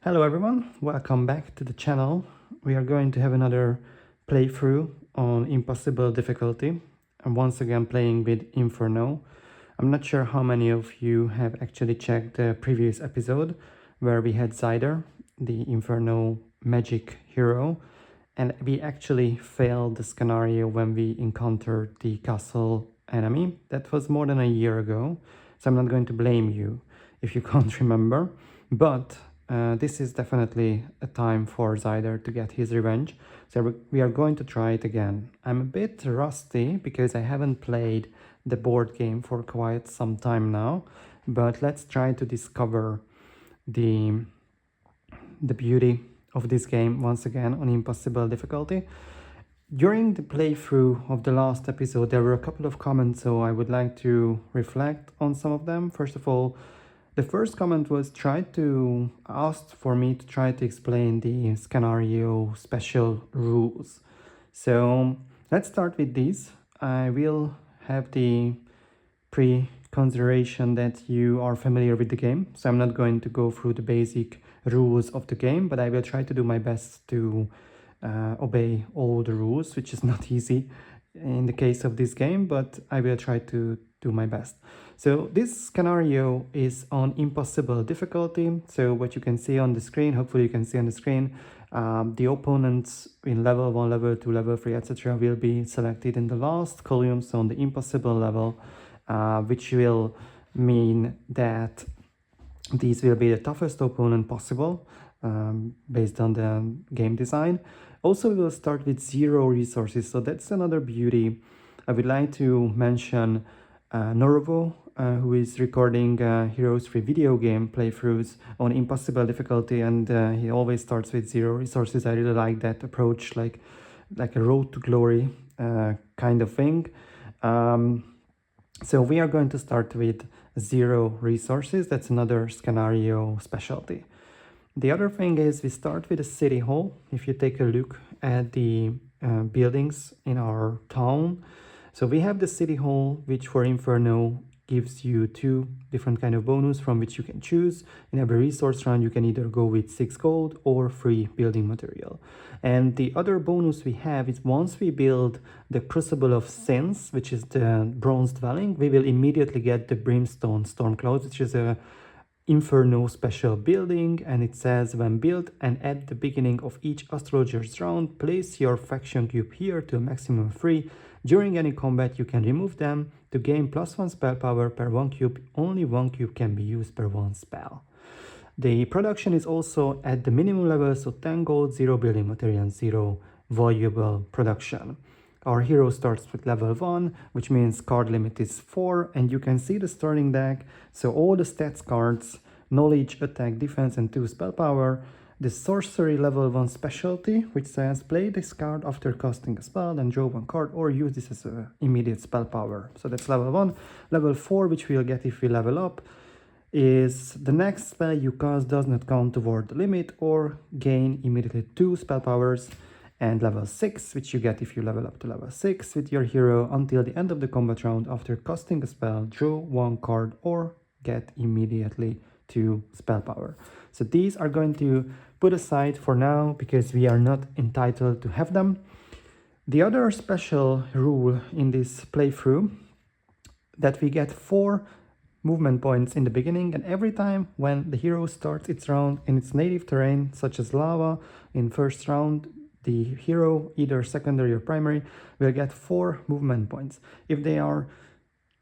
Hello everyone, welcome back to the channel. We are going to have another playthrough on impossible difficulty. I'm once again playing with Inferno. I'm not sure how many of you have actually checked the previous episode where we had Zydar, the Inferno magic hero, and we actually failed the scenario when we encountered the castle enemy. That was more than a year ago, so I'm not going to blame you if you can't remember, but this is definitely a time for Zydar to get his revenge, so we are going to try it again. I'm a bit rusty because I haven't played the board game for quite some time now, but let's try to discover the beauty of this game once again on impossible difficulty. During the playthrough of the last episode, there were a couple of comments, so I would like to reflect on some of them. First of all, the first comment was asked for me to try to explain the scenario special rules. So let's start with these. I will have the pre-consideration that you are familiar with the game, so I'm not going to go through the basic rules of the game, but I will try to do my best to obey all the rules, which is not easy in the case of this game, but I will try to do my best. So this scenario is on impossible difficulty. So what you can see on the screen, hopefully you can see on the screen, the opponents in level 1, level 2, level 3, etc. will be selected in the last columns on the impossible level, which will mean that these will be the toughest opponent possible based on the game design. Also, we will start with 0 resources, so that's another beauty. I would like to mention Norovo, who is recording Heroes 3 video game playthroughs on impossible difficulty, and he always starts with 0 resources. I really like that approach, like a road to glory kind of thing. So we are going to start with 0 resources. That's another scenario specialty. The other thing is we start with a city hall. If you take a look at the buildings in our town, so we have the city hall, which for Inferno gives you 2 different kind of bonus from which you can choose. In every resource round, you can either go with 6 gold or free building material. And the other bonus we have is once we build the Crucible of Sins, which is the bronze dwelling, we will immediately get the Brimstone Stormcloud, which is a Inferno special building, and it says when built and at the beginning of each astrologer's round, place your faction cube here to a maximum 3. During any combat, you can remove them to gain +1 spell power per 1 cube. Only 1 cube can be used per 1 spell. The production is also at the minimum level, so 10 gold, 0 building material, 0 valuable production. Our hero starts with level 1, which means card limit is 4, and you can see the starting deck. So all the stats cards, knowledge, attack, defense, and 2 spell power. The sorcery level 1 specialty, which says play this card after casting a spell, then draw 1 card, or use this as an immediate spell power. So that's level 1. Level 4, which we'll get if we level up, is the next spell you cast does not count toward the limit or gain immediately 2 spell powers. And level 6, which you get if you level up to level 6 with your hero until the end of the combat round. After casting a spell, draw 1 card or get immediately 2 spell power. So these are going to put aside for now because we are not entitled to have them. The other special rule in this playthrough that we get 4 movement points in the beginning, and every time when the hero starts its round in its native terrain, such as lava in first round, the hero, either secondary or primary, will get 4 movement points. If they are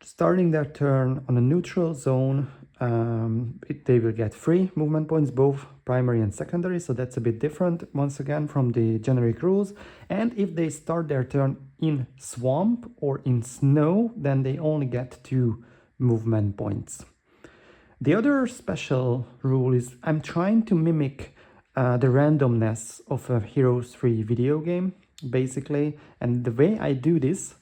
starting their turn on a neutral zone, they will get 3 movement points, both primary and secondary, so that's a bit different once again from the generic rules. And if they start their turn in swamp or in snow, then they only get 2 movement points. The other special rule is I'm trying to mimic the randomness of a Heroes 3 video game, basically. And the way I do this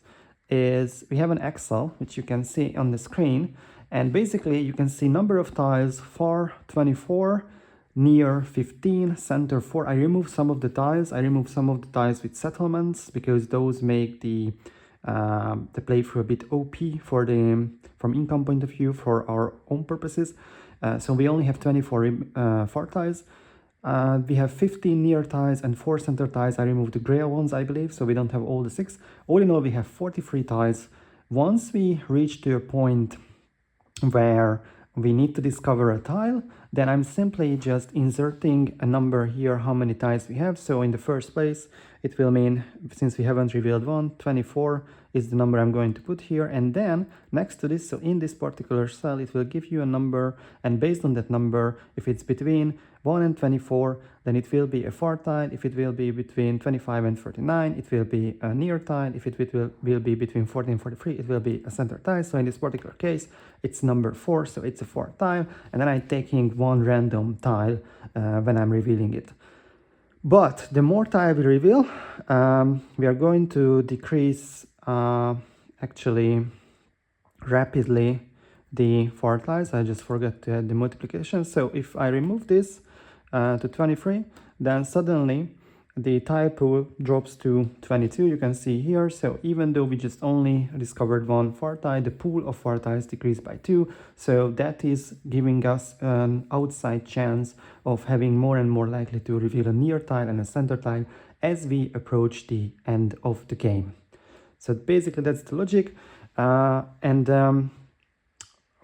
is we have an Excel, which you can see on the screen. And basically you can see number of tiles, far 24, near 15, center 4. I remove some of the tiles. I remove some of the tiles with settlements because those make the playthrough a bit OP from income point of view for our own purposes. So we only have 24 far tiles. We have 15 near tiles and 4 center tiles. I removed the gray ones, I believe, so we don't have all the 6. All in all, we have 43 tiles. Once we reach to a point where we need to discover a tile, then I'm simply just inserting a number here, how many tiles we have. So in the first place, it will mean, since we haven't revealed one, 24 is the number I'm going to put here. And then next to this, so in this particular cell, it will give you a number. And based on that number, if it's between 1 and 24, then it will be a far tile. If it will be between 25 and 39, it will be a near tile. If it will be between 40 and 43, it will be a center tile. So in this particular case, it's number 4, so it's a 4 tile. And then I'm taking one random tile when I'm revealing it. But the more tile we reveal, we are going to decrease actually rapidly the far tiles. I just forgot to add the multiplication. So if I remove this to 23, then suddenly the tile pool drops to 22. You can see here. So even though we just only discovered one far tile, the pool of far tiles decreased by 2. So that is giving us an outside chance of having more and more likely to reveal a near tile and a center tile as we approach the end of the game. So basically that's the logic.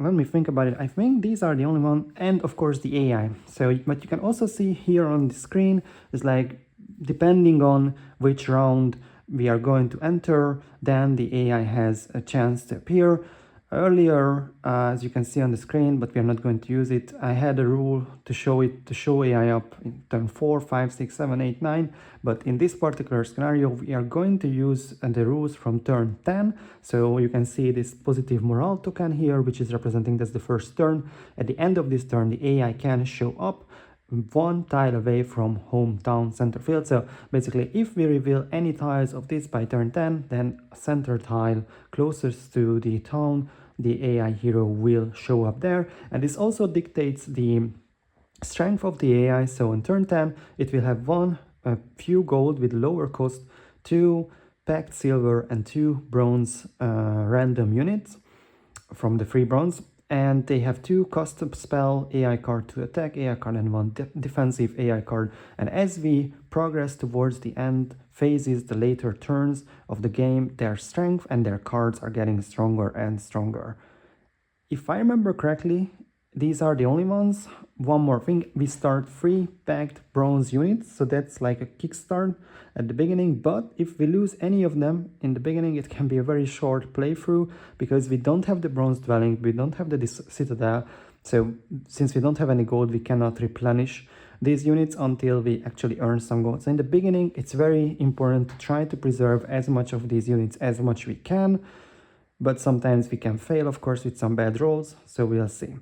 Let me think about it. I think these are the only one, and of course the AI. So what you can also see here on the screen is like, depending on which round we are going to enter, then the AI has a chance to appear. Earlier, as you can see on the screen, but we are not going to use it, I had a rule to show AI up in turn 4, 5, 6, 7, 8, 9. But in this particular scenario, we are going to use the rules from turn 10. So you can see this positive morale token here, which is representing that's the first turn. At the end of this turn, the AI can show up one tile away from hometown center field. So basically, if we reveal any tiles of this by turn 10, then a center tile closest to the town, the AI hero will show up there. And this also dictates the strength of the AI. So on turn 10, it will have a few gold with lower cost, 2 packed silver and 2 bronze random units from the free bronze. And they have 2 custom spell AI card to attack AI card and 1 defensive AI card. And as we progress towards the end phases, the later turns of the game, their strength and their cards are getting stronger and stronger. If I remember correctly, these are the only ones. One more thing, we start 3 packed bronze units, so that's like a kickstart at the beginning. But if we lose any of them in the beginning, it can be a very short playthrough because we don't have the bronze dwelling, we don't have the citadel. So since we don't have any gold, we cannot replenish these units until we actually earn some gold. So in the beginning, it's very important to try to preserve as much of these units as much we can. But sometimes we can fail, of course, with some bad rolls, so we'll see.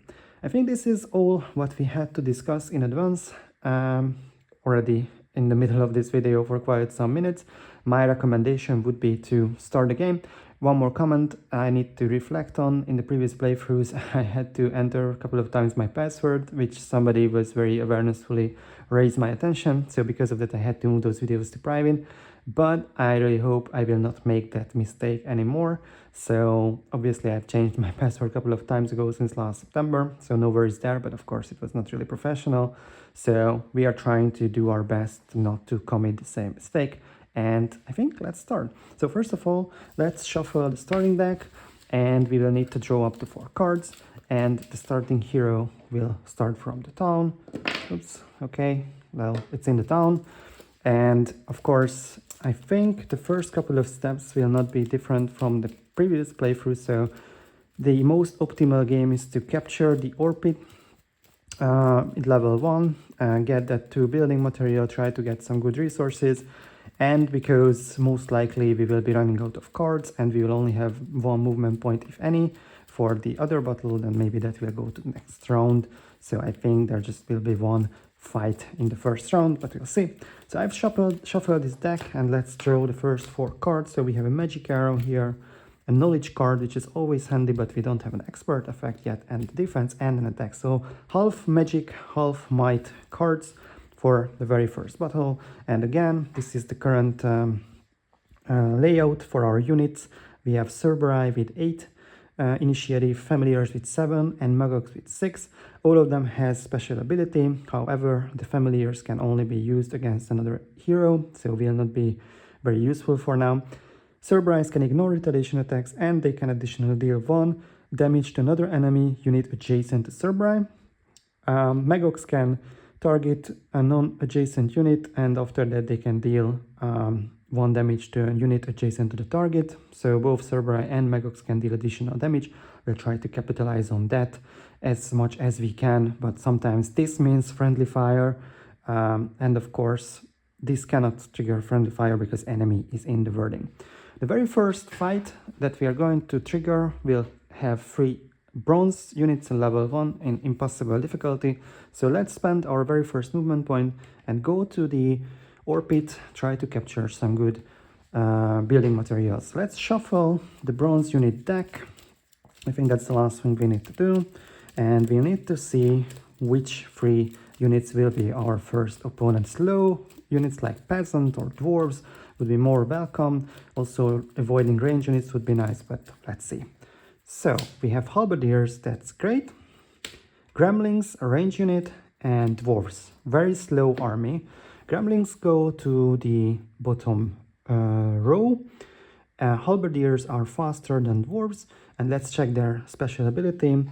I think this is all what we had to discuss in advance, already in the middle of this video for quite some minutes. My recommendation would be to start the game. One more comment I need to reflect on. In the previous playthroughs, I had to enter a couple of times my password, which somebody was very awarenessfully raised my attention. So because of that, I had to move those videos to private. But I really hope I will not make that mistake anymore. So obviously I've changed my password a couple of times ago since last September, so no worries there, but of course it was not really professional. So we are trying to do our best not to commit the same mistake. And I think let's start. So first of all, let's shuffle the starting deck, and we will need to draw up to 4 cards, and the starting hero will start from the town. Oops, okay, well, it's in the town. And of course, I think the first couple of steps will not be different from the previous playthrough. So the most optimal game is to capture the ore pit at level 1, get that 2 building material, try to get some good resources. And because most likely we will be running out of cards and we will only have 1 movement point, if any, for the other battle, then maybe that will go to the next round. So I think there just will be 1 fight in the first round, but we'll see. So I've shuffled this deck, and let's draw the first 4 cards. So we have a magic arrow here, a knowledge card, which is always handy, but we don't have an expert effect yet, and defense and an attack. So half magic, half might cards for the very first battle. And again, this is the current layout for our units. We have Cerberus with 8 initiative, familiars with 7 and magogs with 6. All of them has special ability. However, the familiars can only be used against another hero, so will not be very useful for now. Cerberus can ignore retaliation attacks, and they can additionally deal 1 damage to another enemy unit adjacent to Cerberus. Magogs can target a non-adjacent unit, and after that they can deal 1 damage to a unit adjacent to the target. So both Cerberus and Magogs can deal additional damage. We'll try to capitalize on that as much as we can, but sometimes this means friendly fire, and of course this cannot trigger friendly fire because enemy is in the wording. The very first fight that we are going to trigger will have 3 bronze units in level 1 in impossible difficulty. So let's spend our very first movement point and go to the ore pit, try to capture some good building materials. Let's shuffle the bronze unit deck. I think that's the last thing we need to do. And we need to see which 3 units will be our first opponents. Low units like peasant or dwarves would be more welcome. Also avoiding range units would be nice, but let's see. So we have halberdiers, that's great. Gremlins, a range unit, and dwarves. Very slow army. Gremlins go to the bottom row. Halberdiers are faster than dwarves, and let's check their special ability.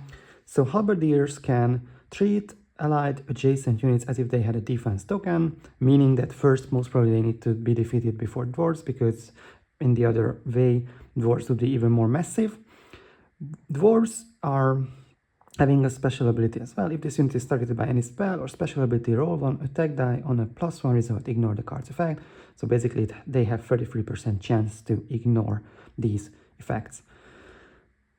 So halberdiers can treat allied adjacent units as if they had a defense token, meaning that first most probably they need to be defeated before dwarves, because in the other way dwarves would be even more massive. Dwarves are having a special ability as well. If this unit is targeted by any spell or special ability, roll 1 attack die on a +1 result, ignore the card's effect. So basically they have 33% chance to ignore these effects.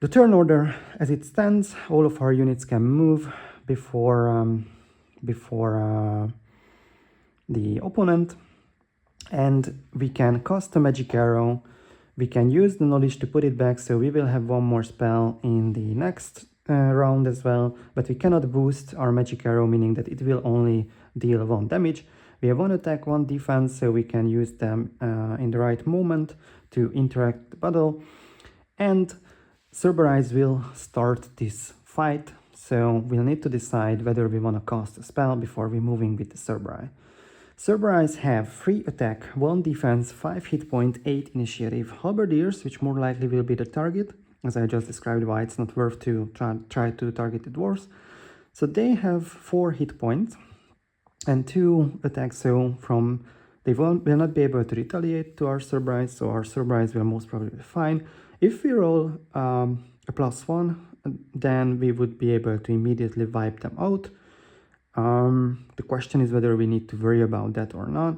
The turn order as it stands, all of our units can move before the opponent, and we can cast a magic arrow. We can use the knowledge to put it back, so we will have 1 more spell in the next round as well, but we cannot boost our magic arrow, meaning that it will only deal 1 damage. We have 1 attack, 1 defense, so we can use them in the right moment to interact the battle. And Cerberus will start this fight, so we'll need to decide whether we want to cast a spell before we're moving with the Cerberus. Cerberus have 3 attack, 1 defense, 5 hit point, 8 initiative. Halberdiers, which more likely will be the target, as I just described why it's not worth to try to target the dwarves. So they have 4 hit points and 2 attacks, so they will not be able to retaliate to our Cerberus, so our Cerberus will most probably be fine. If we roll a +1, then we would be able to immediately wipe them out. The question is whether we need to worry about that or not.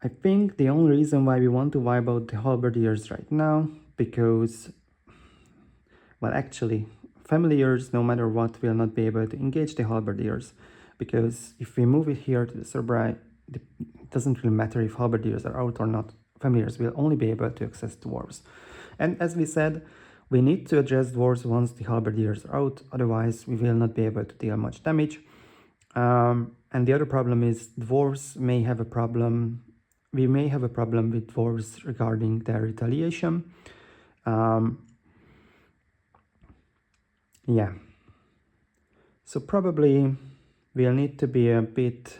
I think the only reason why we want to wipe out the halberdiers right now, because, well, actually, familiars, no matter what, will not be able to engage the halberdiers, because if we move it here to the Cerberus, it doesn't really matter if halberdiers are out or not. Familiars will only be able to access dwarves. And as we said, we need to address dwarves once the halberdiers are out, otherwise we will not be able to deal much damage. And the other problem is dwarves may have a problem. We may have a problem with dwarves regarding their retaliation. Yeah. So probably we'll need to be a bit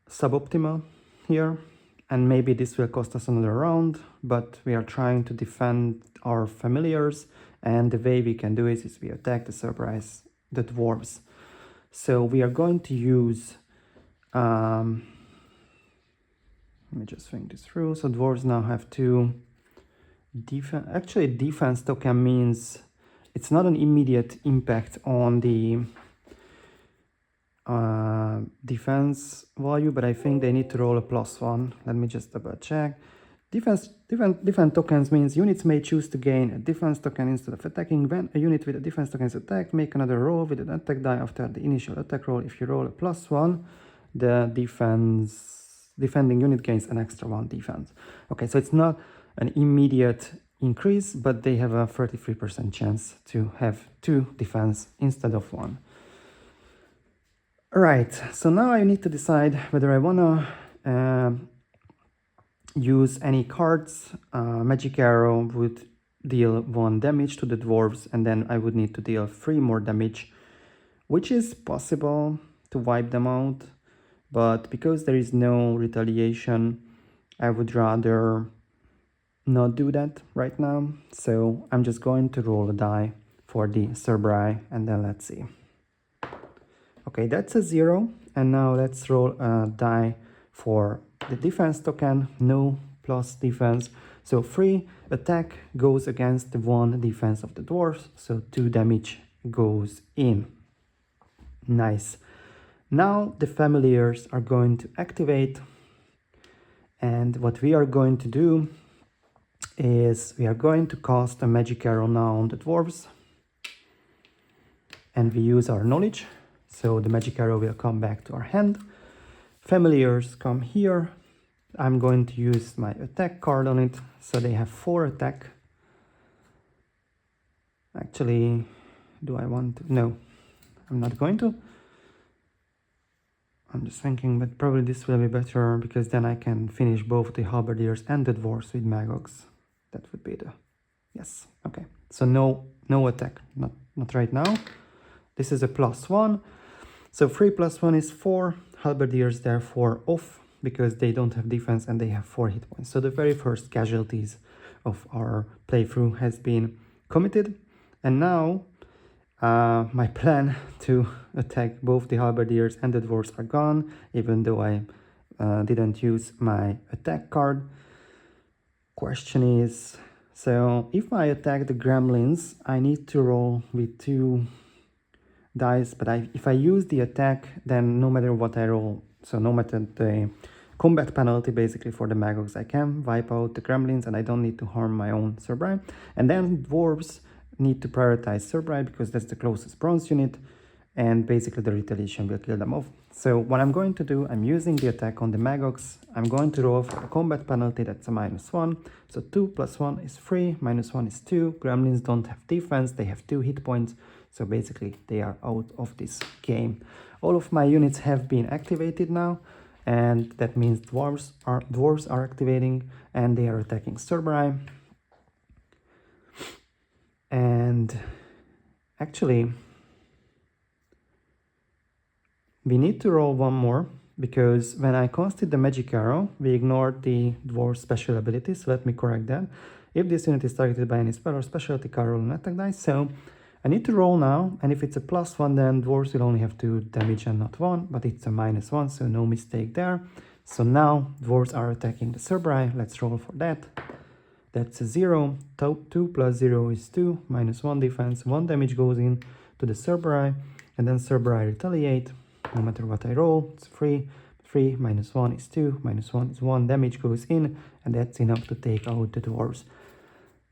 suboptimal here, and maybe this will cost us another round, but we are trying to defend our familiars, and the way we can do it is we attack the Cerberus, the dwarves. So we are going to use, let me just think this through. So dwarves now have 2 defense. Actually, defense token means it's not an immediate impact on the defense value, but I think they need to roll a +1. Let me just double check. Defense tokens means units may choose to gain a defense token instead of attacking. When a unit with a defense token is attacked, make another roll with an attack die after the initial attack roll. If you roll a +1, the defending unit gains an extra 1 defense. Okay, so it's not an immediate increase, but they have a 33% chance to have 2 defense instead of 1. All right, so now I need to decide whether I want to use any cards. Magic Arrow would deal 1 damage to the dwarves, and then I would need to deal 3 more damage, which is possible to wipe them out, but because there is no retaliation, I would rather not do that right now. So I'm just going to roll a die for the Cerberus, and then let's see. Okay, that's a 0, and now let's roll a die for the defense token. No plus defense, so 3 attack goes against the 1 defense of the dwarves, so 2 damage goes in. Nice. Now the familiars are going to activate, and what we are going to do is we are going to cast a magic arrow now on the dwarves, and we use our knowledge, so the magic arrow will come back to our hand. Familiars come here. I'm going to use my attack card on it, so they have 4 attack. Actually, do I want to? No, I'm not going to. I'm just thinking, but probably this will be better, because then I can finish both the halberdiers and the dwarves with magogs. That would be the... Yes, okay. So no attack, not right now. This is a +1. So 3 + 1 is 4. Halberdiers therefore off, because they don't have defense and they have 4 hit points. So the very first casualties of our playthrough has been committed. And now my plan to attack both the halberdiers and the dwarves are gone, even though I didn't use my attack card. Question is, so if I attack the gremlins, I need to roll with 2 dice, but if I use the attack, then no matter what I roll, so no matter the combat penalty basically for the magogs, I can wipe out the gremlins and I don't need to harm my own Cerberus. And then dwarves need to prioritize Cerberus because that's the closest bronze unit, and basically the retaliation will kill them off. So what I'm going to do, I'm using the attack on the magogs. I'm going to roll for a combat penalty, that's a -1. So 2 + 1 is 3, -1 is 2. Gremlins don't have defense, they have 2 hit points. So basically they are out of this game. All of my units have been activated now, and that means dwarves are activating and they are attacking Cerberus. And actually we need to roll 1 more, because when I casted the magic arrow, we ignored the dwarf special ability. So let me correct that. If this unit is targeted by any spell or specialty, can roll an attack dice. So I need to roll now, and if it's a +1, then dwarves will only have 2 damage and not 1, but it's a -1, so no mistake there. So now dwarves are attacking the Cerberus. Let's roll for that. That's a 0. 2 + 0 is 2, -1 defense, 1 damage goes in to the Cerberus, and then Cerberus retaliate. No matter what I roll, it's 3. 3 -1 is 2, -1 is 1, damage goes in, and that's enough to take out the dwarves.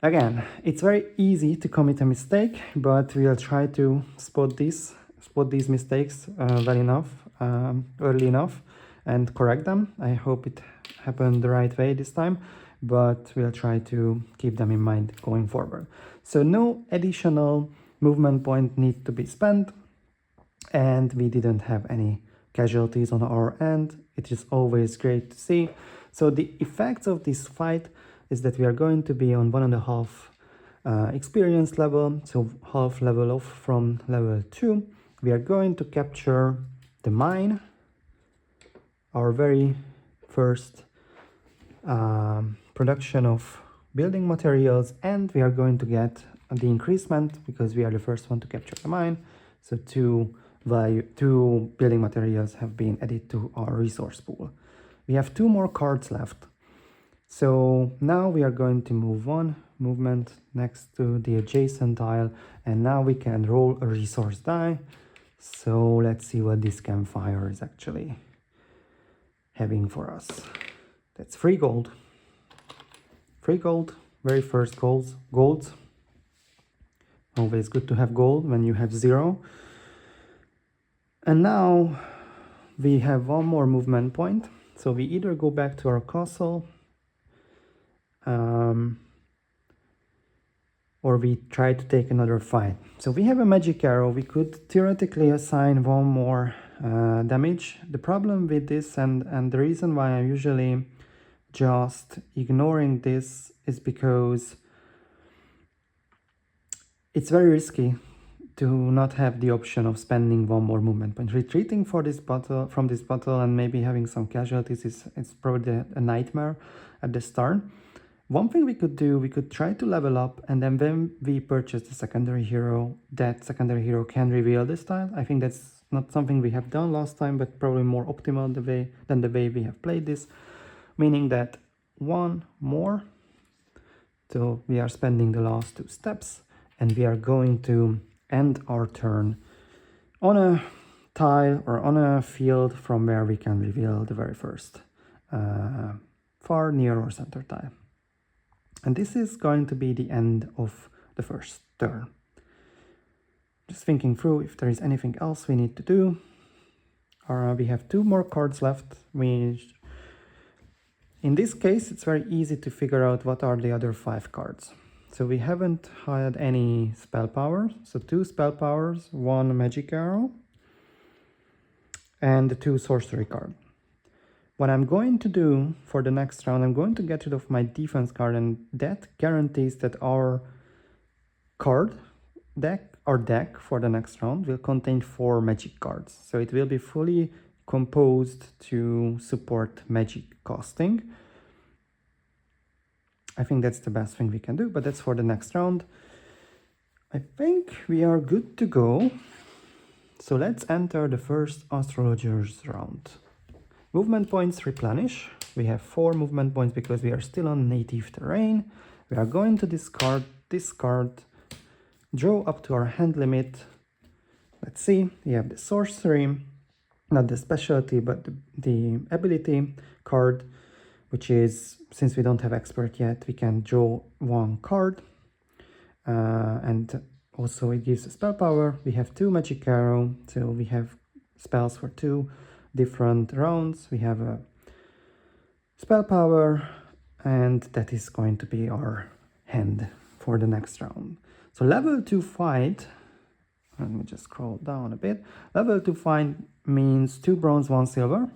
Again, it's very easy to commit a mistake, but we'll try to spot these mistakes early enough and correct them. I hope it happened the right way this time, but we'll try to keep them in mind going forward. So no additional movement point need to be spent, and we didn't have any casualties on our end. It is always great to see. So the effects of this fight is that we are going to be on 1.5 experience level, so half level off from level 2. We are going to capture the mine, our very first production of building materials, and we are going to get the increasement because we are the first one to capture the mine. So 2 building materials have been added to our resource pool. We have 2 more cards left. So now we are going to move on, movement next to the adjacent tile, and now we can roll a resource die. So let's see what this campfire is actually having for us. That's 3 gold. 3 gold, very first golds. Always good to have gold when you have 0. And now we have 1 more movement point. So we either go back to our castle, or we try to take another fight. So we have a magic arrow. We could theoretically assign 1 more damage. The problem with this, and the reason why I usually just ignoring this is because it's very risky to not have the option of spending one more movement point. Retreating for this battle, from this battle and maybe having some casualties is probably a nightmare at the start. One thing we could do, we could try to level up, and then when we purchase the secondary hero, that secondary hero can reveal this tile. I think that's not something we have done last time, but probably more optimal than the way we have played this, meaning that one more. So we are spending the last 2 steps, and we are going to end our turn on a tile or on a field from where we can reveal the very first far, near, or center tile. And this is going to be the end of the first turn. Just thinking through if there is anything else we need to do. We have 2 more cards left. In this case, it's very easy to figure out what are the other 5 cards. So we haven't had any spell powers. So 2 spell powers, 1 magic arrow, and 2 sorcery cards. What I'm going to do for the next round, I'm going to get rid of my defense card, and that guarantees that our deck for the next round will contain 4 magic cards. So it will be fully composed to support magic casting. I think that's the best thing we can do, but that's for the next round. I think we are good to go. So let's enter the first astrologer's round. Movement points replenish. We have 4 movement points because we are still on native terrain. We are going to discard this card, draw up to our hand limit. Let's see, we have the sorcery, not the specialty, but the ability card, which is, since we don't have expert yet, we can draw 1 card. And also it gives a spell power. We have 2 magic arrow, so we have spells for 2 different rounds. We have a spell power, and that is going to be our hand for the next round. So level 2 fight, let me just scroll down a bit. Level 2 fight means 2 bronze, 1 silver.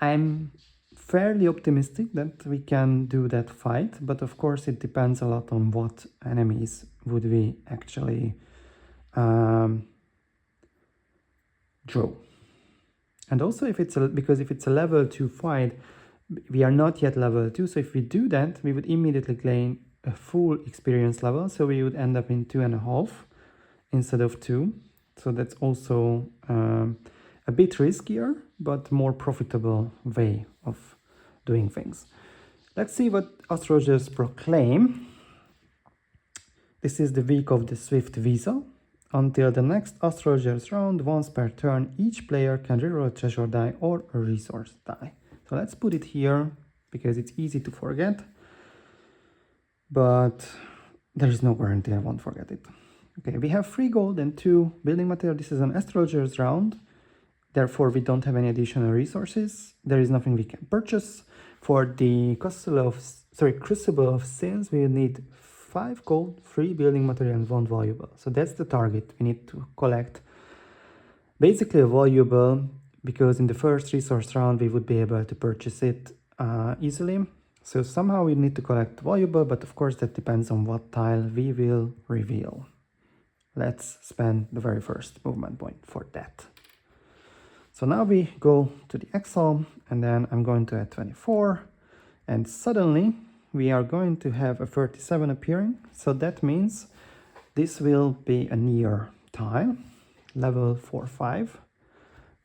I'm fairly optimistic that we can do that fight, but of course it depends a lot on what enemies would we actually draw. And also because if it's a level 2 fight, we are not yet level 2, so if we do that, we would immediately gain a full experience level, so we would end up in 2.5 instead of 2. So that's also a bit riskier, but more profitable way of doing things. Let's see what astrologers proclaim. This is the week of the Swift Visa. Until the next astrologer's round, once per turn, each player can reroll a treasure die or a resource die. So let's put it here because it's easy to forget, but there is no guarantee I won't forget it. Okay, we have 3 gold and 2 building material. This is an astrologer's round. Therefore, we don't have any additional resources. There is nothing we can purchase. For the Crucible of Sins, we need 5 gold, 3 building material, and 1 valuable. So that's the target. We need to collect basically a valuable, because in the first resource round, we would be able to purchase it easily. So somehow we need to collect valuable, but of course that depends on what tile we will reveal. Let's spend the very first movement point for that. So now we go to the Exile, and then I'm going to add 24, and suddenly we are going to have a 37 appearing. So that means this will be a near tile, level 4-5,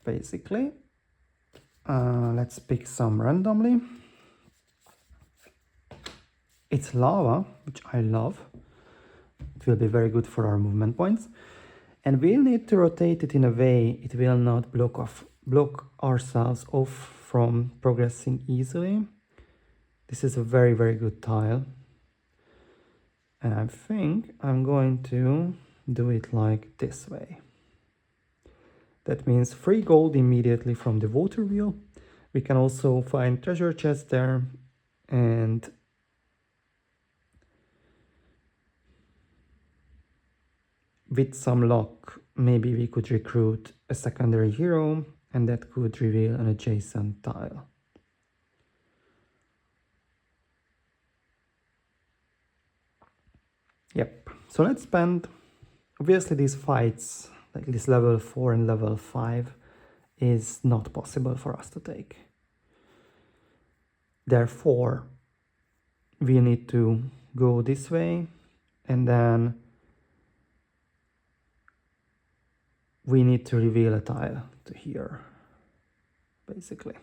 basically. Let's pick some randomly. It's lava, which I love. It will be very good for our movement points. And we'll need to rotate it in a way it will not block ourselves off from progressing easily. This is a very, very good tile. And I think I'm going to do it like this way. That means 3 gold immediately from the water wheel. We can also find treasure chests there, and with some luck, maybe we could recruit a secondary hero, and that could reveal an adjacent tile. Yep. So let's spend, obviously these fights, like this level 4 and level 5, is not possible for us to take. Therefore, we need to go this way, and then we need to reveal a tile to here, basically.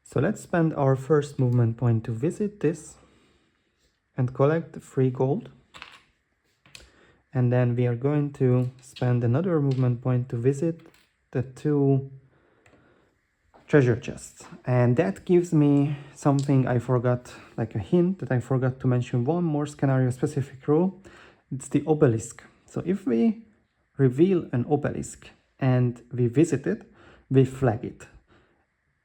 So let's spend our first movement point to visit this and collect the free gold. And then we are going to spend another movement point to visit the 2 treasure chests. And that gives me something I forgot, like a hint that I forgot to mention, one more scenario specific rule. It's the obelisk. So if we reveal an obelisk and we visit it, we flag it.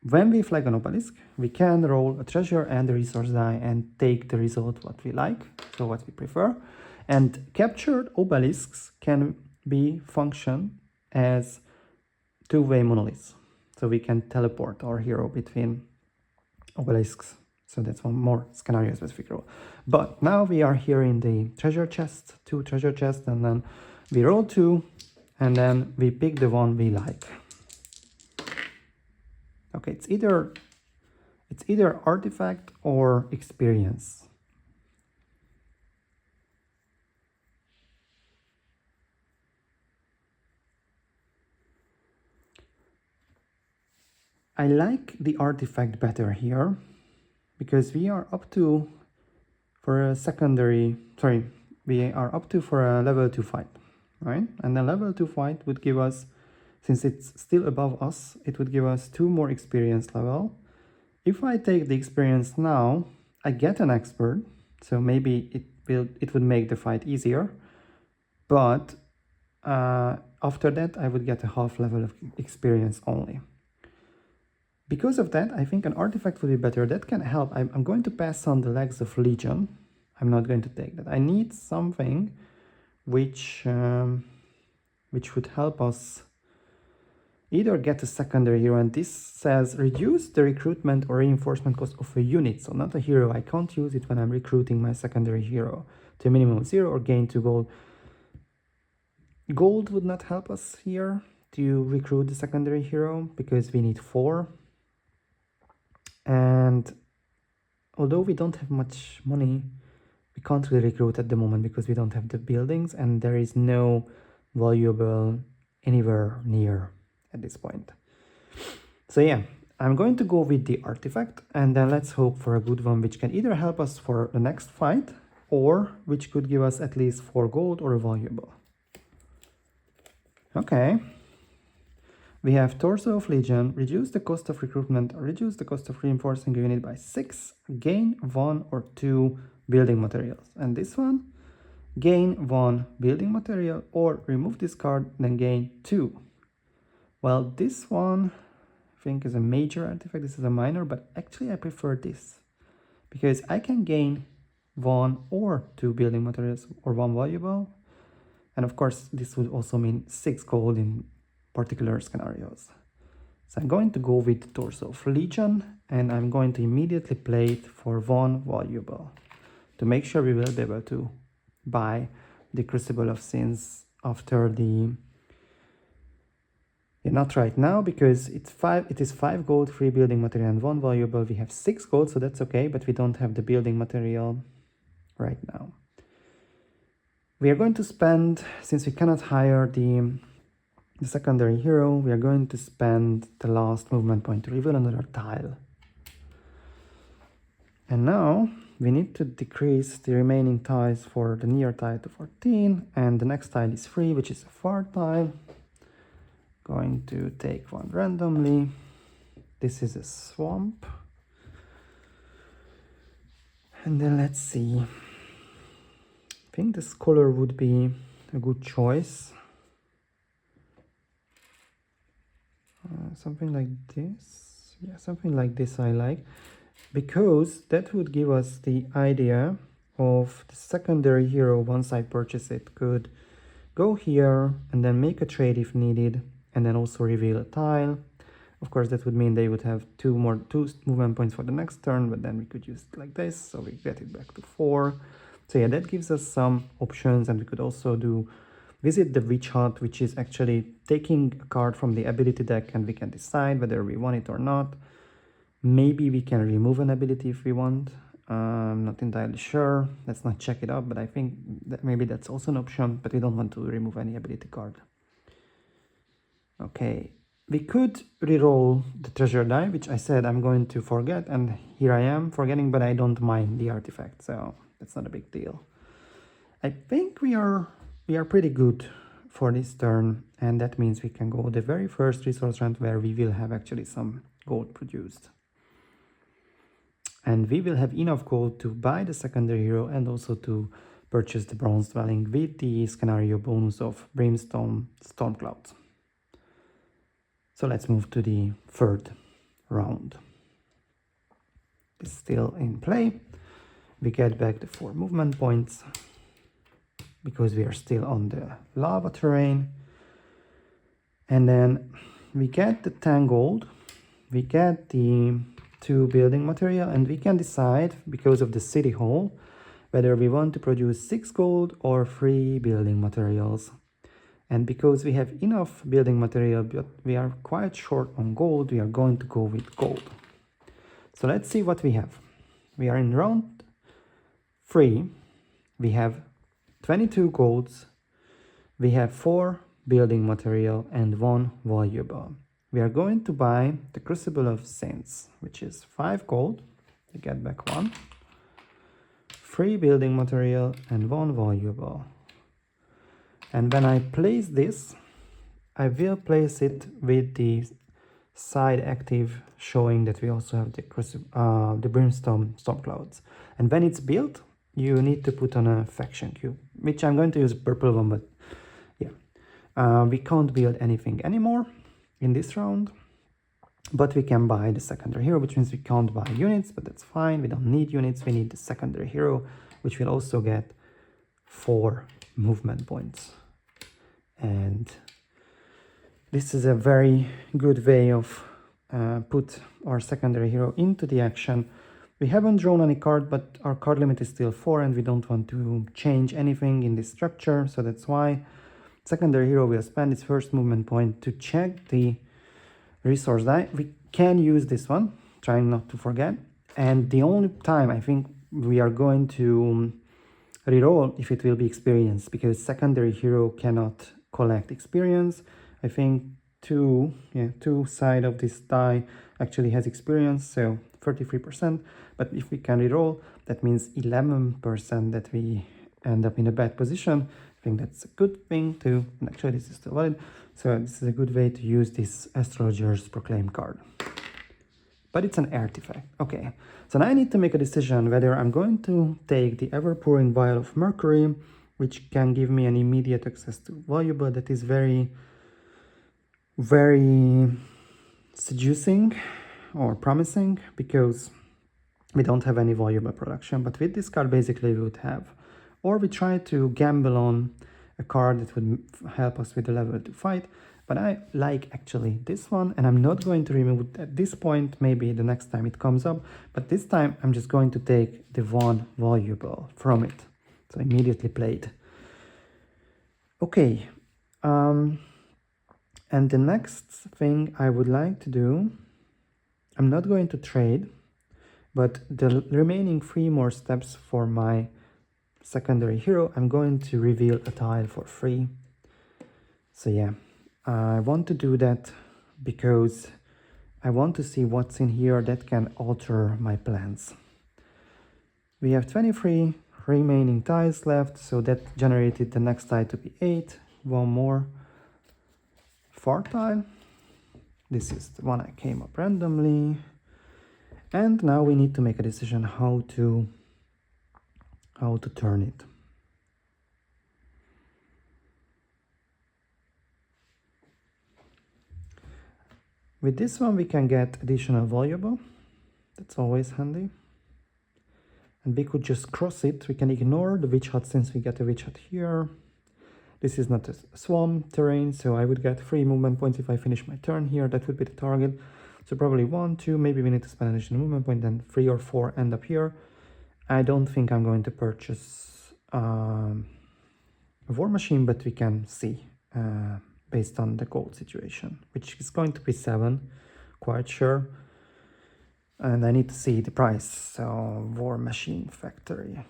When we flag an obelisk, we can roll a treasure and a resource die and take the result what we like, so what we prefer. And captured obelisks can be function as 2-way monoliths. So we can teleport our hero between obelisks. So that's one more scenario specific rule. But now we are here in the treasure chest, 2 treasure chests, and then we roll 2, and then we pick the one we like. Okay, it's either artifact or experience. I like the artifact better here because we are up to for a level 2 fight, right? And the level 2 fight would give us, since it's still above us, it would give us 2 more experience level. If I take the experience now, I get an expert, so maybe it would make the fight easier. But after that, I would get a half level of experience only. Because of that, I think an artifact would be better. That can help. I'm going to pass on the Legs of Legion. I'm not going to take that. I need something which would help us either get a secondary hero, and this says reduce the recruitment or reinforcement cost of a unit, so not a hero. I can't use it when I'm recruiting my secondary hero to a minimum of 0 or gain 2 gold. Gold would not help us here to recruit the secondary hero because we need 4. And although we don't have much money, we can't really recruit at the moment because we don't have the buildings and there is no valuable anywhere near at this point. So yeah, I'm going to go with the artifact, and then let's hope for a good one which can either help us for the next fight or which could give us at least 4 gold or a valuable. Okay. We have Torso of Legion, reduce the cost of recruitment, reduce the cost of reinforcing a unit by 6, gain 1 or 2 building materials. And this one, gain 1 building material or remove this card, then gain 2. Well, this one I think is a major artifact, this is a minor, but actually I prefer this because I can gain 1 or 2 building materials or 1 valuable. And of course, this would also mean 6 gold in particular scenarios. So I'm going to go with Torso of Legion, and I'm going to immediately play it for 1 valuable to make sure we will be able to buy the Crucible of Sins after the... Yeah, not right now because it is 5 gold, 3 building material and 1 valuable. We have 6 gold, so that's okay, but we don't have the building material right now. We are going to spend, since we cannot hire the secondary hero, we are going to spend the last movement point to reveal another tile. And now we need to decrease the remaining tiles for the near tile to 14, and the next tile is free, which is a far tile. Going to take one randomly. This is a swamp. And then let's see. I think this color would be a good choice. Something like this. Yeah, something like this I like. Because that would give us the idea of the secondary hero, once I purchase it, could go here and then make a trade if needed, and then also reveal a tile. Of course, that would mean they would have two movement points for the next turn, but then we could use it like this, so we get it back to 4. So yeah, that gives us some options, and we could also do visit the witch hut, which is actually taking a card from the ability deck, and we can decide whether we want it or not. Maybe we can remove an ability if we want. I'm not entirely sure. Let's not check it out, but I think that maybe that's also an option, but we don't want to remove any ability card. Okay, we could reroll the treasure die, which I said I'm going to forget, and here I am forgetting, but I don't mind the artifact, so that's not a big deal. I think we are pretty good for this turn, and that means we can go the very first resource round where we will have actually some gold produced. And we will have enough gold to buy the secondary hero and also to purchase the bronze dwelling with the scenario bonus of brimstone stormclouds. So let's move to the third round. It's still in play. We get back the 4 movement points because we are still on the lava terrain. And then we get the 10 gold. We get the 2 building material, and we can decide, because of the city hall, whether we want to produce 6 gold or 3 building materials. And because we have enough building material, but we are quite short on gold, we are going to go with gold. So let's see what we have. We are in round 3. We have 22 golds. We have 4 building material and 1 valuable. We are going to buy the Crucible of Saints, which is 5 gold. We get back 1. 3 building material and 1 valuable. And when I place this, I will place it with the side active, showing that we also have the Brimstone Stormclouds. And when it's built, you need to put on a faction cube, which I'm going to use a purple one, but yeah. We can't build anything anymore in this round, but we can buy the secondary hero, which means we can't buy units, but that's fine. We don't need units, we need the secondary hero, which will also get 4 movement points. And this is a very good way of put our secondary hero into the action. We haven't drawn any card, but our card limit is still 4, and we don't want to change anything in this structure, so that's why secondary hero will spend its first movement point to check the resource die. We can use this one, trying not to forget. And the only time I think we are going to reroll if it will be experience, because secondary hero cannot collect experience. I think two side of this die actually has experience, so 33%. But if we can reroll, that means 11% that we end up in a bad position. I think that's a good thing to, and actually this is still valid, so this is a good way to use this Astrologer's Proclaim card. But it's an artifact. Okay, so now I need to make a decision whether I'm going to take the Ever-Pouring Vial of Mercury, which can give me an immediate access to valuable that is very, very seducing or promising, because we don't have any valuable production, but with this card basically we would have. Or we try to gamble on a card that would help us with the level 2 fight, but I like actually this one, and I'm not going to remove it at this point, maybe the next time it comes up, but this time I'm just going to take the 1 valuable from it. So immediately played. Okay, and the next thing I would like to do, I'm not going to trade, but the remaining 3 more steps for my secondary hero, I'm going to reveal a tile for free. So yeah, I want to do that because I want to see what's in here that can alter my plans. We have 23 remaining tiles left, so that generated the next tile to be 8. 1 more 4 tile. This is the one I came up randomly. And now we need to make a decision how to turn it. With this one we can get additional valuable. That's always handy. And we could just cross it. We can ignore the witch hut since we get a witch hut here. This is not a swamp terrain, so I would get 3 movement points if I finish my turn here. That would be the target. So probably 1, 2, maybe we need to spend an additional movement point, then 3 or 4 end up here. I don't think I'm going to purchase a War Machine, but we can see based on the gold situation, which is going to be 7, quite sure. And I need to see the price. So War Machine Factory.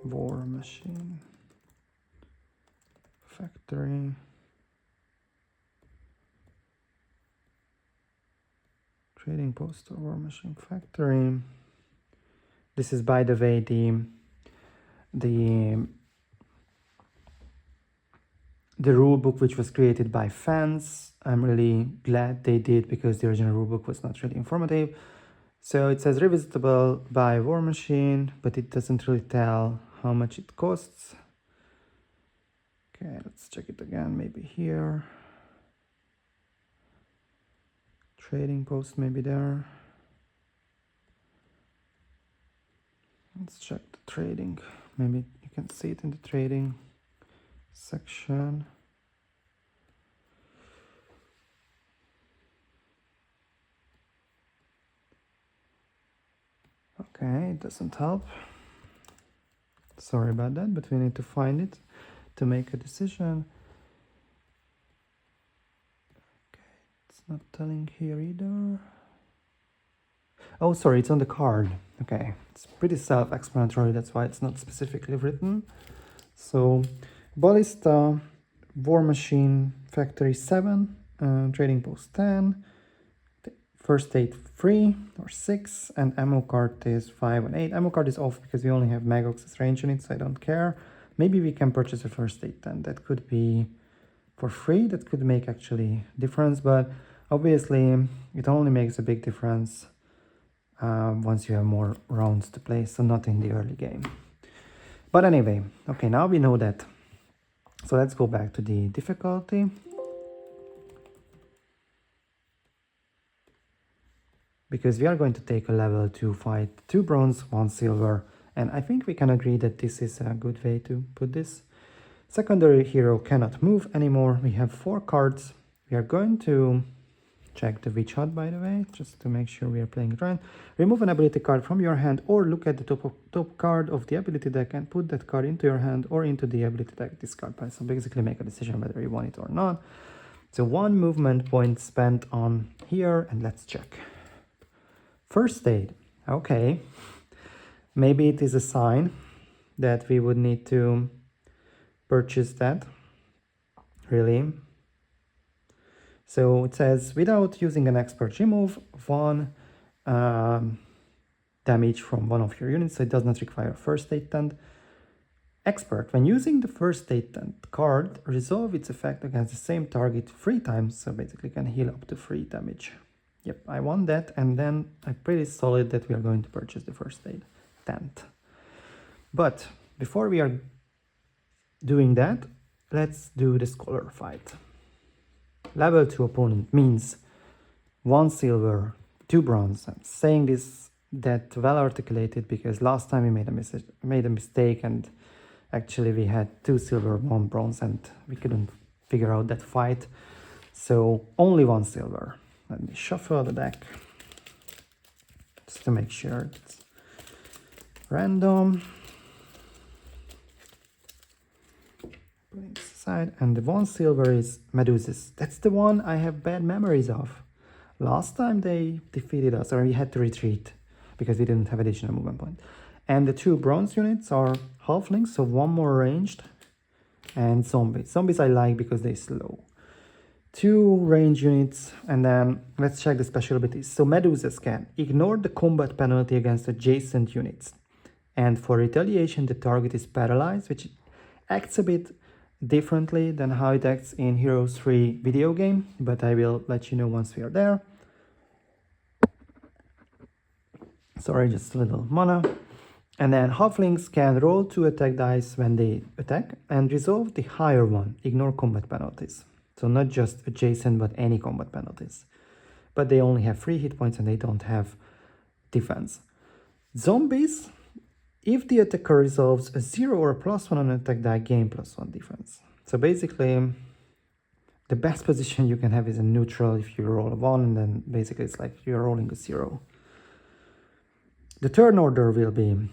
War Machine Factory. Trading Post or War Machine Factory. This is, by the way, the rulebook which was created by fans. I'm really glad they did, because the original rulebook was not really informative. So it says revisitable by War Machine, but it doesn't really tell how much it costs. Okay, let's check it again, maybe here. Trading Post, maybe there. Let's check the trading. Maybe you can see it in the trading section. Okay, it doesn't help. Sorry about that, but we need to find it to make a decision. Okay, it's not telling here either. Oh, sorry, it's on the card. Okay, it's pretty self-explanatory, that's why it's not specifically written. So, Ballista, War Machine Factory 7, Trading Post 10, First Aid 3 or 6, and ammo cart is 5 and 8. Ammo cart is off because we only have Magox's range units, so I don't care. Maybe we can purchase a First Aid 10. That could be for free. That could make actually difference, but obviously it only makes a big difference once you have more rounds to play, so not in the early game. But anyway, okay, now we know that. So let's go back to the difficulty. Because we are going to take a level 2 fight, 2 bronze, 1 silver, and I think we can agree that this is a good way to put this. Secondary hero cannot move anymore. We have 4 cards. We are going to check the Witch Hut, by the way, just to make sure we are playing it right. Remove an ability card from your hand, or look at the top card of the ability deck and put that card into your hand or into the ability deck discard pile. So basically make a decision whether you want it or not. So 1 movement point spent on here, and let's check. First Aid, okay. Maybe it is a sign that we would need to purchase that, really. So it says, without using an expert, remove 1 damage from one of your units, so it does not require First Aid tent. Expert, when using the First Aid tent card, resolve its effect against the same target 3 times, so basically can heal up to 3 damage. Yep, I want that, and then I'm pretty solid that we are going to purchase the First Aid tent. But before we are doing that, let's do the Scholar fight. Level 2 opponent means 1 silver, 2 bronze. I'm saying this that well articulated because last time we made a mistake, and actually we had 2 silver, 1 bronze, and we couldn't figure out that fight. So only 1 silver. Let me shuffle the deck just to make sure it's random. Putting this aside, and the 1 silver is Medusas. That's the one I have bad memories of. Last time they defeated us, or we had to retreat because we didn't have additional movement point. And the 2 bronze units are halflings, so 1 more ranged, and zombies. Zombies I like because they're slow. 2 range units, and then let's check the special abilities. So Medusas can ignore the combat penalty against adjacent units, and for retaliation the target is paralyzed, which acts a bit differently than how it acts in Heroes 3 video game, but I will let you know once we are there. Sorry, just a little mana. And then halflings can roll 2 attack dice when they attack and resolve the higher one, ignore combat penalties. So not just adjacent, but any combat penalties. But they only have 3 hit points and they don't have defense. Zombies if the attacker resolves a 0 or a +1 on an attack die, gain +1 defense. So basically, the best position you can have is a neutral if you roll a 1, and then basically it's like you're rolling a 0. The turn order will be,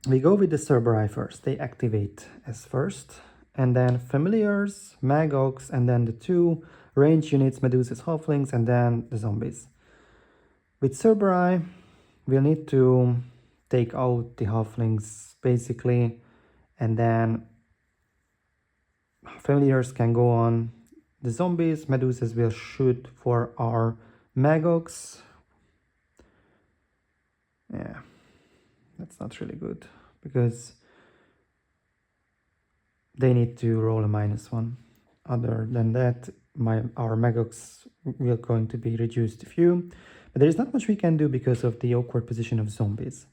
we go with the Cerberus first. They activate as first, and then Familiars, Magogs, and then the 2 range units, Medusas, Halflings, and then the zombies. With Cerberus, we'll need to take out the Halflings, basically, and then Familiars can go on the zombies. Medusas will shoot for our Magogs. Yeah, that's not really good, because they need to roll a -1. Other than that, our Magogs will going to be reduced a few. But there is not much we can do because of the awkward position of zombies.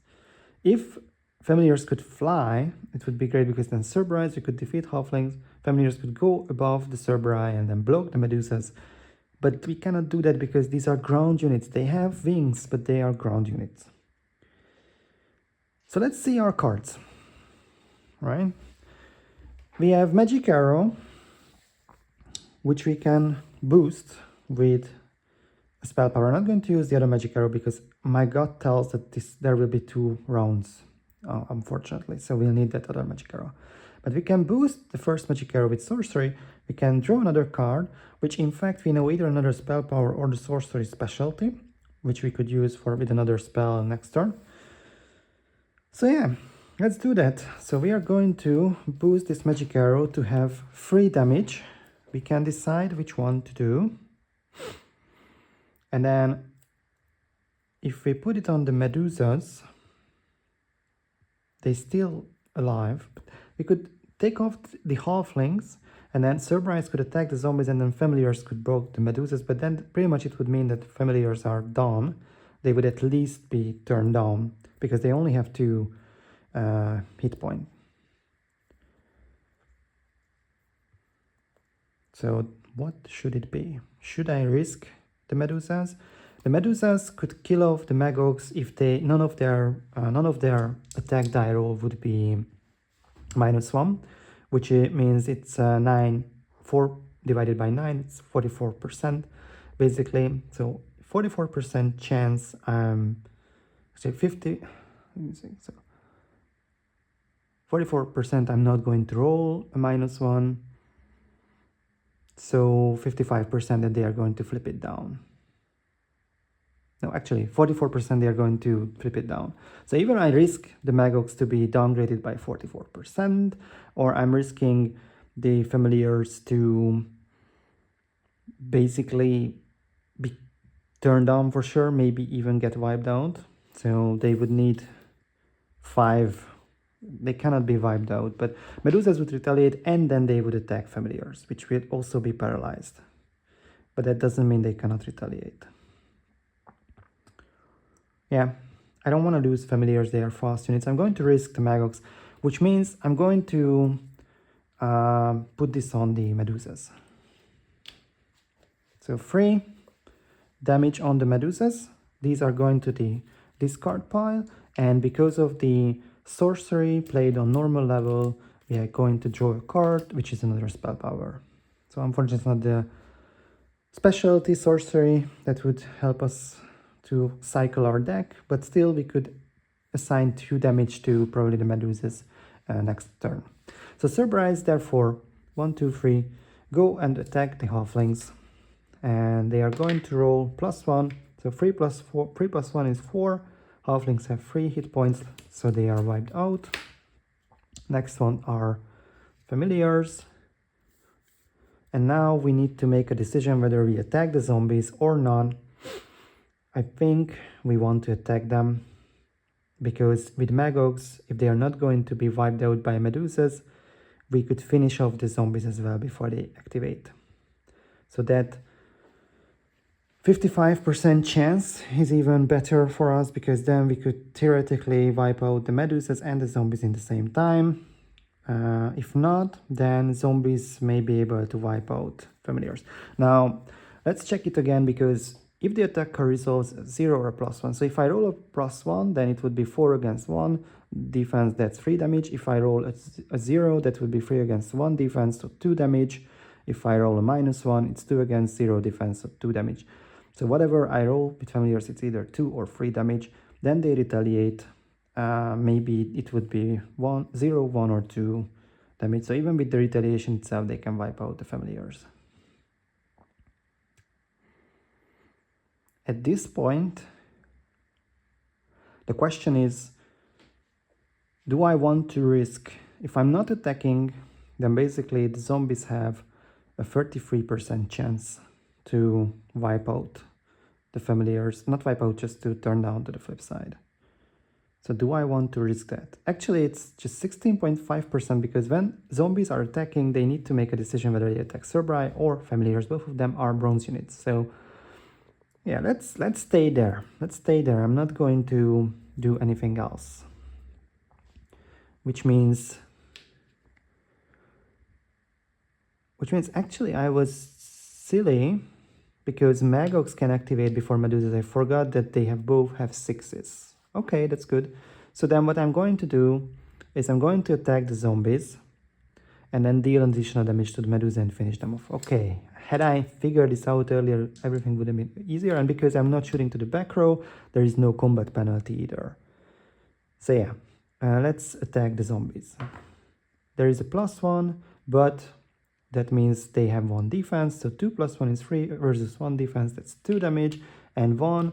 If Familiars could fly, it would be great, because then Cerberus, you could defeat Halflings. Familiars could go above the Cerberus and then block the Medusas. But we cannot do that because these are ground units. They have wings, but they are ground units. So let's see our cards, right? We have Magic Arrow, which we can boost with a spell power. I'm not going to use the other Magic Arrow because my gut tells that there will be 2 rounds, unfortunately. So we'll need that other Magic Arrow. But we can boost the first Magic Arrow with Sorcery. We can draw another card, which in fact we know either another spell power or the Sorcery specialty, which we could use with another spell next turn. So yeah, let's do that. So we are going to boost this Magic Arrow to have 3 damage. We can decide which one to do. And then if we put it on the Medusas, they're still alive. We could take off the Halflings, and then Cerberus could attack the zombies, and then Familiars could block the Medusas, but then pretty much it would mean that Familiars are done. They would at least be turned down, because they only have 2 hit points. So what should it be? Should I risk the Medusas? The Medusas could kill off the Magogs if none of their attack die roll would be -1, which means it's 4 divided by 9, it's 44%, basically. So 44% chance, say 50, let me see, so 44% I'm not going to roll a -1, so 55% that they are going to flip it down. No, actually 44% they are going to flip it down. So either I risk the Magogs to be downgraded by 44%, or I'm risking the Familiars to basically be turned down for sure, maybe even get wiped out. So they would need 5. They cannot be wiped out, but Medusas would retaliate, and then they would attack Familiars, which would also be paralyzed. But that doesn't mean they cannot retaliate. Yeah, I don't want to lose Familiars, they are fast units. I'm going to risk the Magogs, which means I'm going to put this on the Medusas. So 3 damage on the Medusas. These are going to the discard pile, and because of the Sorcery played on normal level, we are going to draw a card, which is another spell power. So unfortunately it's not the specialty Sorcery that would help us to cycle our deck, but still we could assign 2 damage to probably the Medusas next turn. So Cerberus, therefore, 1, 2, 3, go and attack the Halflings, and they are going to roll +1. So 3 plus 1 is 4. Halflings have 3 hit points, so they are wiped out. Next one are Familiars. And now we need to make a decision whether we attack the zombies or not. I think we want to attack them, because with Magogs, if they are not going to be wiped out by Medusas, we could finish off the zombies as well before they activate. So that 55% chance is even better for us, because then we could theoretically wipe out the Medusas and the zombies in the same time. If not, then zombies may be able to wipe out Familiars. Now, let's check it again, because if the attacker resolves a 0 or a +1. So if I roll a +1, then it would be 4 against 1 defense, that's 3 damage. If I roll a 0, that would be 3 against 1 defense, so 2 damage. If I roll a -1, it's 2 against 0 defense, so 2 damage. So whatever I roll with familiars, it's either 2 or 3 damage. Then they retaliate. Maybe it would be 0, 1, or 2 damage. So even with the retaliation itself, they can wipe out the familiars. At this point, the question is, do I want to risk? If I'm not attacking, then basically the zombies have a 33% chance to wipe out the familiars. Not wipe out, just to turn down to the flip side. So do I want to risk that? Actually, it's just 16.5% because when zombies are attacking, they need to make a decision whether they attack Cerbri or familiars. Both of them are bronze units. So yeah, let's stay there. Let's stay there. I'm not going to do anything else. Which means actually I was silly because Magox can activate before Medusas. I forgot that they both have 6s. Okay, that's good. So then what I'm going to do is I'm going to attack the zombies and then deal additional damage to the Medusa and finish them off. Okay, had I figured this out earlier, everything would have been easier. And because I'm not shooting to the back row, there is no combat penalty either. So yeah, let's attack the zombies. There is a +1, but that means they have 1 defense. So 2 + 1 is 3 versus 1 defense, that's 2 damage. And 1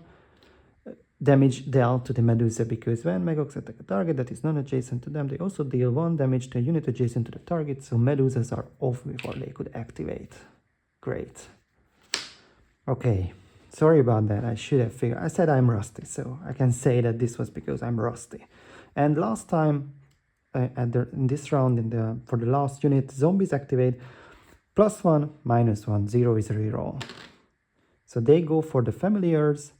damage dealt to the Medusa, because when Magox attack a target that is non-adjacent to them, they also deal 1 damage to a unit adjacent to the target, so Medusas are off before they could activate. Great. Okay, sorry about that, I should have figured. I said I'm rusty, so I can say that this was because I'm rusty. And last time, in this round, for the last unit, zombies activate +1, -1, 0 is a reroll. So they go for the familiars.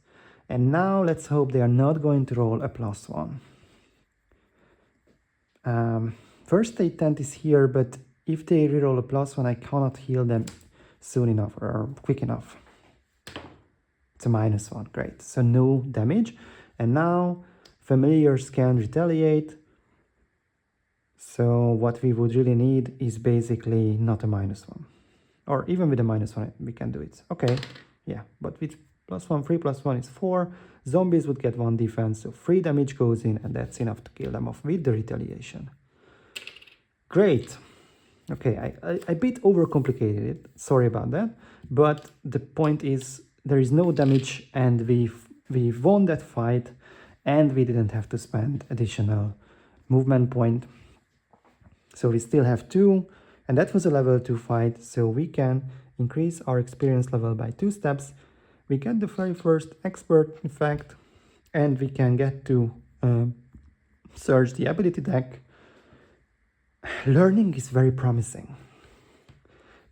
And now let's hope they are not going to roll a +1. First aid tent is here, but if they reroll a +1, I cannot heal them soon enough or quick enough. It's a -1, great. So no damage. And now familiars can retaliate. So what we would really need is basically not a -1. Or even with a -1, we can do it. Okay, yeah, but with +1, 3 + 1 is 4. Zombies would get 1 defense, so 3 damage goes in, and that's enough to kill them off with the retaliation. Great. Okay, I a bit overcomplicated it. Sorry about that. But the point is, there is no damage, and we won that fight, and we didn't have to spend additional movement point. So we still have 2, and that was a level 2 fight, so we can increase our experience level by 2 steps. We get the very first expert, in fact, and we can get to search the ability deck. Learning is very promising.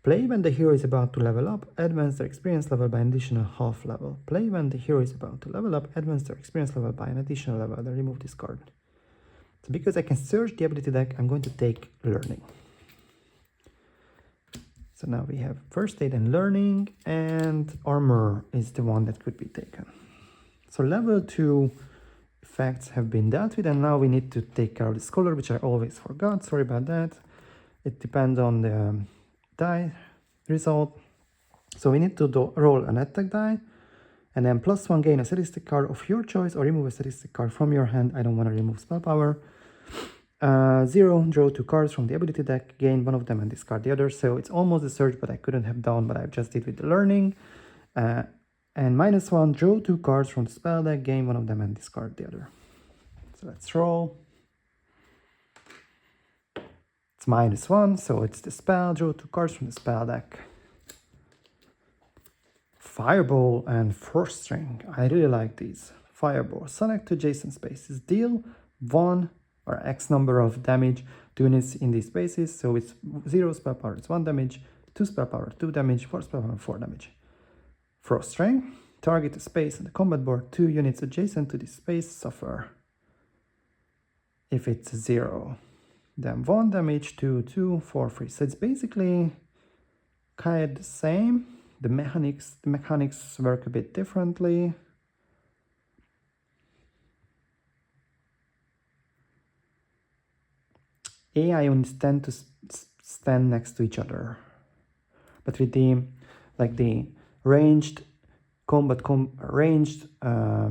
Play when the hero is about to level up, advance their experience level by an additional half level. Play when the hero is about to level up, advance their experience level by an additional level, then remove this card. So because I can search the ability deck, I'm going to take learning. So now we have first aid and learning, and armor is the one that could be taken. So level 2 effects have been dealt with, and now we need to take care of the scholar, which I always forgot. Sorry about that. It depends on the die result. So we need to roll an attack die, and then +1 gain a statistic card of your choice, or remove a statistic card from your hand. I don't want to remove spell power. 0, draw 2 cards from the ability deck, gain 1 of them and discard the other. So it's almost a search, but I couldn't have done what I just did with the learning. And -1, draw 2 cards from the spell deck, gain 1 of them and discard the other. So let's roll. It's -1, so it's the spell, draw 2 cards from the spell deck. Fireball and Force String. I really like these. Fireball. Select 2 adjacent spaces. Deal 1 or X number of damage to units in these spaces. So it's 0 spell power, it's 1 damage, 2 spell power, 2 damage, 4 spell power, 4 damage. Frost Strength. Target a space on the combat board. 2 units adjacent to this space suffer. If it's 0, then 1 damage, 2, 2, 4, 3. So it's basically kind of the same, the mechanics work a bit differently. A ions tend to stand next to each other, but with the ranged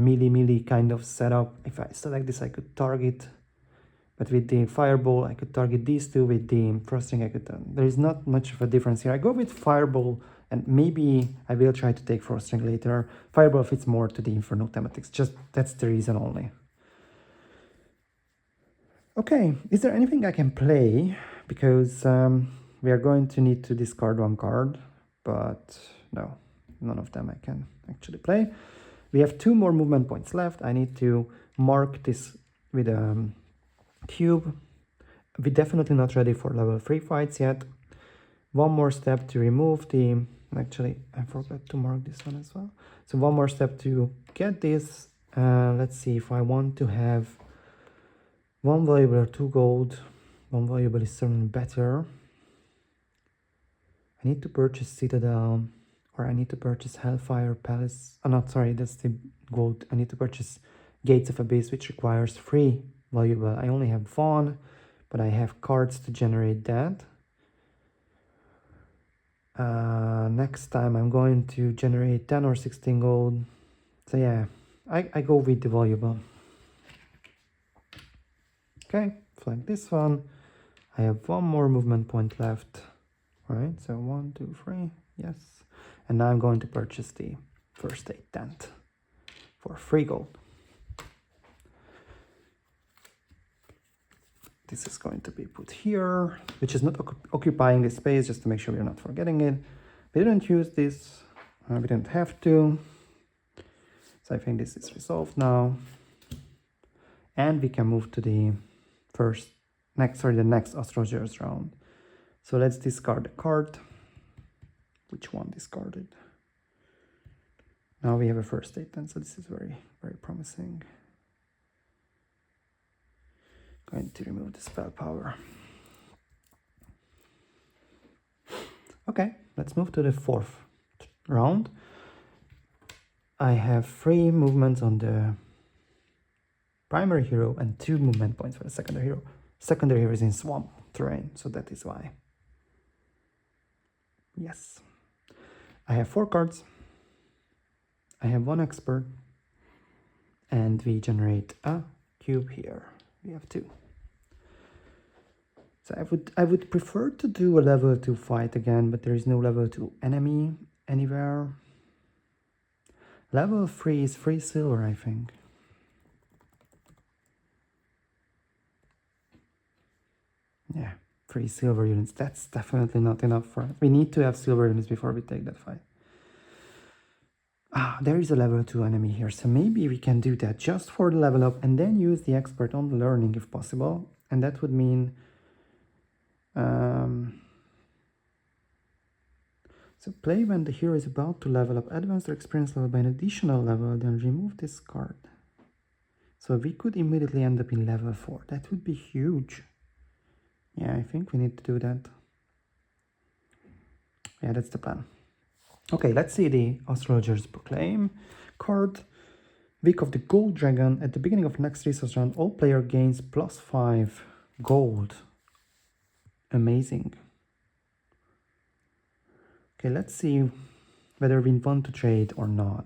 melee kind of setup, if I select this, I could target. But with the fireball, I could target these two. With the frosting, I could. There is not much of a difference here. I go with fireball, and maybe I will try to take frosting later. Fireball fits more to the Inferno thematics. Just that's the reason only. Okay, is there anything I can play? Because we are going to need to discard one card, but no, none of them I can actually play. We have 2 more movement points left. I need to mark this with a cube. We're definitely not ready for level 3 fights yet. One more step to remove the... Actually, I forgot to mark this one as well. So one more step to get this. Let's see if I want to have 1 valuable or 2 gold. 1 valuable is certainly better. I need to purchase Citadel, or I need to purchase Hellfire Palace. Oh, not sorry, that's the gold. I need to purchase Gates of Abyss, which requires 3 valuable. I only have 1, but I have cards to generate that. Next time I'm going to generate 10 or 16 gold. So yeah, I go with the valuable. Okay, flank this one. I have 1 more movement point left. Right, so 1, 2, 3, yes. And now I'm going to purchase the first aid tent for 3 gold. This is going to be put here, which is not occupying the space, just to make sure we're not forgetting it. We didn't use this, we didn't have to. So I think this is resolved now. And we can move to the next astrologers round. So let's discard the card. Which one discarded? Now we have a first aid tent, so this is very, very promising. Going to remove the spell power. Okay, let's move to the 4th round. I have 3 movements on the primary hero and 2 movement points for the secondary hero. Secondary hero is in swamp terrain, so that is why. Yes. I have 4 cards. I have 1 expert. And we generate a cube here. We have 2. So I would prefer to do a level 2 fight again, but there is no level 2 enemy anywhere. Level 3 is 3 silver, I think. Yeah, 3 silver units. That's definitely not enough for us. We need to have silver units before we take that fight. Ah, there is a level 2 enemy here, so maybe we can do that just for the level up and then use the expert on the learning if possible. And that would mean... so play when the hero is about to level up, advance their experience level by an additional level, then remove this card. So we could immediately end up in level 4. That would be huge. Yeah, I think we need to do that. Yeah, that's the plan. Okay, let's see the Astrologer's Proclaim card. Week of the Gold Dragon. At the beginning of next resource round, all player gains +5 gold. Amazing. Okay, let's see whether we want to trade or not.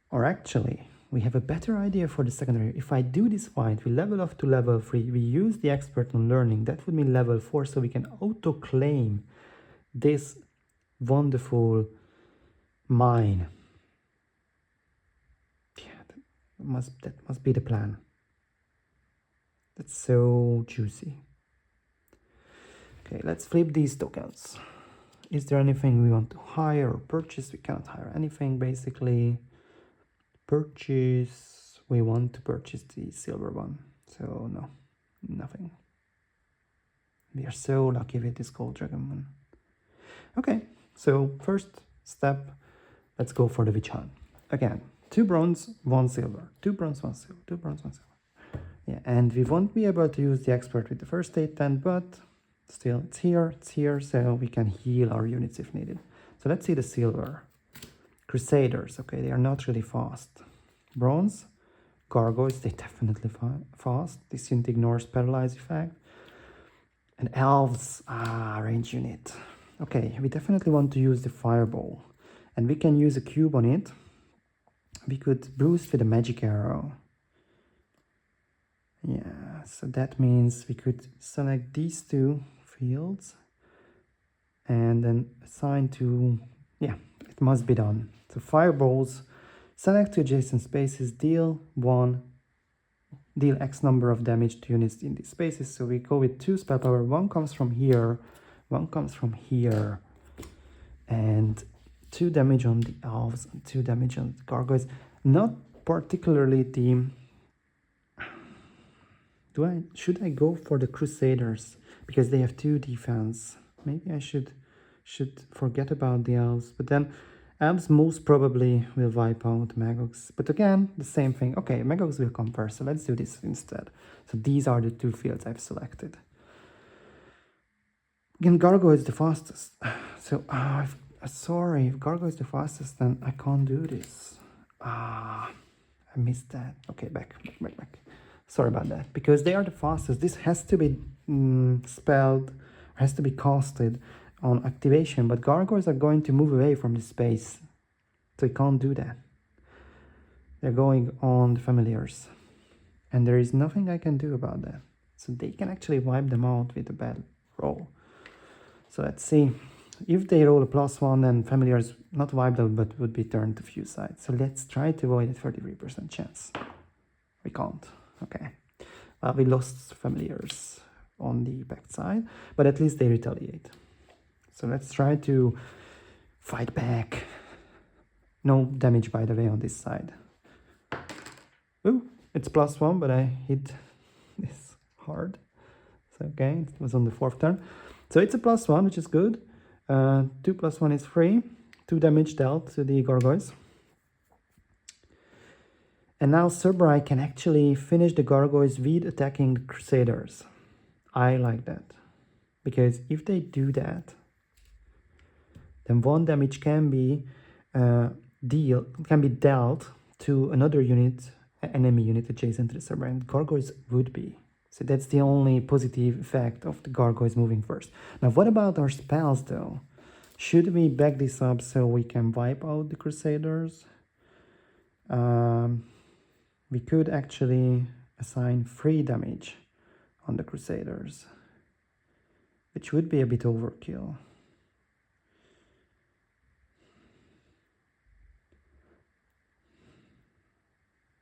Or actually, we have a better idea for the secondary. If I do this fight, we level up to level 3, we use the expert on learning, that would mean level 4, so we can auto-claim this wonderful mine. Yeah, that must be the plan. That's so juicy. Okay, let's flip these tokens. Is there anything we want to hire or purchase? We cannot hire anything, basically. Purchase, we want to purchase the silver one. So no, nothing. We are so lucky with this gold dragon one. Okay, so first step, let's go for the witch hunt. Again, 2 bronze, 1 silver. 2 bronze, 1 silver. 2 bronze, 1 silver. Yeah, and we won't be able to use the expert with the first aid tent, but still it's here, so we can heal our units if needed. So let's see the silver. Crusaders, okay, they are not really fast. Bronze, gargoyles, they definitely fast. This unit ignores paralyze effect. And elves, range unit. Okay, we definitely want to use the fireball. And we can use a cube on it. We could boost with a magic arrow. Yeah, so that means we could select these two fields and then assign to, yeah, it must be done. So fireballs, select two adjacent spaces, deal X number of damage to units in these spaces. So we go with 2 spell power. One comes from here, one comes from here, and 2 damage on the elves and 2 damage on the gargoyles. Not particularly the. Should I go for the Crusaders because they have 2 defense? Maybe I should forget about the elves, but then elves most probably will wipe out Magogs. But again, the same thing. Okay, Magogs will come first, so let's do this instead. So these are the 2 fields I've selected. Again, Gargoyle is the fastest. So, sorry, if Gargoyle is the fastest, then I can't do this. I missed that. Okay, back. Sorry about that, because they are the fastest. This has to be spelled, has to be casted on activation, but gargoyles are going to move away from the space, so you can't do that. They're going on the familiars, and there is nothing I can do about that. So they can actually wipe them out with a bad roll. So let's see. If they roll a +1, then familiars not wiped out, but would be turned to few sides. So let's try to avoid a 33% chance. We can't. Okay, we lost familiars on the back side, but at least they retaliate. So let's try to fight back. No damage, by the way, on this side. Ooh, it's +1, but I hit this hard. So okay, it was on the 4th turn. So it's a +1, which is good. 2 + 1 is 3. 2 damage dealt to the gargoyles. And now Zydar can actually finish the gargoyles with attacking the Crusaders. I like that. Because if they do that, then 1 damage can be dealt to another unit, enemy unit adjacent to the Zydar, and gargoyles would be. So that's the only positive effect of the gargoyles moving first. Now what about our spells though? Should we back this up so we can wipe out the Crusaders? We could actually assign 3 damage on the Crusaders, which would be a bit overkill.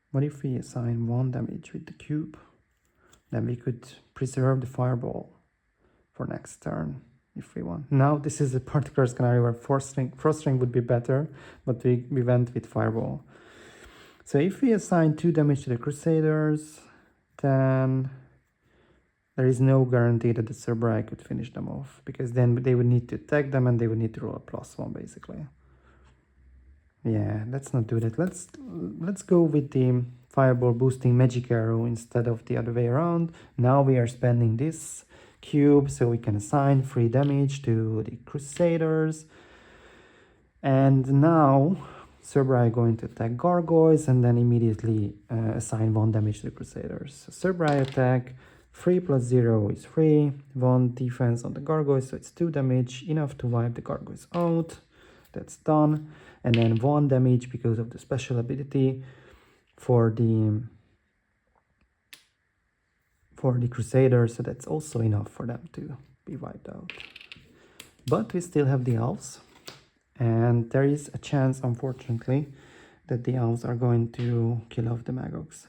What if we assign 1 damage with the cube? Then we could preserve the fireball for next turn if we want. Now this is a particular scenario where frost ring would be better, but we went with fireball. So if we assign 2 damage to the Crusaders, then there is no guarantee that the Zydar could finish them off, because then they would need to attack them and they would need to roll a +1 basically. Yeah, let's not do that. Let's go with the fireball boosting magic arrow instead of the other way around. Now we are spending this cube so we can assign 3 damage to the Crusaders. And now Zydar going to attack gargoyles and then immediately assign 1 damage to the Crusaders. So Zydar attack, 3 + 0 is 3, 1 defense on the gargoyles, so it's 2 damage, enough to wipe the gargoyles out. That's done. And then 1 damage because of the special ability for the Crusaders, so that's also enough for them to be wiped out. But we still have the elves, and there is a chance, unfortunately, that the elves are going to kill off the Magogs.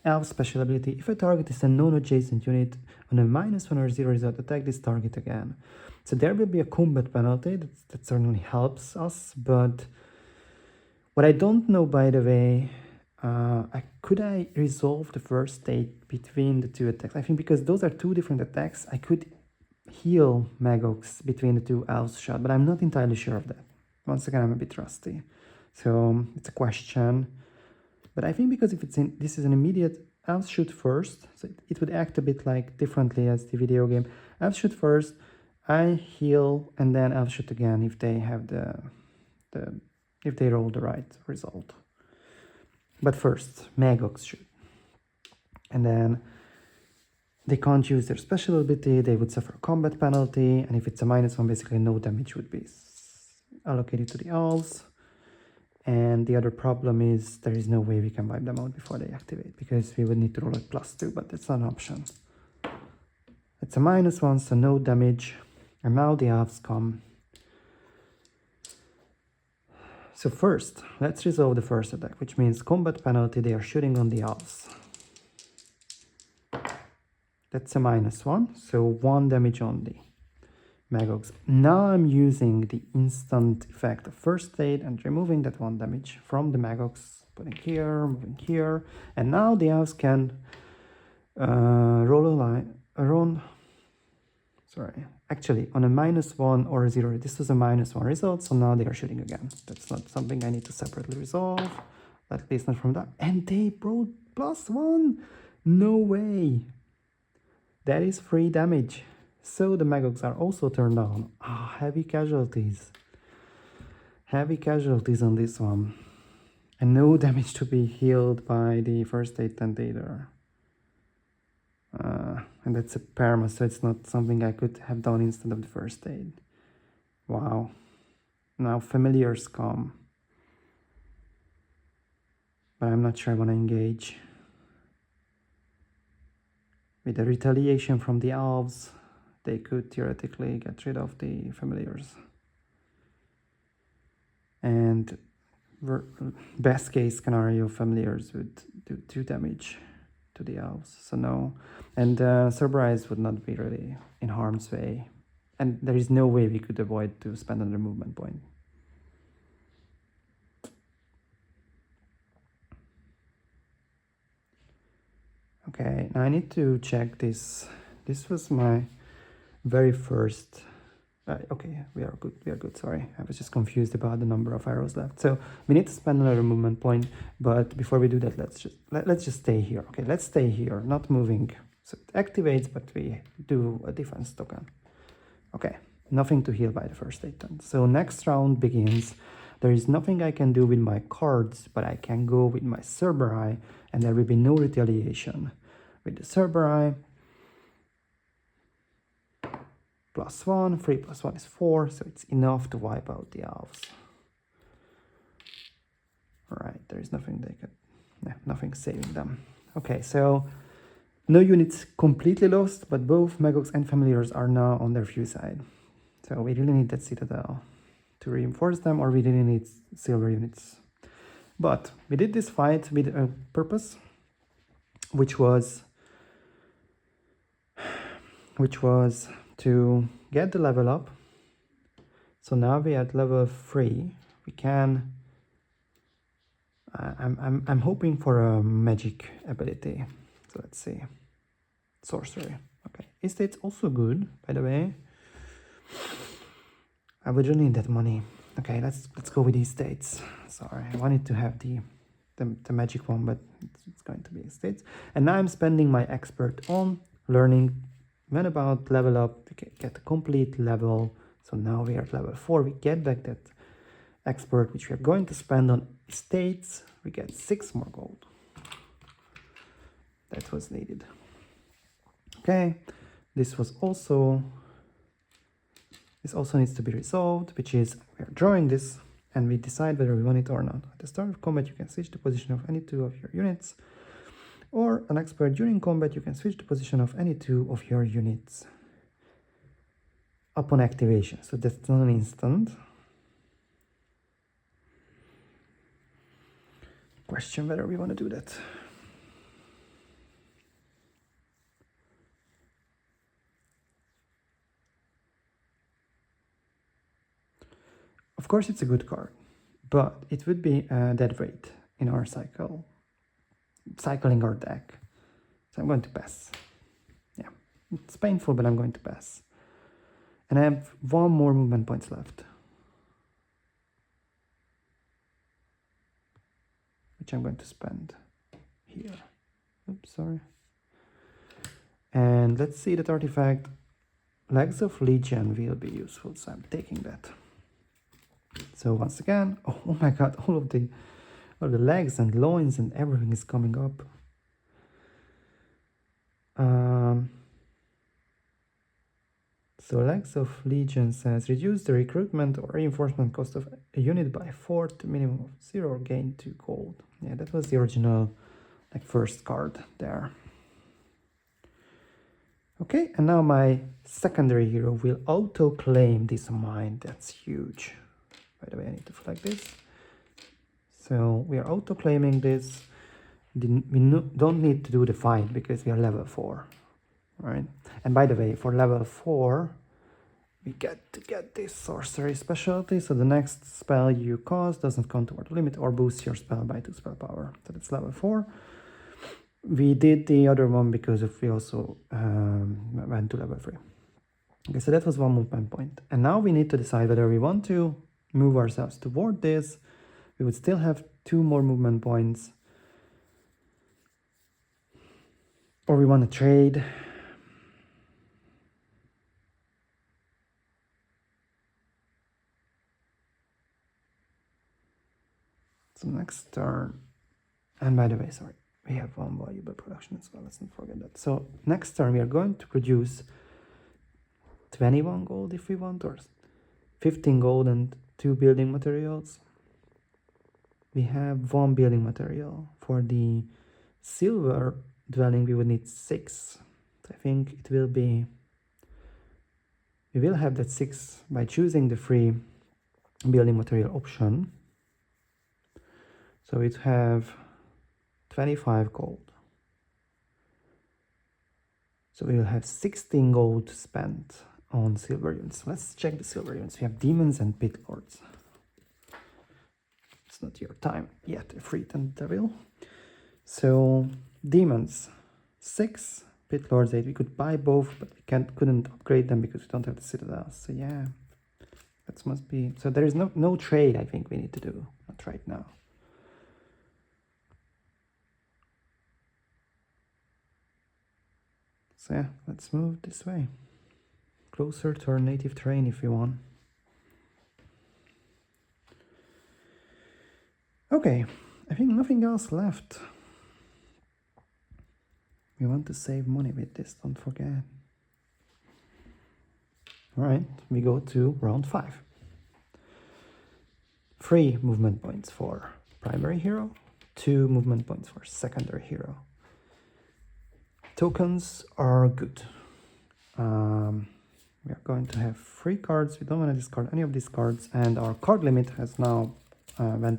Elf special ability: if a target is a non-adjacent unit on a -1 or 0 result, attack this target again. So there will be a combat penalty, that certainly helps us, but what I don't know, by the way, could I resolve the first state between the 2 attacks? I think because those are 2 different attacks, I could heal Magogs between the 2 elves shot, but I'm not entirely sure of that. Once again, I'm a bit rusty, so it's a question. But I think because if this is an immediate, elves shoot first, so it would act a bit like differently as the video game. Elves shoot first, I heal and then I'll shoot again if they have if they roll the right result. But first, Magox shoot. And then they can't use their special ability, they would suffer a combat penalty, and if it's a -1, basically no damage would be allocated to the elves. And the other problem is there is no way we can wipe them out before they activate, because we would need to roll a +2, but that's not an option. It's a -1, so no damage. And now the elves come. So first, let's resolve the first attack, which means combat penalty, they are shooting on the elves. That's a -1, so 1 damage only. Magox. Now I'm using the instant effect of first aid and removing that 1 damage from the Magox, putting here, moving here, and now the elves can roll a line around. Sorry, actually on a -1 or a 0, this was a -1 result, so now they are shooting again. That's not something I need to separately resolve, at least not from that. And they brought +1. No way. That is 3 damage. So the Magox are also turned on. Ah, heavy casualties. Heavy casualties on this one. And no damage to be healed by the first aid tent either. And that's a perma, so it's not something I could have done instead of the first aid. Wow. Now familiars come. But I'm not sure I want to engage. With the retaliation from the elves, they could theoretically get rid of the familiars. And best case scenario, familiars would do 2 damage to the elves, so no. And Cerberus would not be really in harm's way. And there is no way we could avoid to spend another movement point. Okay, now I need to check this. This was my very first. Okay, we are good, sorry. I was just confused about the number of arrows left. So we need to spend another movement point, but before we do that, let's just stay here. Okay, let's stay here, not moving. So it activates, but we do a defense token. Okay, nothing to heal by the first aid then. So next round begins. There is nothing I can do with my cards, but I can go with my Cerberus, and there will be no retaliation. With the Cerberus, +1, 3 + 1 is 4, so it's enough to wipe out the elves. Alright, there is nothing they could, nothing saving them. Okay, so no units completely lost, but both Magox and familiars are now on their few side. So we really need that Citadel to reinforce them, or we really need silver units. But we did this fight with a purpose, which was to get the level up. So now we're at level 3. We can. I'm hoping for a magic ability. So let's see. Sorcery. Okay. Estate's also good, by the way. I would really need that money. Okay, let's go with these states. Sorry, I wanted to have the magic one, but it's going to be estates. And now I'm spending my expert on learning. When about level up, we can get a complete level. So now we are at level 4. We get back that expert, which we are going to spend on estates. We get 6 more gold. That was needed. Okay, this also needs to be resolved, which is we are drawing this and we decide whether we want it or not. At the start of combat, you can switch the position of any 2 of your units, or an expert during combat, you can switch the position of any 2 of your units upon activation. So that's not an instant. Question whether we want to do that. Of course, it's a good card, but it would be a dead weight in our cycling our deck. So I'm going to pass. Yeah, it's painful, but I'm going to pass. And I have 1 more movement points left, which I'm going to spend here. Oops, sorry. And let's see that artifact. legs of Legion will be useful, so I'm taking that. So once again, oh my god, all of the legs and loins and everything is coming up. So legs of Legion says reduce the recruitment or reinforcement cost of a unit by 4 to minimum of 0 or gain 2 gold. Yeah, that was the original like first card there. Okay, and now my secondary hero will auto-claim this mine. That's huge. By the way, I need to flag this. So we are auto-claiming this. We don't need to do the fight because we are level 4. Right? And by the way, for level 4, we get to get this sorcery specialty. So the next spell you cast doesn't count toward the limit or boost your spell by 2 spell power. So that's level 4. We did the other one because we also went to level 3. Okay, so that was 1 movement point. And now we need to decide whether we want to move ourselves toward this. We would still have 2 more movement points. Or we want to trade. So next turn, and by the way, sorry, we have 1 valuable production as well, let's not forget that. So next turn we are going to produce 21 gold if we want, or 15 gold and 2 building materials. We have 1 building material. For the silver dwelling we would need 6. So I think it will be, we will have that 6 by choosing the free building material option. So it have 25 gold. So we will have 16 gold spent on silver units. Let's check the silver units. We have demons and pit lords. It's not your time yet, Efreet and Devil. So demons 6, pit lords 8. We could buy both, but we couldn't upgrade them because we don't have the citadels. So yeah, that must be. So there is no trade. I think we need to do not right now. So yeah, let's move this way. Closer to our native terrain if we want. Okay, I think nothing else left. We want to save money with this, don't forget. Alright, we go to round 5. 3 movement points for primary hero, 2 movement points for secondary hero. Tokens are good. We are going to have 3 cards. We don't want to discard any of these cards, and our card limit has now gone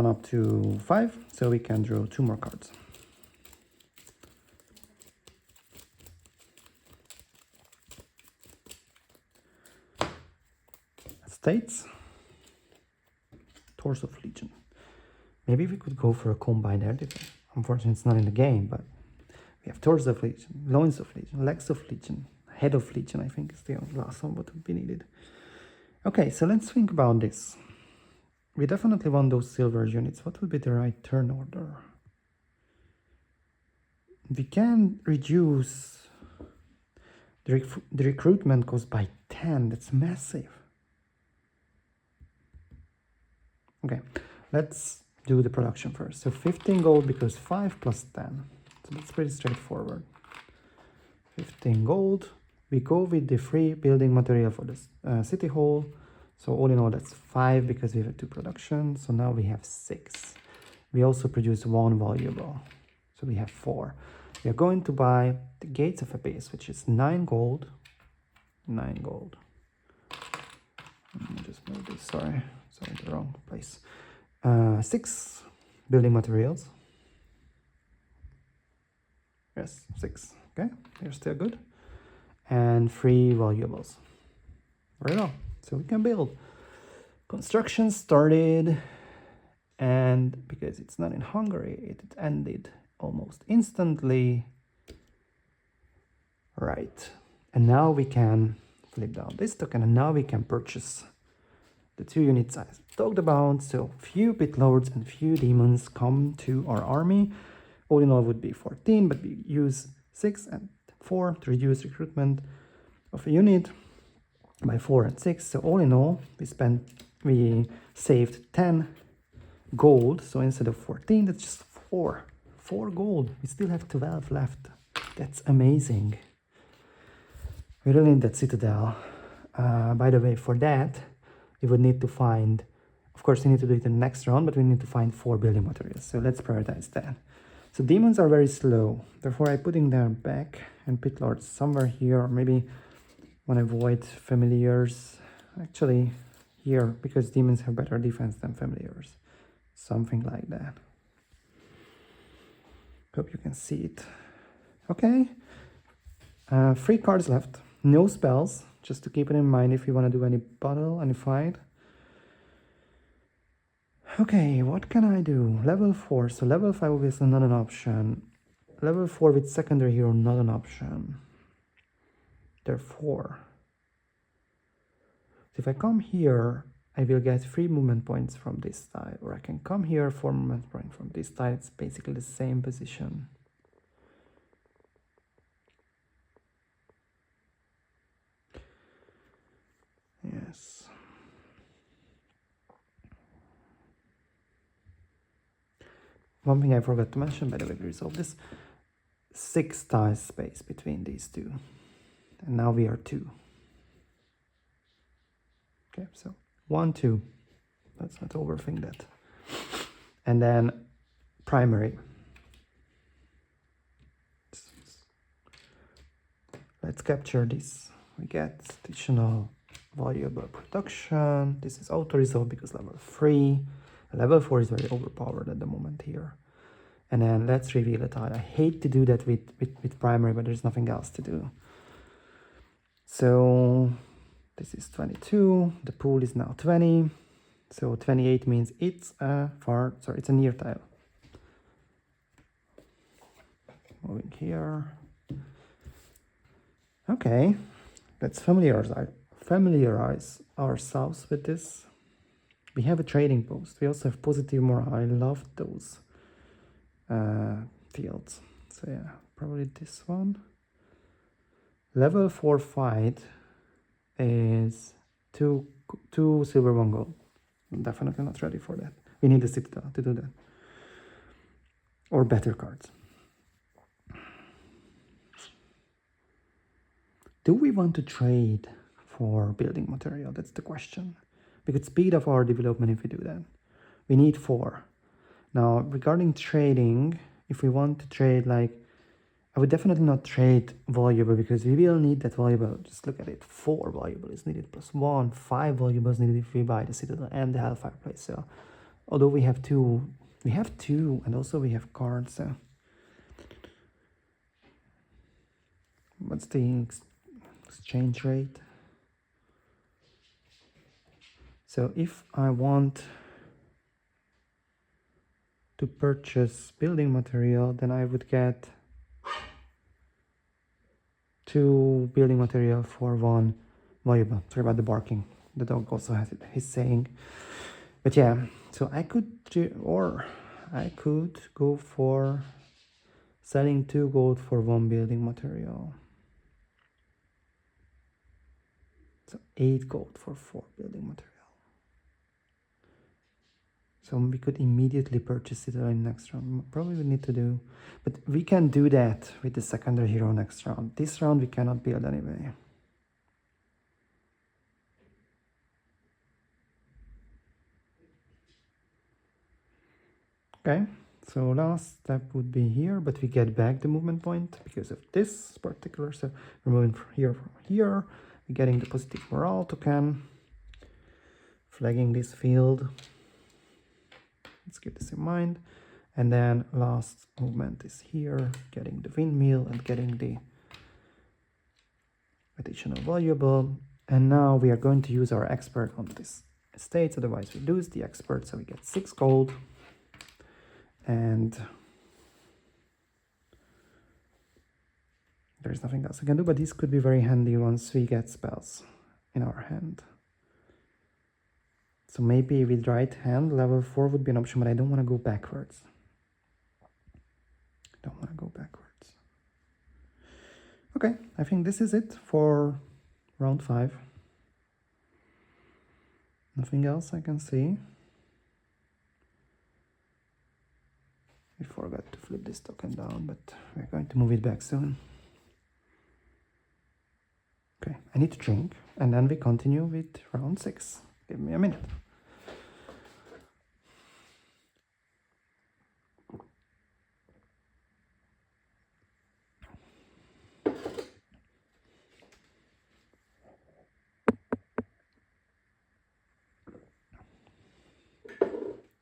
up to 5, so we can draw 2 more cards. States. Torso of Legion. Maybe we could go for a combined air defense. Unfortunately, it's not in the game, but we have Torso of Legion, Loins of Legion, Legs of Legion, Head of Legion, I think is the last one what would be needed. Okay, so let's think about this. We definitely want those silver units. What would be the right turn order? We can reduce the recruitment cost by 10. That's massive. Okay, let's do the production first. So 15 gold because 5 plus 10. So that's pretty straightforward. 15 gold. We go with the free building material for the city hall. So all in all, that's 5 because we have 2 production. So now we have 6. We also produce 1 valuable. So we have 4. We are going to buy the Gates of Abyss, which is 9 gold. 9 gold. Let me just move this, sorry, the wrong place. 6 building materials. Yes, 6. Okay, they're still good. And 3 valuables. Very well. So we can build. Construction started, and because it's not in Hungary, it ended almost instantly. Right. And now we can flip down this token, and now we can purchase the 2 units I talked about. So few pit lords and few demons come to our army. All in all would be 14, but we use 6 and 4 to reduce recruitment of a unit by 4 and 6. So all in all, we saved 10 gold. So instead of 14, that's just 4 gold. We still have 12 left. That's amazing. We really need that citadel. By the way, for that we would need to find, of course we need to do it in the next round, but we need to find 4 building materials. So let's prioritize that. So demons are very slow, therefore I'm putting them back, and pit lords somewhere here, or maybe want to avoid familiars, actually here, because demons have better defense than familiars. Something like that. Hope you can see it. Okay. 3 cards left. No spells, just to keep it in mind if you want to do any battle, any fight. Okay, what can I do? Level 4, so level 5 obviously not an option. Level 4 with secondary hero, not an option. Therefore, if I come here, I will get 3 movement points from this side, or I can come here, 4 movement points from this side. It's basically the same position. Yes. One thing I forgot to mention, by the way, we resolve this. 6 tiles space between these two. And now we are 2. Okay, so 1, 2. Let's not overthink that. And then primary. Let's capture this. We get additional valuable production. This is auto-resolve because level 3. Level 4 is very overpowered at the moment here. And then let's reveal a tile. I hate to do that with primary, but there's nothing else to do. So this is 22. The pool is now 20. So 28 means it's it's a near tile. Moving here. Okay, let's familiarize ourselves with this. We have a trading post. We also have positive morale. I love those fields. So yeah, probably this one. Level 4 fight is 2 silver, 1 gold. I'm definitely not ready for that. We need a citadel to do that. Or better cards. Do we want to trade for building material? That's the question. We could speed up our development if we do that. We need 4. Now, regarding trading, if we want to trade, like, I would definitely not trade valuable because we will need that valuable. Just look at it. 4 valuable is needed plus 1. 5 valuable is needed if we buy the citadel and the hellfire place. So, although we have 2, and also we have cards. So. What's the exchange rate? So if I want to purchase building material, then I would get 2 building material for 1 valuable. Sorry about the barking. The dog also has it. He's saying, but yeah. So I could go for selling 2 gold for 1 building material. So 8 gold for 4 building material. So we could immediately purchase it in next round. Probably we need to do, but we can do that with the secondary hero next round. This round we cannot build anyway. Okay, so last step would be here, but we get back the movement point because of this particular. So we're moving from here, we're getting the positive morale token, flagging this field. Let's keep this in mind. And then last movement is here, getting the windmill and getting the additional valuable. And now we are going to use our expert on this estate, otherwise we lose the expert. So we get 6 gold. And there's nothing else I can do, but this could be very handy once we get spells in our hand. So maybe with right hand, level 4 would be an option, but I don't want to go backwards. Okay, I think this is it for round 5. Nothing else I can see. We forgot to flip this token down, but we're going to move it back soon. Okay, I need to drink, and then we continue with round 6. Give me a minute.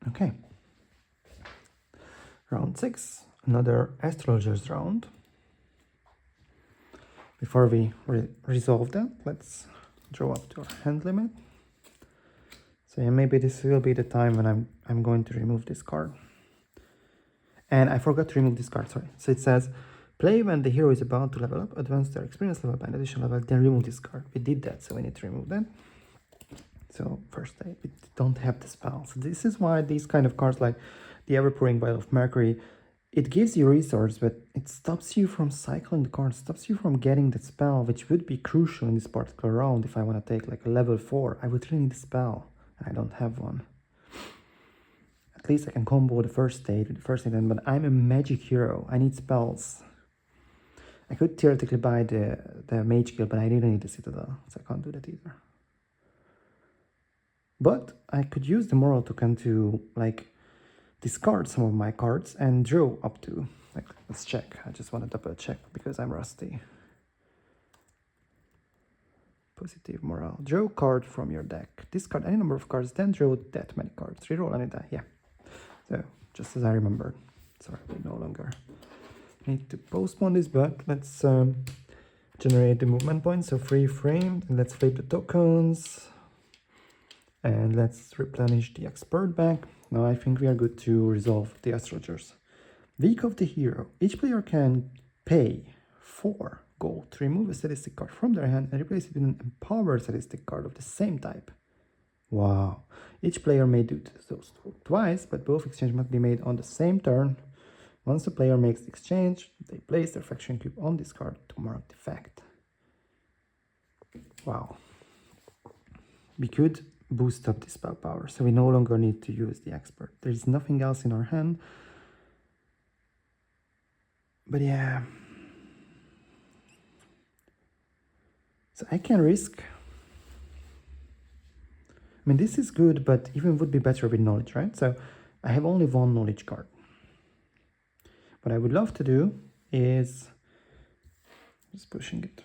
Okay. Round 6, another astrologer's round. Before we resolve that, let's draw up to our hand limit. So yeah, maybe this will be the time when I'm going to remove this card. And I forgot to remove this card, sorry. So it says, play when the hero is about to level up, advance their experience level by an additional level, then remove this card. We did that, so we need to remove that. So first, we don't have the spell. So this is why these kind of cards like the Ever-Pouring Vial of Mercury, it gives you resource, but it stops you from cycling the card, stops you from getting the spell, which would be crucial in this particular round. If I want to take like a level 4, I would really need a spell, and I don't have one. At least I can combo the first state with the first state, but I'm a magic hero. I need spells. I could theoretically buy the Mage Guild, but I really need the Citadel, so I can't do that either. But I could use the Moral Token to like discard some of my cards and draw up to, like, let's check. I just want to double check because I'm rusty. Positive morale. Draw card from your deck. Discard any number of cards, then draw that many cards. Reroll any die. Yeah. So just as I remembered. Sorry, we no longer need to postpone this, but let's generate the movement points. So free frame, and let's flip the tokens. And let's replenish the expert back. Now I think we are good to resolve the astrologers. Week of the hero. Each player can pay 4 gold to remove a statistic card from their hand and replace it with an empowered statistic card of the same type. Wow. Each player may do so twice, but both exchanges must be made on the same turn. Once the player makes the exchange, they place their faction cube on this card to mark the fact. Wow. We could boost up the spell power, so we no longer need to use the expert. There is nothing else in our hand. But yeah. So I can risk. I mean, this is good, but even would be better with knowledge, right? So I have only 1 knowledge card. What I would love to do is just pushing it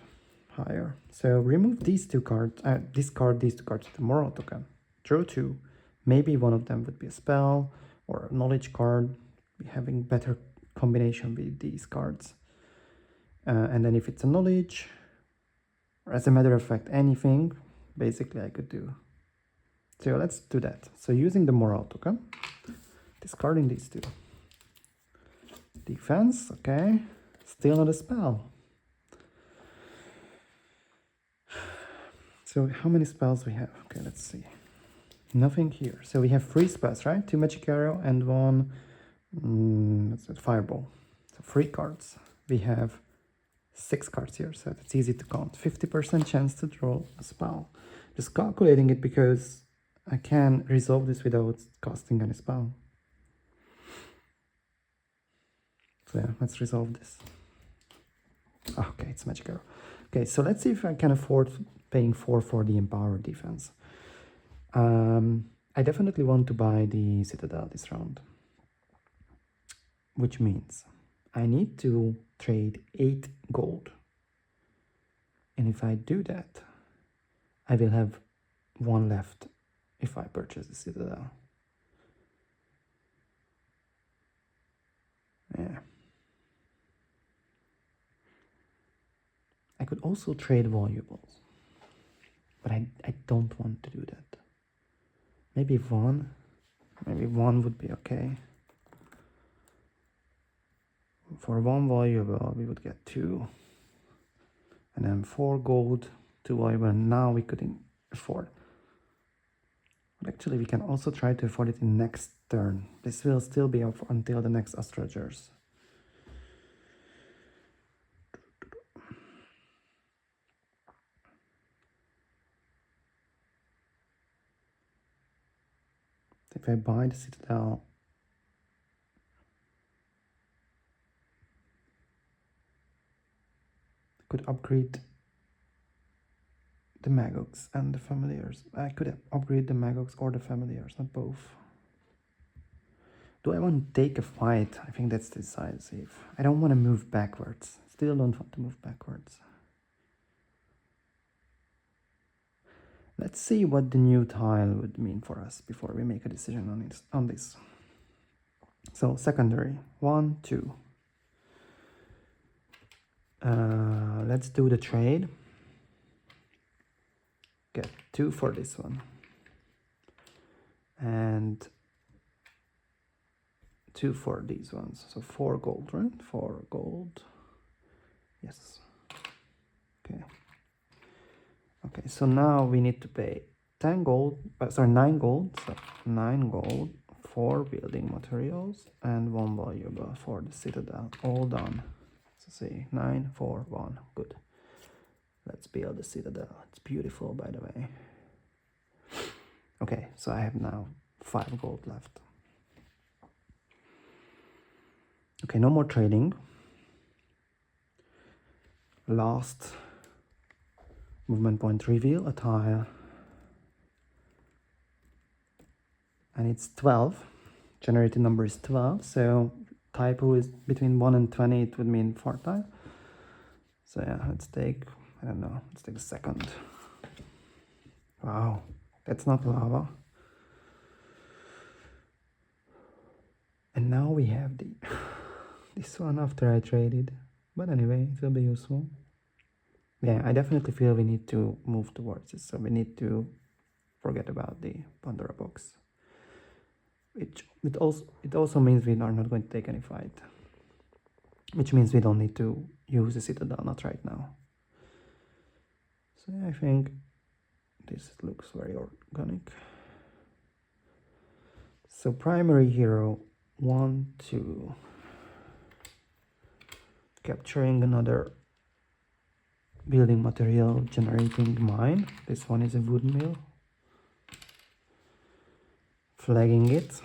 higher. So remove these 2 cards, discard these 2 cards with the Moral Token. Draw 2. Maybe one of them would be a spell or a knowledge card. Be having better combination with these cards. And then if it's a knowledge, or as a matter of fact, anything, basically I could do. So let's do that. So using the Moral Token, discarding these 2. Defense, okay. Still not a spell. So how many spells we have? Okay, let's see. Nothing here. So we have 3 spells, right? 2 Magic Arrow and 1 that's it, Fireball. So 3 cards. We have 6 cards here, so it's easy to count. 50% chance to draw a spell. Just calculating it because I can resolve this without casting any spell. So yeah, let's resolve this. Okay, it's Magic Arrow. Okay, so let's see if I can afford paying 4 for the Empowered Defense. I definitely want to buy the Citadel this round. Which means I need to trade 8 gold. And if I do that, I will have 1 left if I purchase the Citadel. Yeah. I could also trade valuables, but I don't want to do that. Maybe 1 would be okay. For 1 valuable, we would get 2. And then 4 gold, 2 valuable, and now we could afford. But actually, we can also try to afford it in next turn. This will still be up until the next astrologers. So if I buy the citadel, I could upgrade the Magogs and the familiars. I could upgrade the Magogs or the familiars, not both. Do I want to take a fight? I think that's decisive. I don't want to move backwards. Still don't want to move backwards. Let's see what the new tile would mean for us before we make a decision on this. So secondary, 1, 2. Let's do the trade. Get 2 for this one. And 2 for these ones. So 4 gold, right? 4 gold. Yes. Okay. Okay, so now we need to pay 10 gold, 9 gold. So 9 gold, 4 building materials, and 1 valuable for the citadel. All done. So see, 9, 4, 1. Good. Let's build the citadel. It's beautiful, by the way. Okay, so I have now 5 gold left. Okay, no more trading. Last movement point reveal, a tile. And it's 12. Generated number is 12. So typo is between 1 and 20. It would mean 4 tile. So yeah, let's take, I don't know, let's take a second. Wow, that's not lava. And now we have the this one after I traded. But anyway, it will be useful. Yeah, I definitely feel we need to move towards this. So we need to forget about the Pandora box. It also means we are not going to take any fight. Which means we don't need to use the citadel, not right now. So yeah, I think this looks very organic. So primary hero, 1, 2. Capturing another building material, generating mine. This one is a wood mill. Flagging it.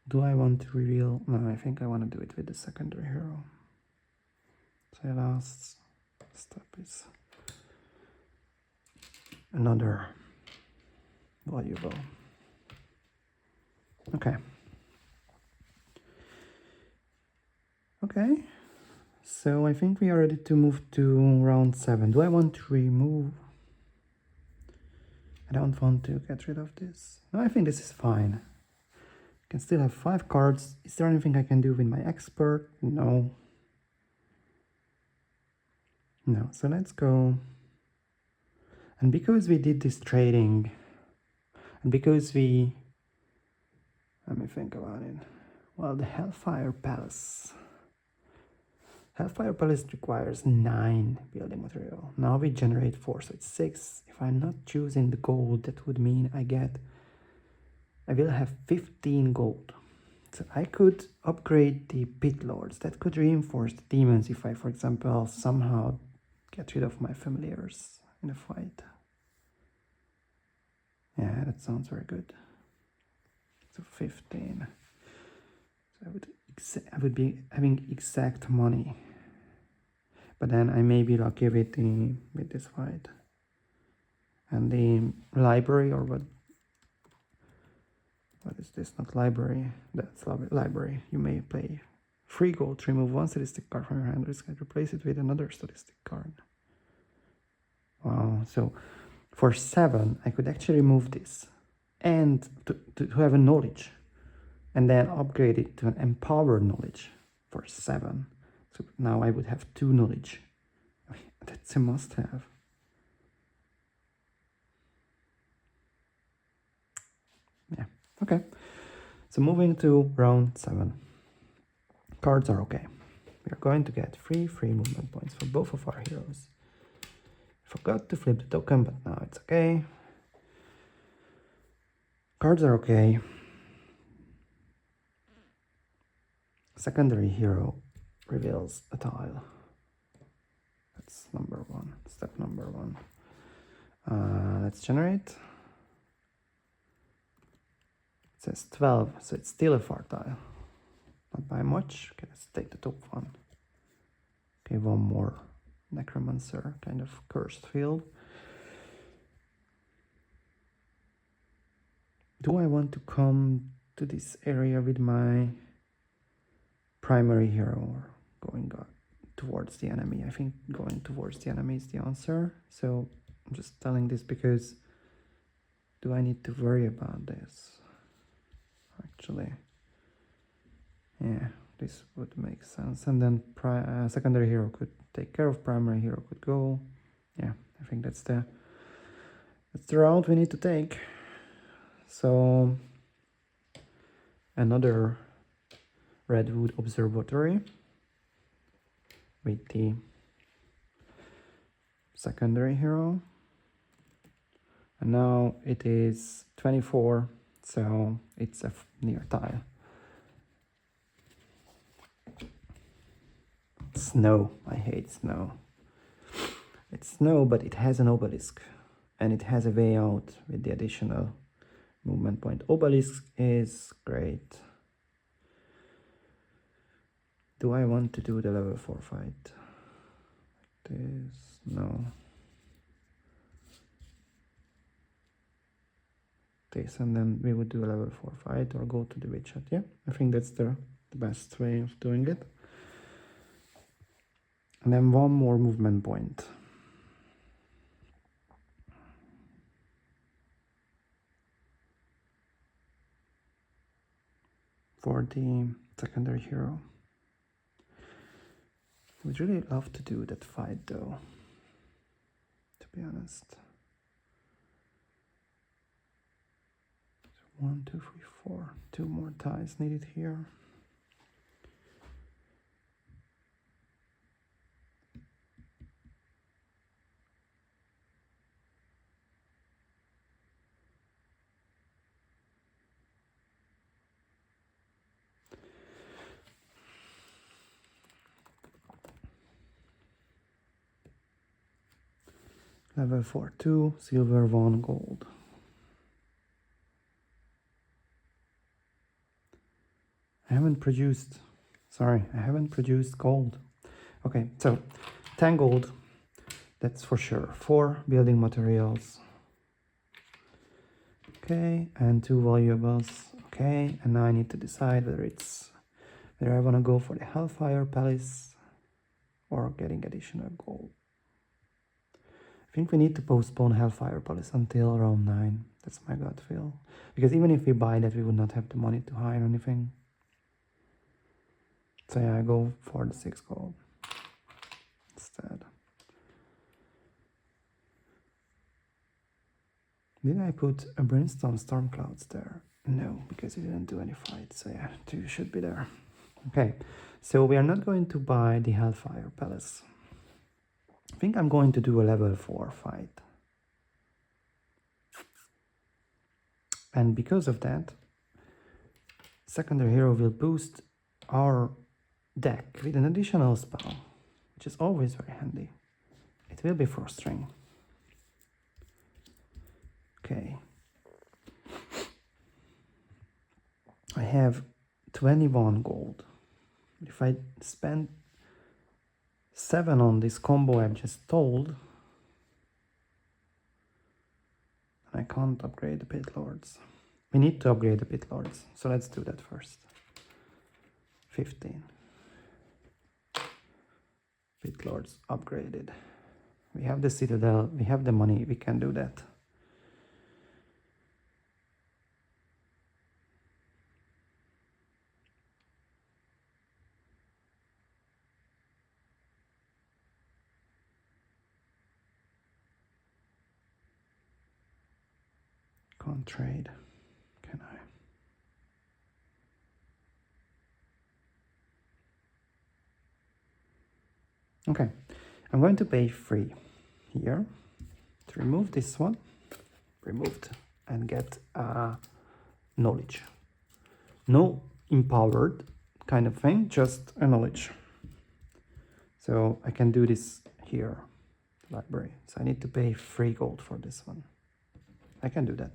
Do I want to reveal? No, I think I want to do it with the secondary hero. So the last step is another valuable. Okay. Okay. So I think we are ready to move to round 7. Do I want to remove? I don't want to get rid of this. No, I think this is fine. I can still have 5 cards. Is there anything I can do with my expert? No. No, so let's go. And because we did this trading, and because we, let me think about it. Well, the Hellfire Palace. Hellfire Palace requires 9 building material. Now we generate 4, so it's 6. If I'm not choosing the gold, that would mean I will have 15 gold. So I could upgrade the Pit Lords. That could reinforce the demons if I, for example, somehow get rid of my familiars in a fight. Yeah, that sounds very good. So 15. So I would be having exact money. But then I may be lucky with this fight. And the library, or what is this? Not library. That's library. You may pay 3 gold to remove 1 statistic card from your hand. Replace it with another statistic card. Wow. So for 7, I could actually remove this and to have a knowledge, and then upgrade it to an empowered knowledge for 7. So now I would have 2 knowledge. That's a must-have. Yeah, okay. So moving to round 7. Cards are okay. We are going to get 3 free movement points for both of our heroes. Forgot to flip the token, but now it's okay. Cards are okay. Secondary hero reveals a tile. That's number one, step number one. Let's generate. It says 12, so it's still a 4 tile. Not by much. Okay, let's take the top one. Okay, one more necromancer, kind of cursed field. Do I want to come to this area with my primary hero or going towards the enemy? I think going towards the enemy is the answer. So I'm just telling this because do I need to worry about this? Actually, yeah, this would make sense. And then secondary hero could take care of primary hero, could go. Yeah, I think that's the route we need to take. So another redwood observatory with the secondary hero, and now it is 24, so it's a near tile. Snow, I hate snow. It's snow, but it has an obelisk and it has a way out with the additional movement point. Obelisk is great. Do I want to do the level 4 fight? Like this? No. This, and then we would do a level 4 fight or go to the witch hut. Yeah, I think that's the best way of doing it. And then one more movement point. For the secondary hero. I would really love to do that fight though, to be honest. 1, 2, 3, 4. 2 more ties needed here. Level 4, 2, silver, 1, gold. I haven't produced gold. Okay, so 10 gold, that's for sure. 4 building materials. Okay, and 2 valuables. Okay, and now I need to decide whether I want to go for the Hellfire Palace or getting additional gold. I think we need to postpone Hellfire Palace until round 9. That's my gut feel. Because even if we buy that, we would not have the money to hire anything. So yeah, I go for the 6 gold instead. Did I put a Brimstone Storm Clouds there? No, because we didn't do any fights. So yeah, 2 should be there. Okay, so we are not going to buy the Hellfire Palace. I think I'm going to do a level 4 fight. And because of that, secondary hero will boost our deck with an additional spell, which is always very handy. It will be Frost Ring. Okay. I have 21 gold. If I spend 7 on this combo I've just told, I can't upgrade the Pit Lords. We need to upgrade the Pit Lords, so let's do that first. 15. Pit Lords upgraded. We have the Citadel, we have the money, we can do that. Can't trade, can I? Okay, I'm going to pay 3 here to remove this one, removed, and get knowledge. No empowered kind of thing, just a knowledge. So I can do this here, library. So I need to pay 3 gold for this one. I can do that.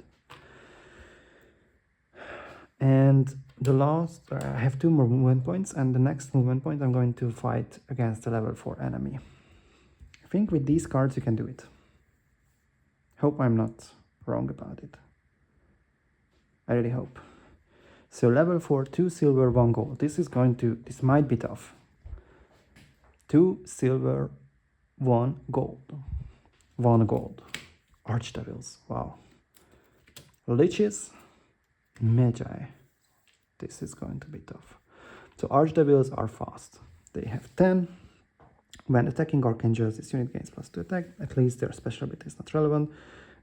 And the last, I have 2 more movement points, and the next movement point I'm going to fight against the level 4 enemy. I think with these cards you can do it. Hope I'm not wrong about it. I really hope. So level 4, 2 silver, 1 gold. This might be tough. 2 silver, 1 gold. 1 gold. Archdevils, wow. Liches, Magi. This is going to be tough. So Archdevils are fast. They have 10. When attacking Archangels, this unit gains +2 attack. At least their special ability is not relevant.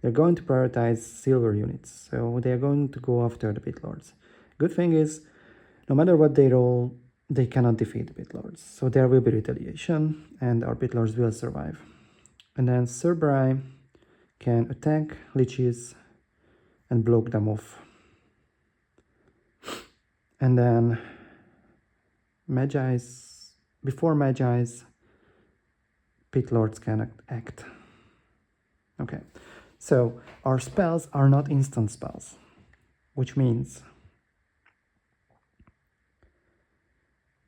They're going to prioritize silver units. So they are going to go after the Pit Lords. Good thing is, no matter what they roll, they cannot defeat the Pit Lords. So there will be retaliation, and our Pit Lords will survive. And then Cerberus can attack Liches and block them off. And then before Magi's, Pit Lords can act. Okay, so our spells are not instant spells, which means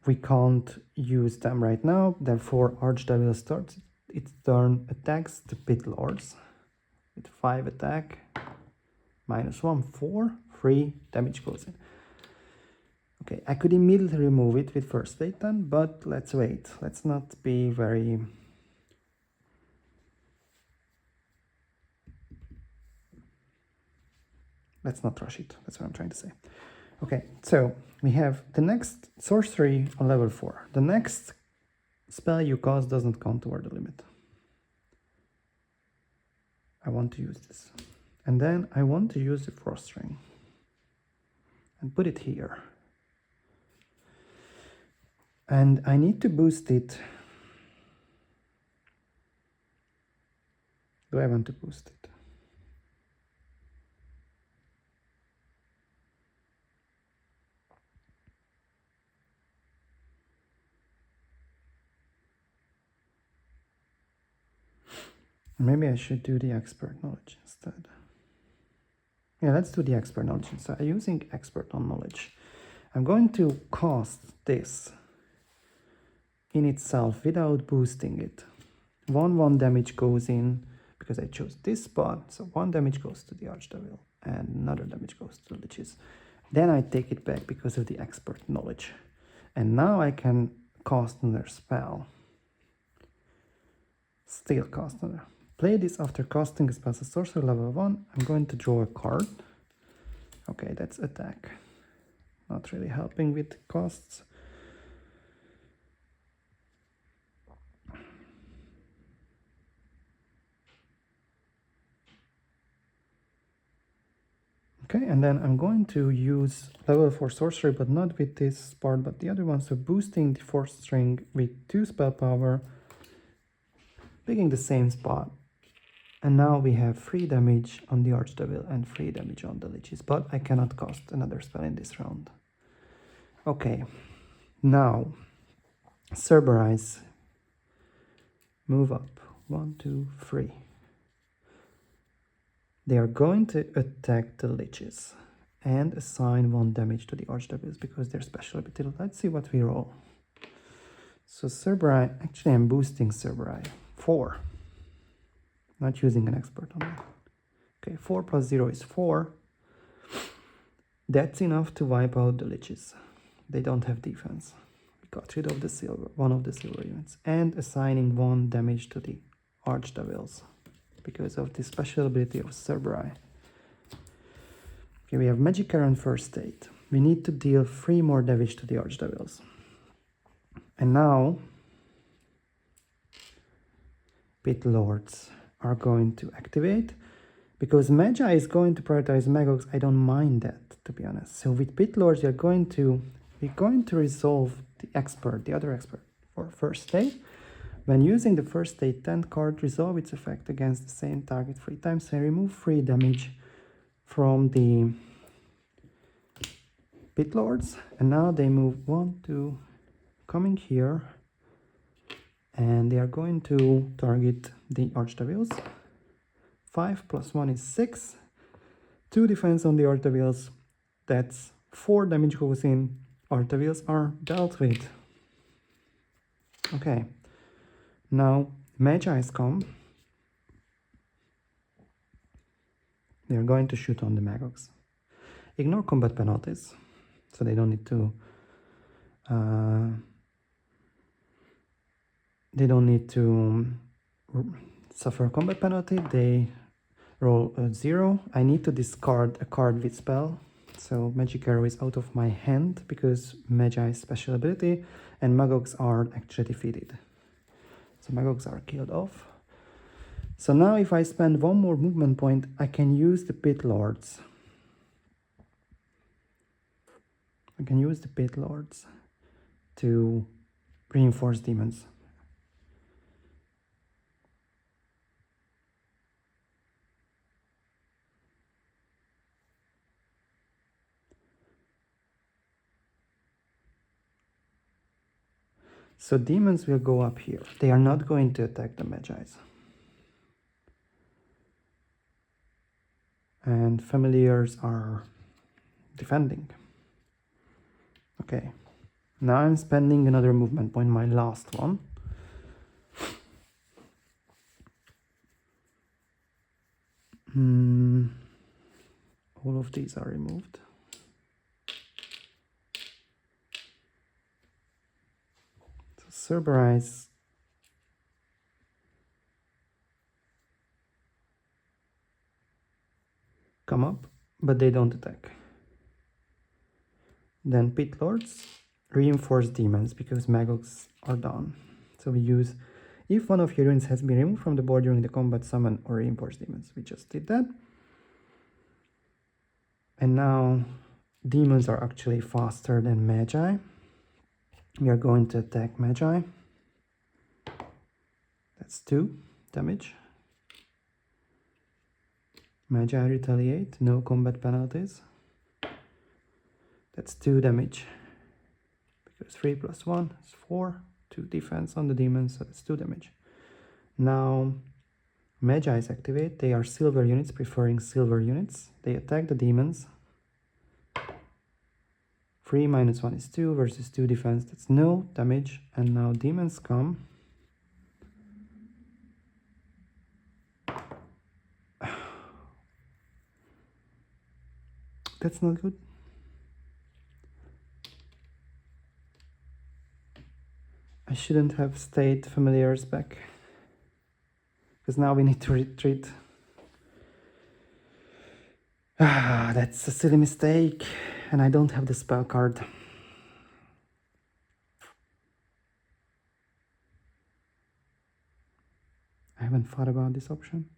we can't use them right now. Therefore, Archdevil starts its turn, attacks the Pit Lords with 5 attack, -1, 4, 3 damage goes in. Okay, I could immediately remove it with first aid then, but let's wait. Let's not be very... Let's not rush it. That's what I'm trying to say. Okay, so we have the next sorcery on level 4. The next spell you cast doesn't count toward the limit. I want to use this. And then I want to use the Frost Ring and put it here. And I need to boost it. Do I want to boost it? Maybe I should do the expert knowledge instead. Yeah, let's do the expert knowledge. So I'm using expert on knowledge. I'm going to cast this in itself without boosting it. 1 damage goes in because I chose this spot. So 1 damage goes to the Archdevil and another damage goes to the Liches. Then I take it back because of the expert knowledge. And now I can cast another spell. Still cast another. Play this after casting a spell as a sorcerer level 1. I'm going to draw a card. Okay, that's attack. Not really helping with costs. Okay, and then I'm going to use level 4 sorcery, but not with this part, but the other one. So boosting the 4th string with 2 spell power, picking the same spot. And now we have 3 damage on the Archdevil and 3 damage on the Liches, but I cannot cast another spell in this round. Okay, now Cerberus, move up, 1, 2, 3. They are going to attack the Liches and assign 1 damage to the Archdevils because they're special ability. Let's see what we roll. So Cerberus, actually I'm boosting Cerberus, 4. Not using an expert on that. Okay, 4 plus 0 is 4. That's enough to wipe out the Liches. They don't have defense. We got rid of the one of the silver units. And assigning 1 damage to the Archdevils because of the special ability of Cerberus. Okay, we have Magic Arrow and First Aid. We need to deal 3 more damage to the Archdevils. And now Pit Lords are going to activate. Because Magi is going to prioritize Magogs, I don't mind that, to be honest. So with Pit Lords, we're going to resolve the other expert for First Aid. When using the First Aid 10 card, resolve its effect against the same target 3 times and remove 3 damage from the Pit Lords. And now they move 1, 2, coming here, and they are going to target the archdevils. 5 plus 1 is 6. 2 defense on the archdevils. That's 4 damage goes in. Archdevils are dealt with. Okay. Now Magi's come. They're going to shoot on the Magogs. Ignore combat penalties, so they don't need to. They don't need to suffer combat penalty. They roll a 0. I need to discard a card with spell, so Magic Arrow is out of my hand because Magi's special ability, and Magogs are actually defeated. So Magogs are killed off. So now if I spend 1 more movement point, I can use the Pit Lords. I can use the Pit Lords to reinforce demons. So demons will go up here. They are not going to attack the Magi's. And familiars are defending. Okay. Now I'm spending another movement point, my last one. All of these are removed. So Cerberize come up, but they don't attack. Then Pit Lords reinforce demons because Magogs are done. So we use, if one of your units has been removed from the board during the combat, summon or reinforce demons. We just did that. And now demons are actually faster than Magi. We are going to attack Magi. That's 2 damage. Magi retaliate, no combat penalties. That's 2 damage. Because 3 plus 1 is 4. 2 defense on the demons, so that's 2 damage. Now, Magi's activate. They are silver units, preferring silver units. They attack the demons. 3 minus 1 is 2 versus 2 defense. That's no damage. And now demons come. That's not good. I shouldn't have stayed familiars back. Because now we need to retreat. That's a silly mistake. And I don't have the spell card. I haven't thought about this option.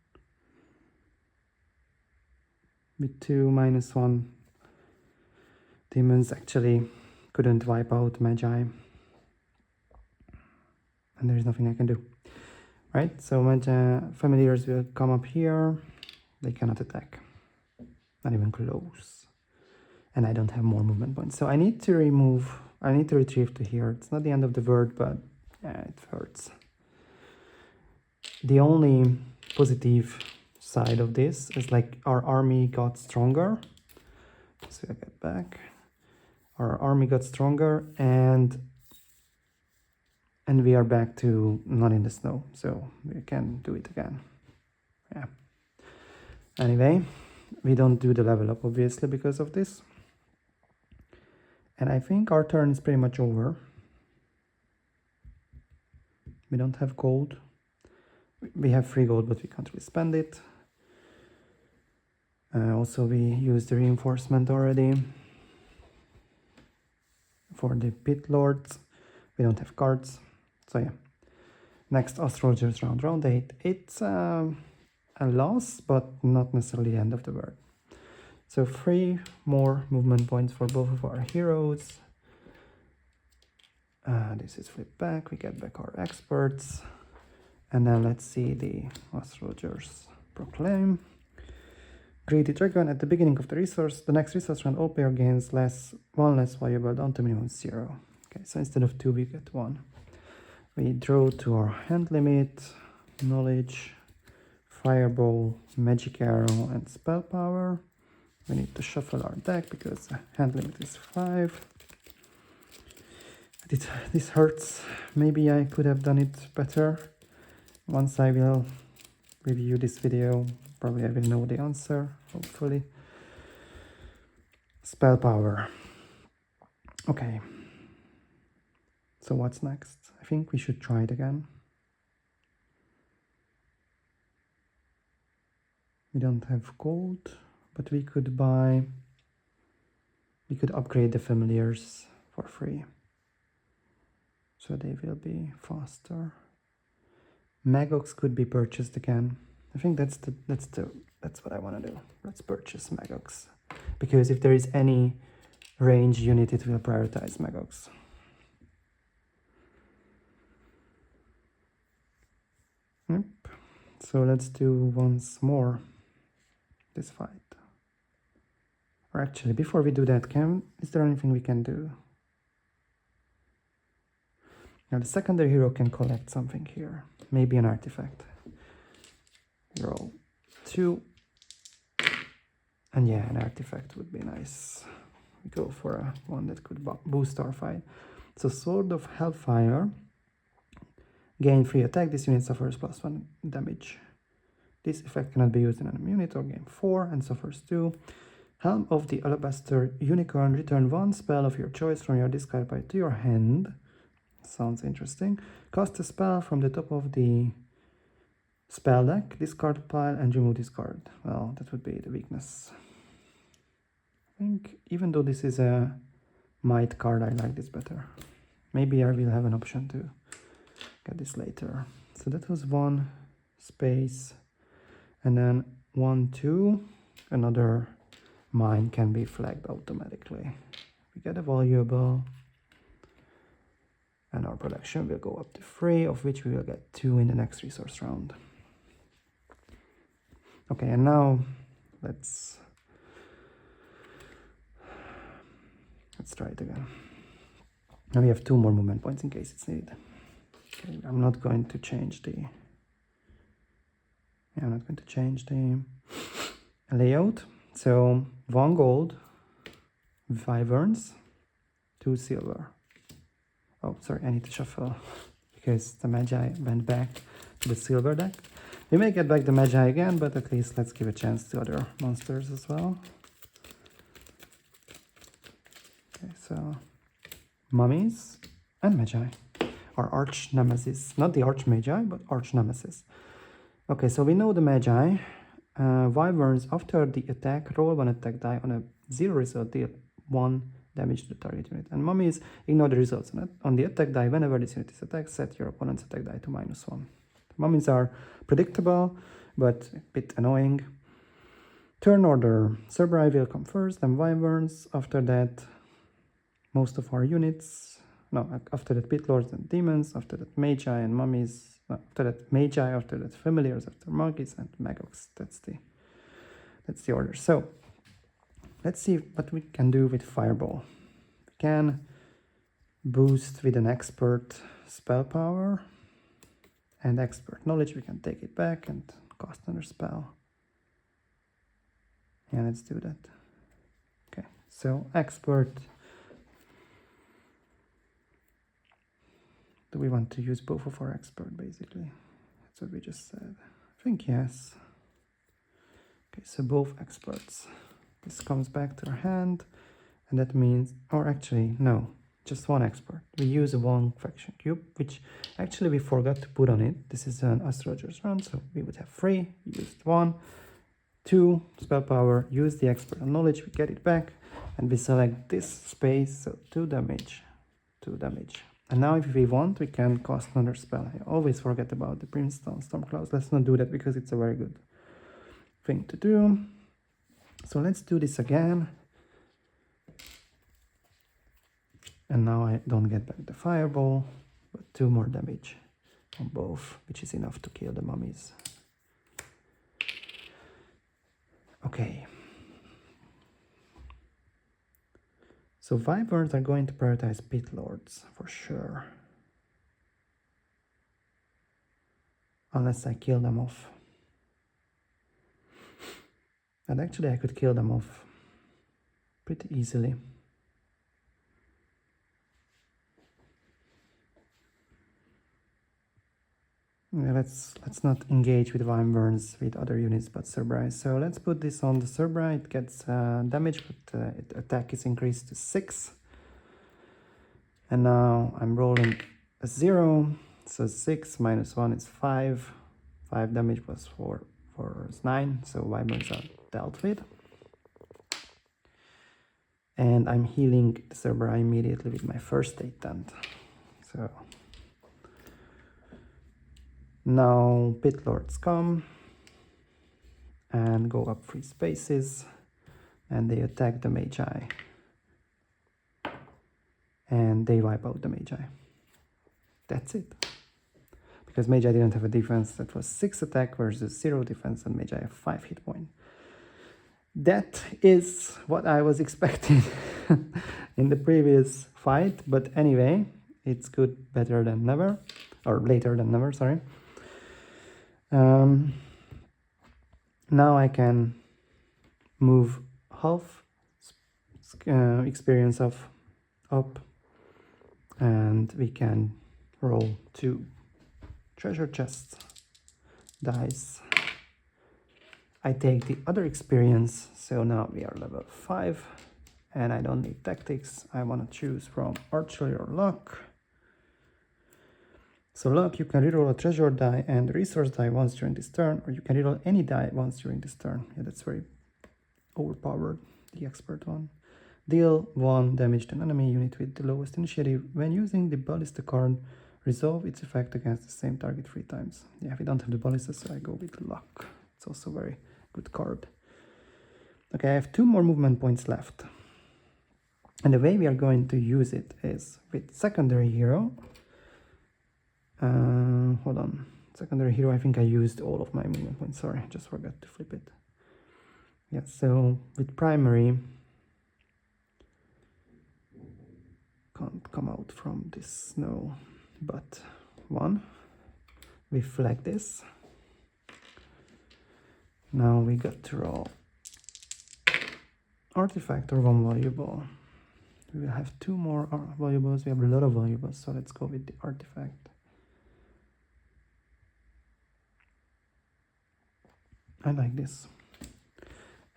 With 2 minus 1, demons actually couldn't wipe out Magi. And there's nothing I can do. Right, so Magi familiars will come up here. They cannot attack. Not even close. And I don't have more movement points. So I need to retrieve to here. It's not the end of the word, but yeah, it hurts. The only positive side of this is like our army got stronger. So I get back. Our army got stronger and we are back to not in the snow. So we can do it again. Yeah. Anyway, we don't do the level up obviously because of this. And I think our turn is pretty much over. We don't have gold. We have free gold, but we can't really spend it. Also, we used the reinforcement already. For the Pit Lords, we don't have cards. So yeah. Next, Astrologers round, round 8. It's a loss, but not necessarily the end of the world. So 3 more movement points for both of our heroes. This is flipped back. We get back our experts. And then let's see the Astrologers Proclaim. Greedy Dragon at the beginning of the next resource round, all player gains one less valuable down to minimum 0. Okay, so instead of 2, we get 1. We draw to our hand limit, knowledge, fireball, magic arrow, and spell power. We need to shuffle our deck because the hand limit is 5. This hurts. Maybe I could have done it better. Once I will review this video, probably I will know the answer, hopefully. Spell power. Okay. So what's next? I think we should try it again. We don't have gold, but we could upgrade the familiars for free. So they will be faster. Magox could be purchased again. I think that's what I want to do. Let's purchase Magox. Because if there is any range unit, it will prioritize Magox. Yep. So let's do once more this fight. Or actually, before we do that, is there anything we can do? Now the secondary hero can collect something here. Maybe an artifact. Roll 2. And yeah, an artifact would be nice. We go for one that could boost our fight. So Sword of Hellfire. Gain 3 attack. This unit suffers +1 damage. This effect cannot be used in an unit or gain 4 and suffers 2. Helm of the Alabaster Unicorn. Return 1 spell of your choice from your discard pile to your hand. Sounds interesting. Cast a spell from the top of the spell deck, discard pile, and remove this card. Well, that would be the weakness. I think even though this is a might card, I like this better. Maybe I will have an option to get this later. So that was 1 space, and then 1, 2. Another mine can be flagged automatically. We get a valuable. And our production will go up to 3, of which we will get 2 in the next resource round. Okay, and now let's try it again. Now we have 2 more movement points in case it's needed. Okay, I'm not going to change the layout. So 1 gold, wyverns, 2 silver. Oh, sorry, I need to shuffle because the Magi went back to the silver deck. We may get back the Magi again, but at least let's give a chance to other monsters as well. Okay, so mummies and Magi. Our arch nemesis. Not the arch Magi, but arch nemesis. Okay, so we know the Magi. Wyverns, after the attack, roll 1 attack die on a 0 result, deal 1 damage to the target unit. And mummies, ignore the results on the attack die. Whenever this unit is attacked, set your opponent's attack die to -1. Mummies are predictable, but a bit annoying. Turn order. Cerberi will come first, then wyverns. After that, most of our units. No, after that, pit lords and demons. After that, magi and mummies. No, after that, magi. After that, familiars. After monkeys and magox. That's the order. So let's see what we can do with fireball. We can boost with an expert spell power and expert knowledge. We can take it back and cast another spell. Yeah, let's do that. Okay, so expert. Do we want to use both of our expert, basically? That's what we just said. I think yes. Okay, so both experts. This comes back to our hand, and that means, or actually, no, just 1 expert. We use a 1 faction cube, which actually we forgot to put on it. This is an astrologer's run, so we would have 3, used 1, 2 spell power, use the expert on knowledge, we get it back, and we select this space, so 2 damage, 2 damage. And now if we want, we can cast another spell. I always forget about the Brimstone Stormcloud. Let's not do that because it's a very good thing to do. So let's do this again. And now I don't get back the fireball, but 2 more damage on both, which is enough to kill the mummies. Okay. So wyverns are going to prioritize pit lords for sure. unless I kill them off. And actually I could kill them off pretty easily. Yeah, let's not engage with Vine Burns with other units but Cerbri. So let's put this on the Cerbri. It gets damage, but attack is increased to 6. And now I'm rolling a 0. So 6 minus 1 is 5. 5 damage plus 4 is 9. So Vine Burns are dealt with. And I'm healing the Cerbri immediately with my first aid tent. So now Pit Lords come and go up 3 spaces, and they attack the Magi. And they wipe out the Magi. That's it. Because Magi didn't have a defense, that was 6 attack versus 0 defense, and Magi have 5 hit points. That is what I was expecting in the previous fight, but anyway, it's good, better than never, or later than never, sorry. Now I can move half experience of up, and we can roll 2 treasure chests, dice. I take the other experience, so now we are level 5, and I don't need tactics. I want to choose from archery or luck. So luck, you can reroll a treasure die and resource die once during this turn, or you can reroll any die once during this turn. Yeah, that's very overpowered, the expert one. Deal 1 damage to an enemy unit with the lowest initiative. When using the ballista card, resolve its effect against the same target 3 times. Yeah, we don't have the ballista, so I go with luck. It's also very good card. Okay, I have 2 more movement points left. And the way we are going to use it is with secondary hero. Hold on. Secondary hero, I think I used all of my movement points. Sorry, I just forgot to flip it. Yeah, so with primary, can't come out from this snow, but 1. We flag this. Now we got to roll artifact or 1 valuable. We will have 2 more valuables. We have a lot of valuables, so let's go with the artifact. I like this.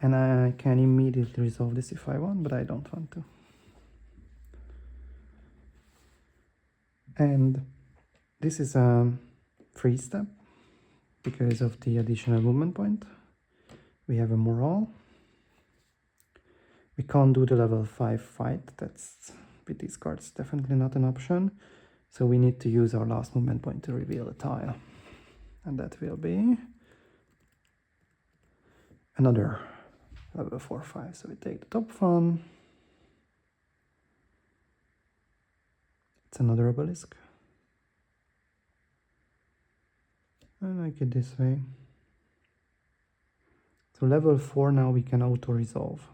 And I can immediately resolve this if I want, but I don't want to. And this is a free step because of the additional movement point. We have a morale. We can't do the level 5 fight. That's, with these cards, definitely not an option. So we need to use our last movement point to reveal a tile. And that will be another level 4/5. So we take the top one. It's another obelisk. I like it this way. So level 4 now we can auto-resolve.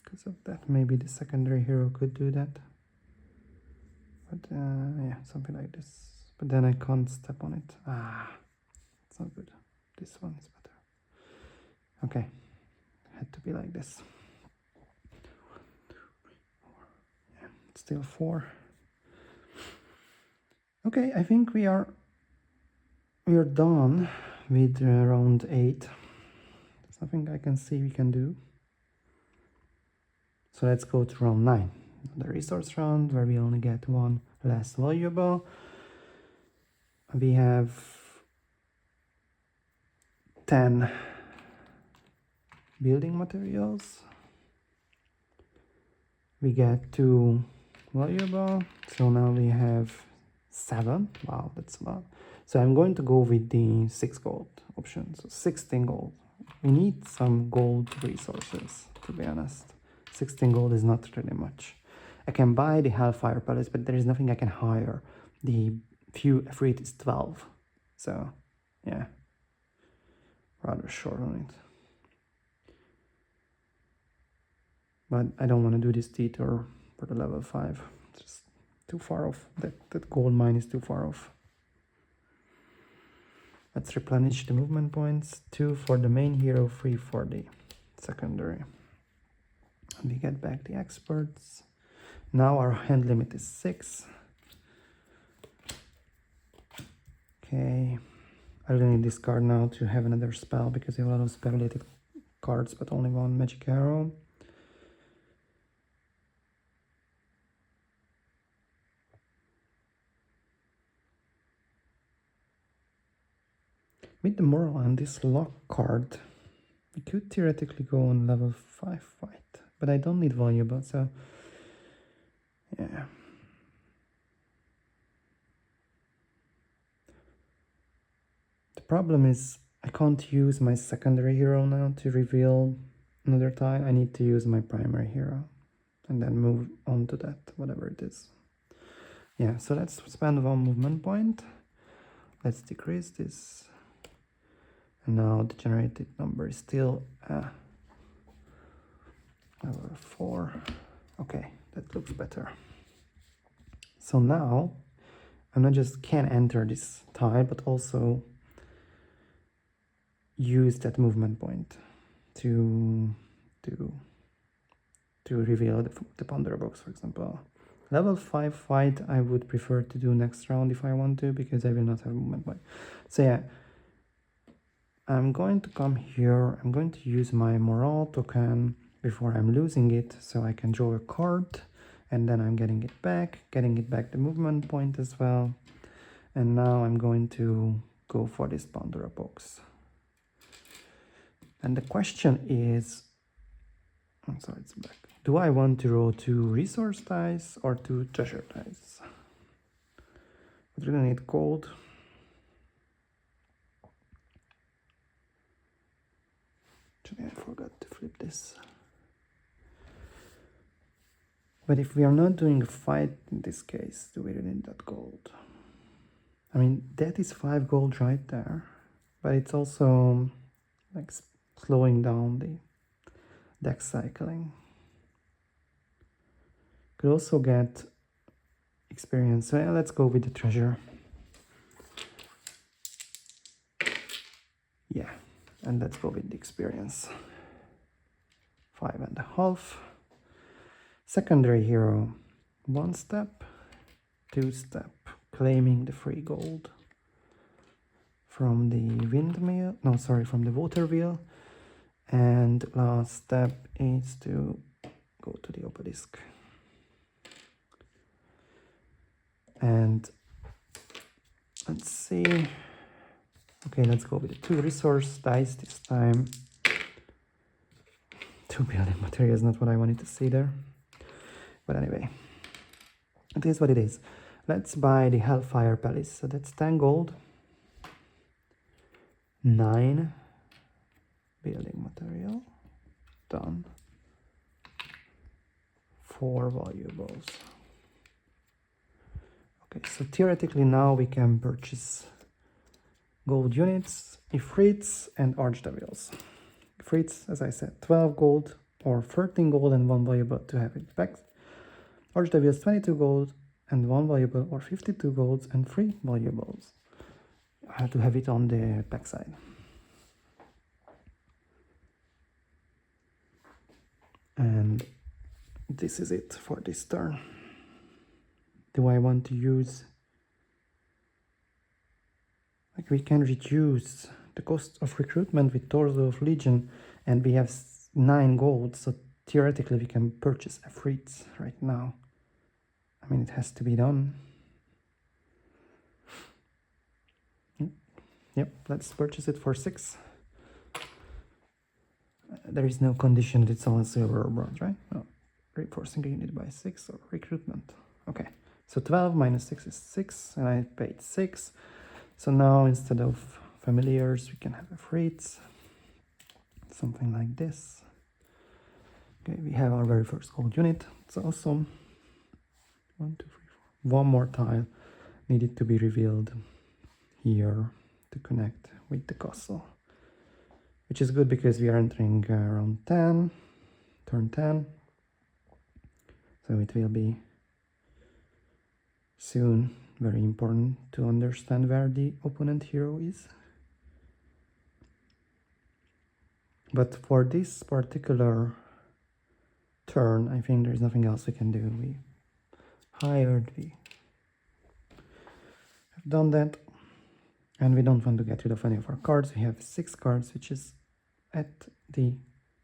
Because of that, maybe the secondary hero could do that. But yeah, something like this. But then I can't step on it. It's not good. This one is better. Okay, had to be like this. Yeah, it's still 4. Okay, I think we are done with round 8. There's nothing I can see we can do. So let's go to round 9, the resource round, where we only get 1 less valuable. We have 10 building materials. We get 2 valuable, so now we have 7. Wow, that's a lot. So I'm going to go with the 6 gold option, so 16 gold. We need some gold resources, to be honest. 16 gold is not really much. I can buy the Hellfire Palace, but there is nothing I can hire. The fleet is 12, so yeah, rather short on it. but I don't want to do this detour for the level 5. It's just too far off. That gold mine is too far off. Let's replenish the movement points. 2 for the main hero, 3 for the secondary. And we get back the experts. Now our hand limit is 6. Okay. I really need this card now to have another spell because we have a lot of spell-related cards, but only one magic arrow. With the moral and this lock card, we could theoretically go on level 5 fight, but I don't need valuable, so yeah. The problem is I can't use my secondary hero now to reveal another tile. I need to use my primary hero and then move on to that, whatever it is. Yeah, so let's spend 1 movement point. Let's decrease this. And now the generated number is still level 4. Okay, that looks better. So now I'm not just can enter this tile, but also use that movement point to reveal the Pandora box, for example. Level 5 fight I would prefer to do next round if I want to, because I will not have movement point. So yeah, I'm going to come here. I'm going to use my morale token before I'm losing it, so I can draw a card, and then I'm getting it back the movement point as well. And now I'm going to go for this Pandora box. And the question is, I'm sorry, it's back. Do I want to roll 2 resource dice or 2 treasure dice? But we're gonna need gold. Actually, I forgot to flip this. But if we are not doing a fight in this case, do we really need that gold? I mean, that is 5 gold right there, but it's also like slowing down the deck cycling. Could also get experience. So yeah, let's go with the treasure. Yeah, and let's go with the experience. 5.5. Secondary hero, 1 step, 2 step, claiming the free gold from the windmill, no, sorry, from the water wheel. And last step is to go to the obelisk. And let's see. Okay, let's go with the 2 resource dice this time. 2 building materials, not what I wanted to see there. But anyway, it is what it is. Let's buy the Hellfire Palace. So that's 10 gold. 9 building material. Done. 4 valuables. Okay, so theoretically now we can purchase gold units, Ifrits and Archdevils. Ifrits, as I said, 12 gold or 13 gold and 1 valuable to have it back. Archdevils 22 gold and 1 valuable, or 52 golds and 3 valuables. I have to have it on the backside. And this is it for this turn. Do I want to use... Like, we can reduce the cost of recruitment with Torso of Legion, and we have 9 gold, so theoretically we can purchase Ifrits right now. I mean, it has to be done. Yep, let's purchase it for 6. There is no condition that it's all silver or bronze, right? No. Reinforcing a unit by 6 or recruitment. Okay, so 12 minus 6 is 6, and I paid 6. So now instead of familiars, we can have Ifrits. Something like this. Okay, we have our very first gold unit. It's awesome. 1, 2, 3, 4. One more tile needed to be revealed here to connect with the castle, which is good because we are entering round 10, turn 10. So it will be soon very important to understand where the opponent hero is. But for this particular turn, I think there's nothing else we can do. We have done that, and we don't want to get rid of any of our cards. We have 6 cards, which is at the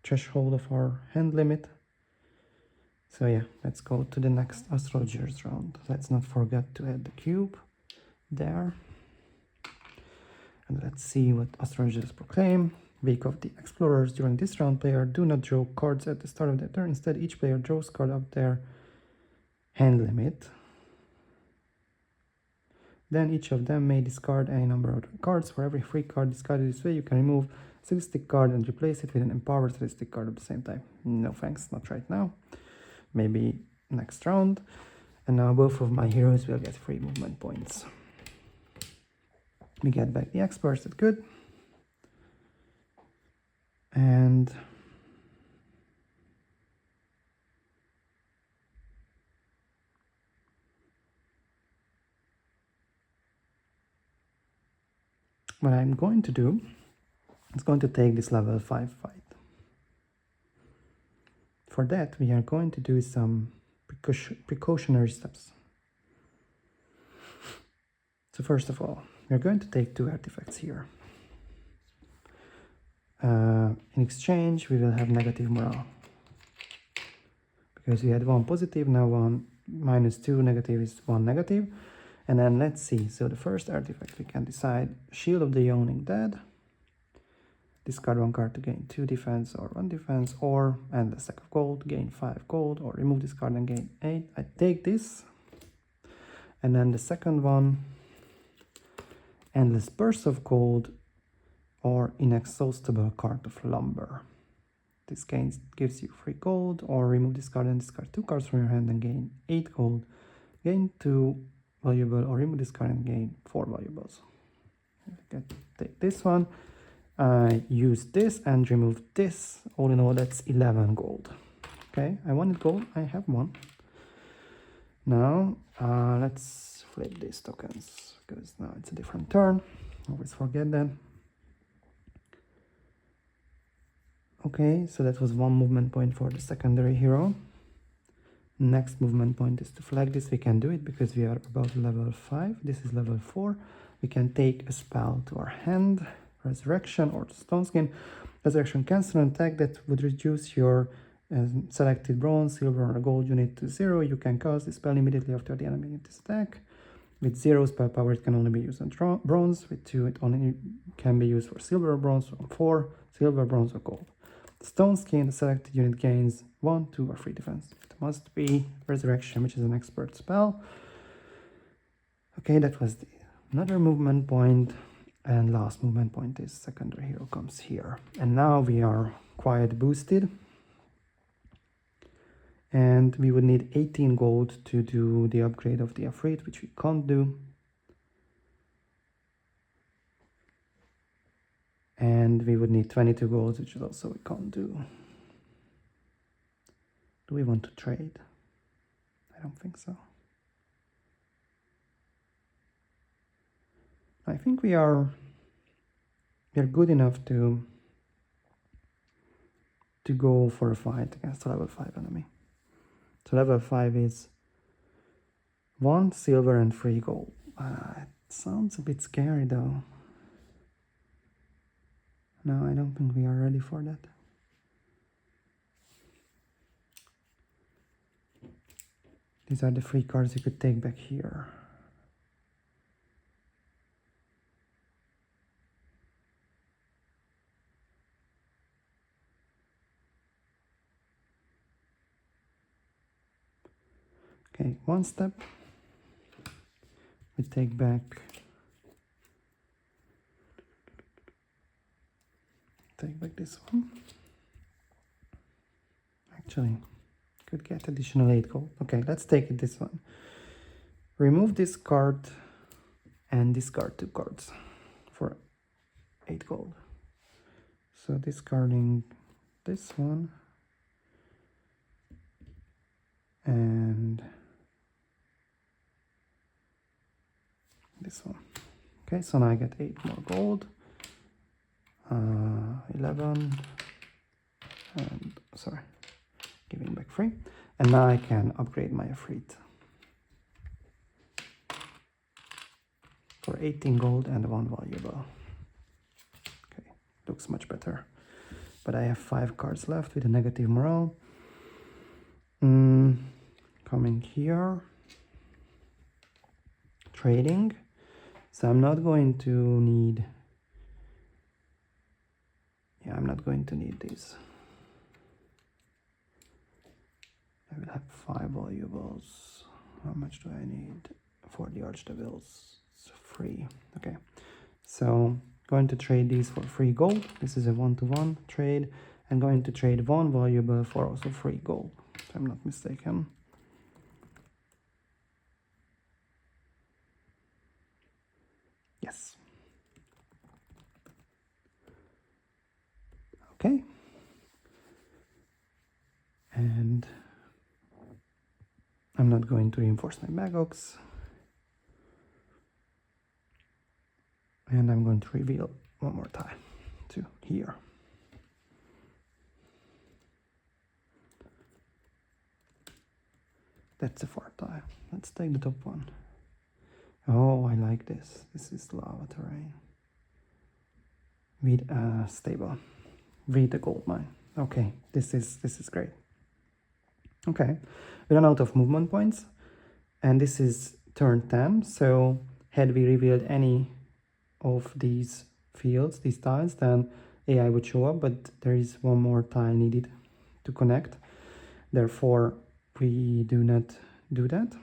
threshold of our hand limit. So yeah, let's go to the next astrologers round. Let's not forget to add the cube there. And let's see what astrologers proclaim. Week of the Explorers. During this round, player do not draw cards at the start of their turn. Instead, each player draws card of their hand limit. Then each of them may discard any number of cards. For every free card discarded this way, you can remove a statistic card and replace it with an empowered statistic card of the same type. No thanks, not right now. Maybe next round. And now both of my heroes will get free movement points. We get back the experts, that's good. And what I'm going to do is going to take this level 5 fight. For that, we are going to do some precautionary steps. So first of all, we're going to take 2 artifacts here. In exchange, we will have negative morale. Because we had 1 positive, now 1 minus 2 negative is 1 negative. And then let's see, so the first artifact we can decide, Shield of the Yawning Dead. Discard 1 card to gain 2 defense or 1 defense, or, and a stack of gold, gain 5 gold, or remove this card and gain 8. I take this. And then the second one, Endless Burst of Gold, or Inexhaustible Card of Lumber. This gives you 3 gold, or remove this card and discard 2 cards from your hand and gain 8 gold, gain 2 valuable, or remove this card and gain 4 valuables. Take this one, I use this and remove this. All in all, that's 11 gold. Okay, I wanted gold, I have 1. Now, let's flip these tokens, because now it's a different turn. Always forget that. Okay, so that was 1 movement point for the secondary hero. Next movement point is to flag this. We can do it because we are about level 5. This is level 4. We can take a spell to our hand. Resurrection or Stone Skin. Resurrection cancel an attack that would reduce your selected bronze, silver, or gold unit to 0. You can cast this spell immediately after the enemy unit is attack. With 0 spell power, it can only be used on bronze. With 2, it only can be used for silver or bronze. Or 4, silver, bronze, or gold. Stone Skin, the selected unit gains 1, 2, or 3 defense. It must be Resurrection, which is an expert spell. Okay, that was another movement point. And last movement point is secondary hero comes here. And now we are quite boosted. And we would need 18 gold to do the upgrade of the Afraid, which we can't do. And we would need 22 gold, which is also we can't do. Do we want to trade? I don't think so. I think we are good enough to go for a fight against a level 5 enemy. So level 5 is 1 silver and 3 gold. It sounds a bit scary though. No, I don't think we are ready for that. These are the 3 cards you could take back here. Okay, 1 step. We take back this one. Actually, could get additional 8 gold. Okay, let's take it this one. Remove this card and discard 2 cards for 8 gold. So discarding this one and this one. Okay, so now I get 8 more gold, 11, and sorry, giving back 3, and now I can upgrade my Efreet for 18 gold and 1 valuable. Okay, looks much better, but I have 5 cards left with a negative morale. Coming here, trading. So I'm not going to need, I'm not going to need these. I will have 5 valuables. How much do I need for the Archdevils? It's 3. Okay, so going to trade these for 3 gold. This is a 1-to-1 trade, and going to trade 1 valuable for also 3 gold, if I'm not mistaken. Yes. Okay. And I'm not going to reinforce my Magox. And I'm going to reveal one more time to here. That's a 4 tile. Let's take the top one. Oh, I like this. This is lava terrain. With a stable. With a gold mine. Okay, this is great. Okay, we run out of movement points. And this is turn 10. So had we revealed any of these fields, these tiles, then AI would show up, but there is one more tile needed to connect. Therefore, we do not do that.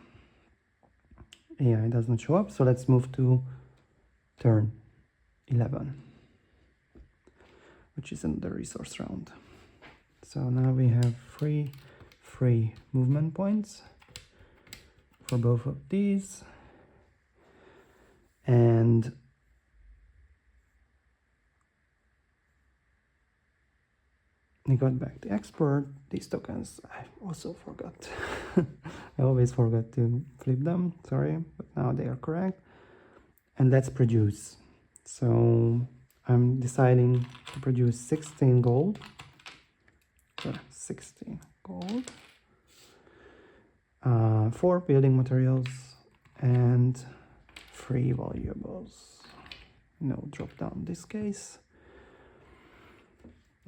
AI does not show up, so let's move to turn 11, which is another resource round. So now we have 3 free movement points for both of these, and I got back the export. These tokens I also forgot. I always forgot to flip them, sorry, but now they are correct. And let's produce. So I'm deciding to produce 16 gold. 16 gold. 4 building materials and 3 valuables. No drop down in this case.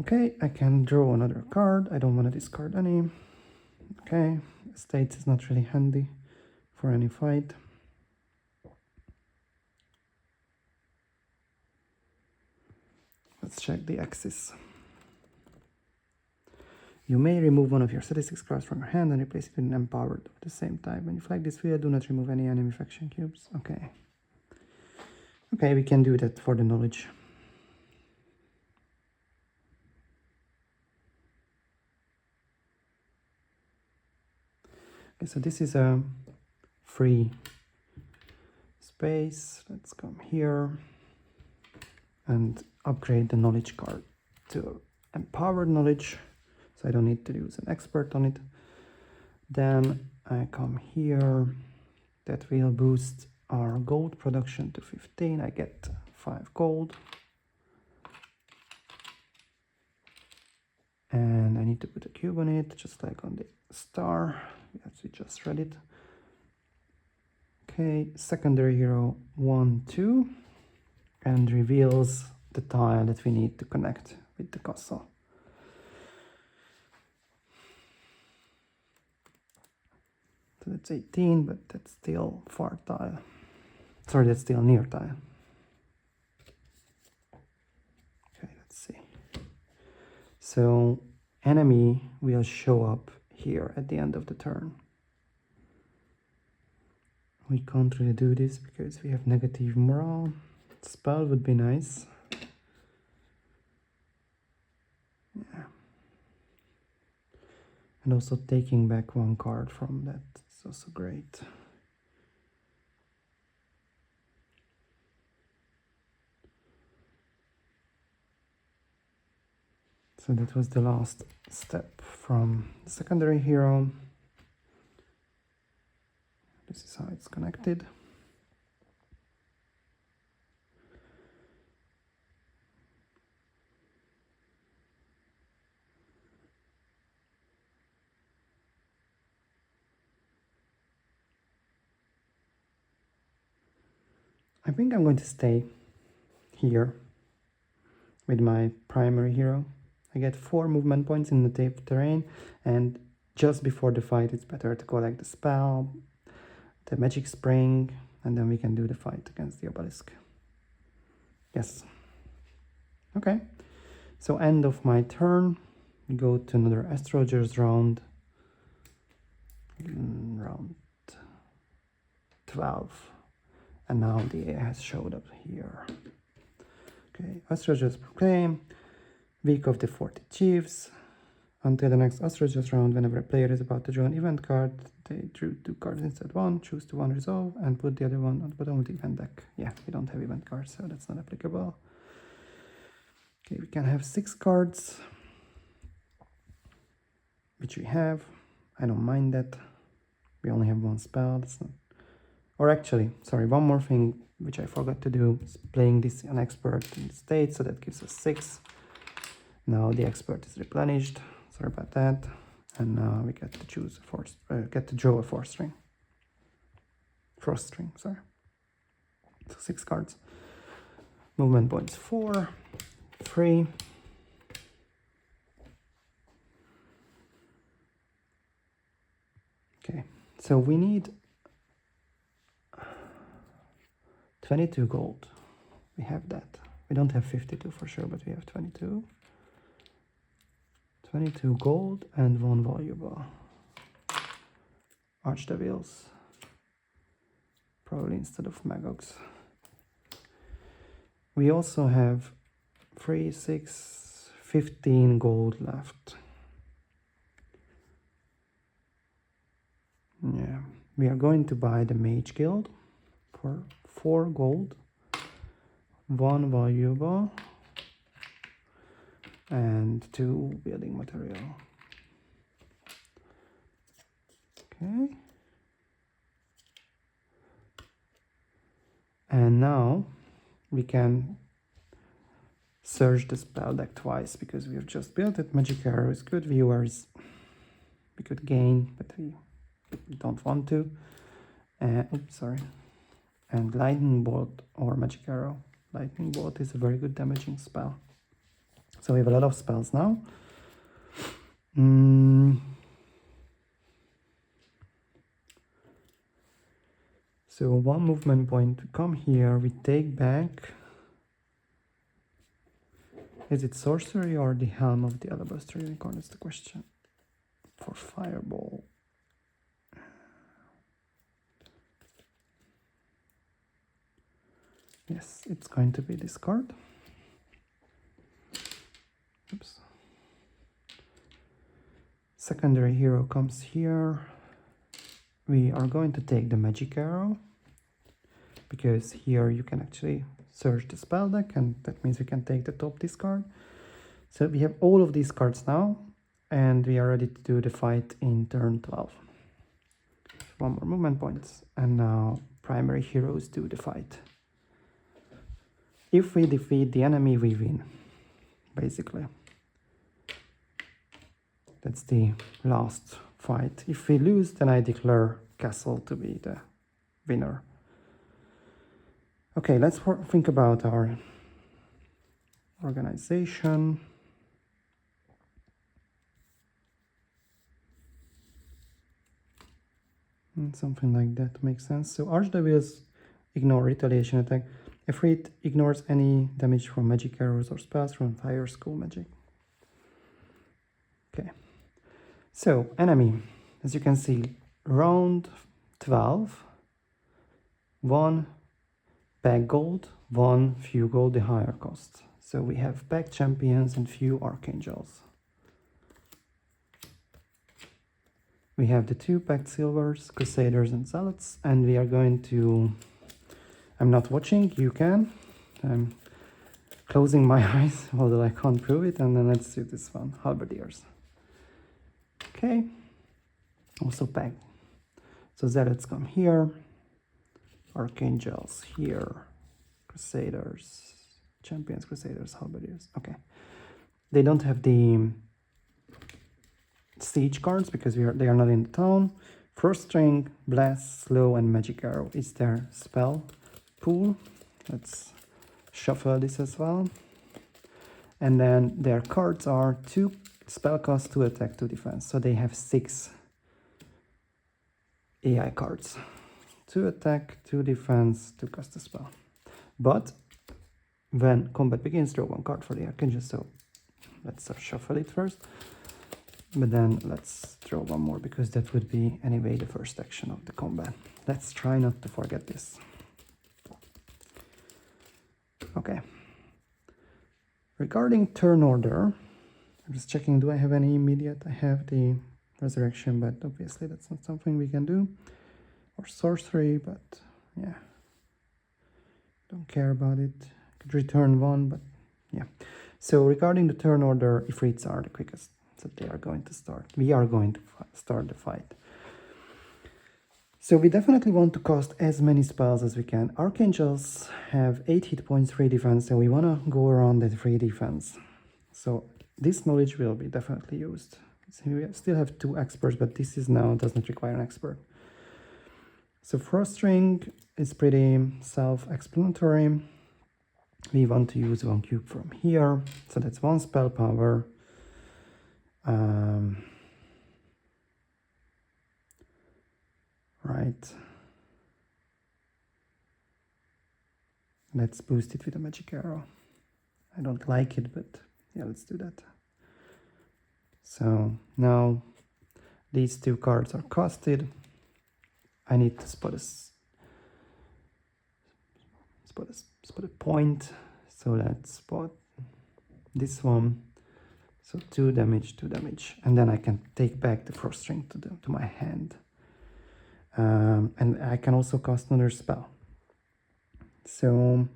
Okay, I can draw another card. I don't want to discard any. Okay, Estates is not really handy for any fight. Let's check the axis. You may remove one of your statistics cards from your hand and replace it with an empowered of the same type. When you flag this field, do not remove any enemy faction cubes. Okay. Okay, we can do that for the knowledge. Okay, so this is a free space. Let's come here and upgrade the knowledge card to empowered knowledge. So I don't need to use an expert on it. Then I come here. That will boost our gold production to 15. I get 5 gold. And I need to put a cube on it, just like on the star. Yes, we just read it. Okay, secondary hero 1, 2. And reveals the tile that we need to connect with the castle. So that's 18, but that's still far tile. Sorry, that's still near tile. Okay, let's see. So enemy will show up here at the end of the turn. We can't really do this because we have negative morale. Spell would be nice. Yeah. And also taking back 1 card from that is also great. So that was the last step from the secondary hero. This is how it's connected. I think I'm going to stay here with my primary hero. I get 4 movement points in the terrain, and just before the fight it's better to collect the spell, the magic spring, and then we can do the fight against the obelisk. Yes. Okay, so end of my turn. We go to another astrologers round. Round 12. And now the A has showed up here. Okay, astrologers proclaim. Week of the 40 Chiefs. Until the next astrologers round, whenever a player is about to draw an event card, they drew 2 cards instead of 1, choose to 1 resolve, and put the other one on the bottom of the event deck. Yeah, we don't have event cards, so that's not applicable. Okay, we can have 6 cards, which we have. I don't mind that. We only have 1 spell. That's not. Or actually, sorry, one more thing which I forgot to do is playing this an expert in the state, so that gives us 6. Now the expert is replenished. Sorry about that. And now we get to choose get to draw a 4 string. Frost string, sorry. So 6 cards. Movement points 4, 3. Okay, so we need 22 gold. We have that. We don't have 52 for sure, but we have 22. 22 gold and 1 valuable. Archdevils. Probably instead of Magogs. We also have 3, 6, 15 gold left. Yeah, we are going to buy the Mage Guild for 4 gold, 1 valuable, and 2 building material. Okay. And now we can search the spell deck twice because we've just built it. Magic Arrow is good. Viewers we could gain, but we don't want to. Oops, sorry. And Lightning Bolt or Magic Arrow. Lightning Bolt is a very good damaging spell. So we have a lot of spells now. So 1 movement point to come here. We take back. Is it sorcery or the Helm of the Alabaster Unicorn? That's the question. For Fireball. Yes, it's going to be this card. Oops. Secondary hero comes here. We are going to take the Magic Arrow because here you can actually search the spell deck, and that means we can take the top discard. So we have all of these cards now, and we are ready to do the fight in turn 12. 1 more movement points, and now primary heroes do the fight. If we defeat the enemy, we win, basically. That's the last fight. If we lose, then I declare Castle to be the winner. Okay, let's think about our organization. And something like that makes sense. So Archdevils ignore retaliation attack. Efreet ignores any damage from magic arrows or spells from fire school magic. Okay. So, enemy. As you can see, round 12, 1 pack gold, 1 few gold, the higher cost. So we have pack champions and few archangels. We have the 2 packed silvers, crusaders and zealots, and we are going to... I'm not watching, you can. I'm closing my eyes, although I can't prove it, and then let's do this one, halberdiers. Okay, also pack So Zealots come here, Archangels here, Crusaders, Champions, Crusaders, Halberdiers. Okay. They don't have the siege cards because they are not in the town. First string, Blast, Slow, and Magic Arrow is their spell pool. Let's shuffle this as well. And then their cards are 2 spell cost, 2 attack, 2 defense. So they have 6 AI cards. 2 attack, 2 defense, 2 cast a spell. But when combat begins, draw 1 card for the Archangel. So let's shuffle it first. But then let's draw 1 more because that would be anyway the first action of the combat. Let's try not to forget this. Okay. Regarding turn order, I'm just checking, do I have any immediate? I have the Resurrection, but obviously that's not something we can do. Or Sorcery, but yeah. Don't care about it. Could return 1, but yeah. So regarding the turn order, Ifrits are the quickest. So they are going to start. We are going to start the fight. So we definitely want to cast as many spells as we can. Archangels have 8 hit points, 3 defense, and we want to go around that 3 defense. So this knowledge will be definitely used. So we still have 2 experts, but this is now does not require an expert. So first string is pretty self-explanatory. We want to use 1 cube from here. So that's 1 spell power. Right. Let's boost it with a magic arrow. I don't like it, but yeah, let's do that. So now these 2 cards are casted. I need to spot a point. So let's spot this one. So 2 damage, 2 damage. And then I can take back the first string to my hand. And I can also cast another spell. So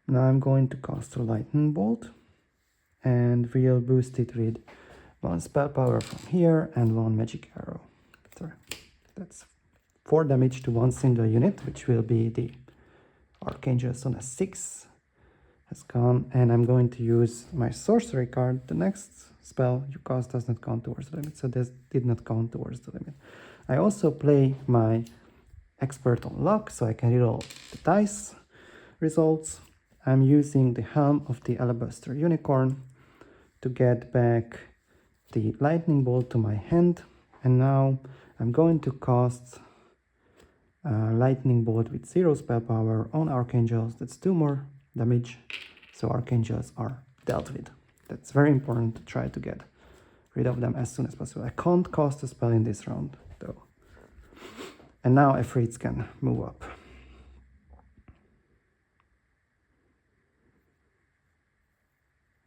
now I'm going to cast a lightning bolt. And we'll boost it with 1 spell power from here and 1 magic arrow. So that's 4 damage to 1 single unit, which will be the Archangel. So the 6 has gone, and I'm going to use my sorcery card. The next spell you cast does not count towards the limit, so this did not count towards the limit. I also play my expert on luck, so I can reroll the dice results. I'm using the Helm of the Alabaster Unicorn to get back the lightning bolt to my hand, and now I'm going to cast lightning bolt with 0 spell power on Archangels. That's 2 more damage, so Archangels are dealt with. That's very important to try to get rid of them as soon as possible. I can't cast a spell in this round though. And now Ifrits can move up.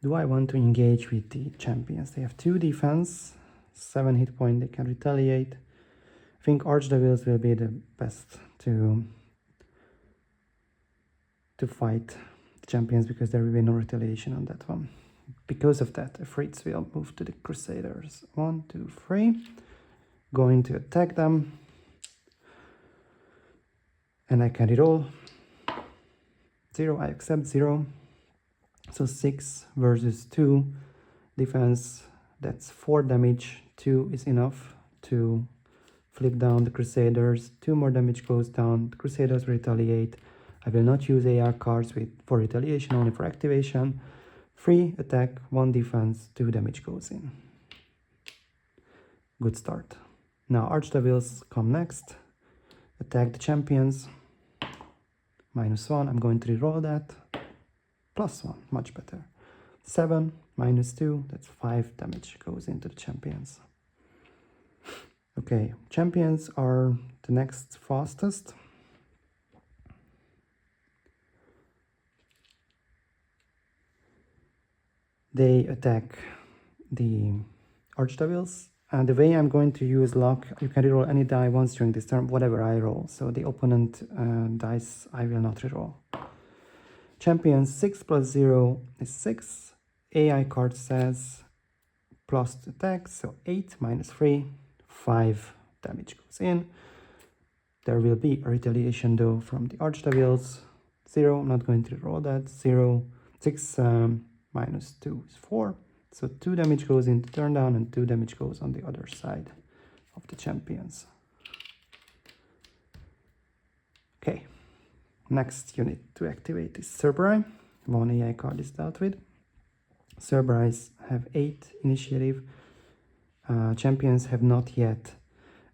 Do I want to engage with the champions? They have 2 defense, 7 hit point, they can retaliate. I think Archdevils will be the best to fight the champions because there will be no retaliation on that one. Because of that, Ifrits will move to the Crusaders. 1, 2, 3. Going to attack them. And I can reroll. 0, I accept 0. So 6 versus 2 defense, that's 4 damage. 2 is enough to flip down the Crusaders. 2 more damage goes down. The Crusaders retaliate. I will not use AR cards for retaliation, only for activation. 3 attack, 1 defense, 2 damage goes in. Good start. Now Archdevils come next. Attack the champions. -1, I'm going to reroll that. +1, much better. 7, -2, that's 5 damage goes into the champions. Okay, champions are the next fastest. They attack the Archdevils. And the way I'm going to use luck, you can reroll any die once during this turn, whatever I roll. So the opponent dice, I will not reroll. Champions, 6 + 0 is 6. AI card says plus attack, so 8 minus 3, 5 damage goes in. There will be a retaliation though from the Archdevils. 0, I'm not going to roll that. 0, 6 minus 2 is 4. So 2 damage goes into turn down and 2 damage goes on the other side of the champions. Okay, next unit to activate is Cerberus. 1 AI card is dealt with. Cerberus have 8 initiative. Champions have not yet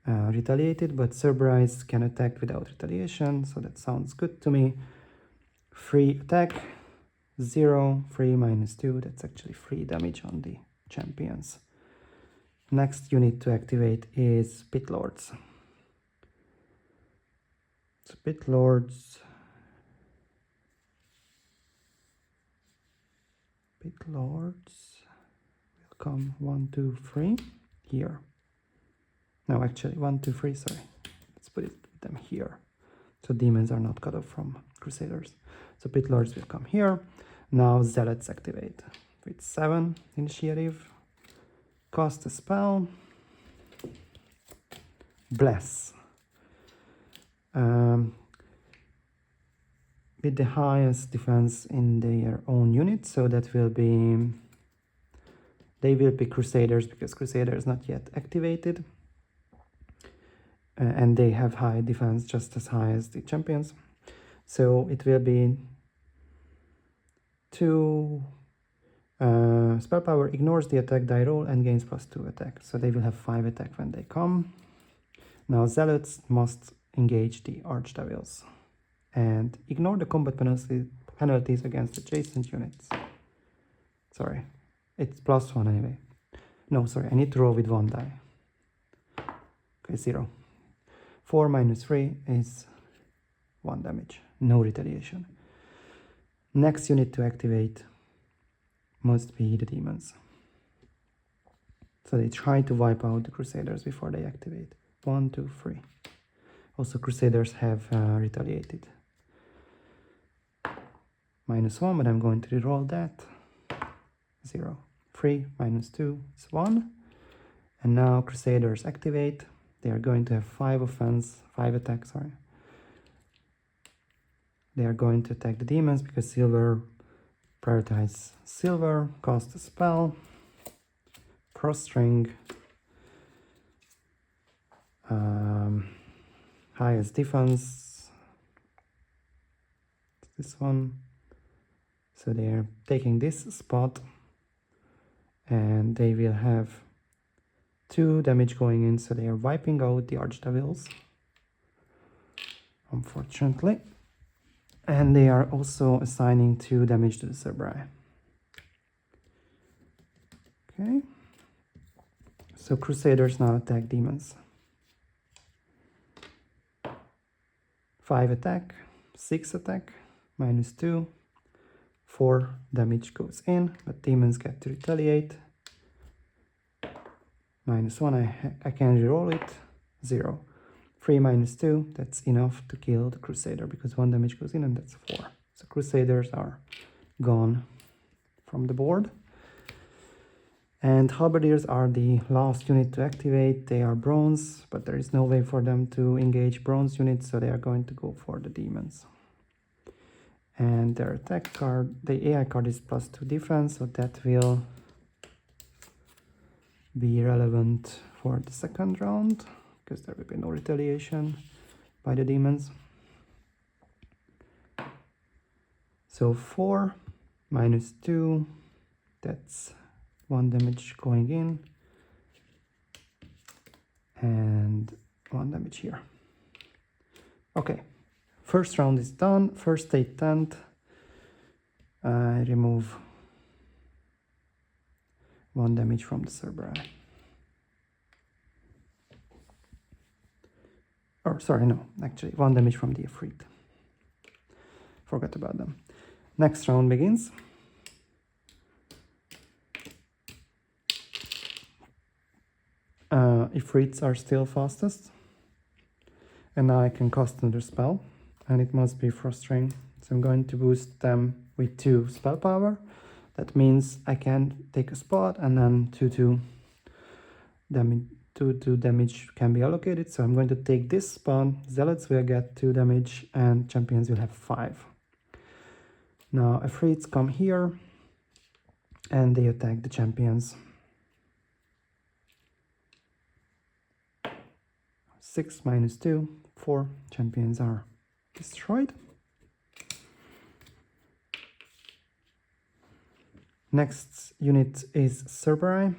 retaliated, but Cerberus can attack without retaliation, so that sounds good to me. 3 attack, 0, 3 minus 2, that's actually 3 damage on the champions. Next unit to activate is Pit Lords. So Pit Lords will come 1, 2, 3 here. No, actually 1, 2, 3, sorry. Let's put them here. So demons are not cut off from Crusaders. So Pit Lords will come here. Now Zealots activate with 7 initiative. Cast a spell. Bless. With the highest defense in their own unit, so that will be, they will be Crusaders because Crusader is not yet activated, and they have high defense, just as high as the champions. So it will be 2 spell power, ignores the attack die roll and gains +2 attack, so they will have 5 attack when they come. Now Zealots must engage the Archdevils and ignore the combat penalties against adjacent units. Sorry, it's +1 anyway. No, sorry, I need to roll with 1 die. Okay, 0. 4 minus 3 is 1 damage, no retaliation. Next unit to activate must be the demons. So they try to wipe out the Crusaders before they activate. 1, 2, 3. Also, Crusaders have retaliated. -1, but I'm going to reroll that. 0. 3 minus 2 is 1. And now Crusaders activate. They are going to have 5 attack, sorry. They are going to attack the demons because silver prioritize silver, cast a spell, Pro-string, highest defense, this one. So they are taking this spot and they will have 2 damage going in, so they are wiping out the Archdevils, unfortunately. And they are also assigning 2 damage to the Cerberus. Okay. So Crusaders now attack demons. 5 attack, 6 attack, -2, 4 damage goes in, but demons get to retaliate. -1, I can reroll it. 0. 3 minus 2, that's enough to kill the Crusader because 1 damage goes in and that's 4. So Crusaders are gone from the board. And Halberdiers are the last unit to activate. They are bronze, but there is no way for them to engage bronze units, so they are going to go for the demons. And their attack card, the AI card is +2 defense, so that will be relevant for the second round, because there will be no retaliation by the demons. So 4 minus 2, that's 1 damage going in, and 1 damage here. Okay, first round is done. First 8 tent. I remove 1 damage from the Cerberus. Or sorry, no, actually 1 damage from the Ifrit. Forgot about them. Next round begins. Ifrits are still fastest. And now I can cast another spell. And it must be Frost Ring. So I'm going to boost them with 2 spell power. That means I can take a spot and then 2-2 damage can be allocated. So I'm going to take this spot. Zealots will get 2 damage and champions will have 5. Now Afrits come here and they attack the champions. 6 minus 2, 4 champions are destroyed. Next unit is Cerberus.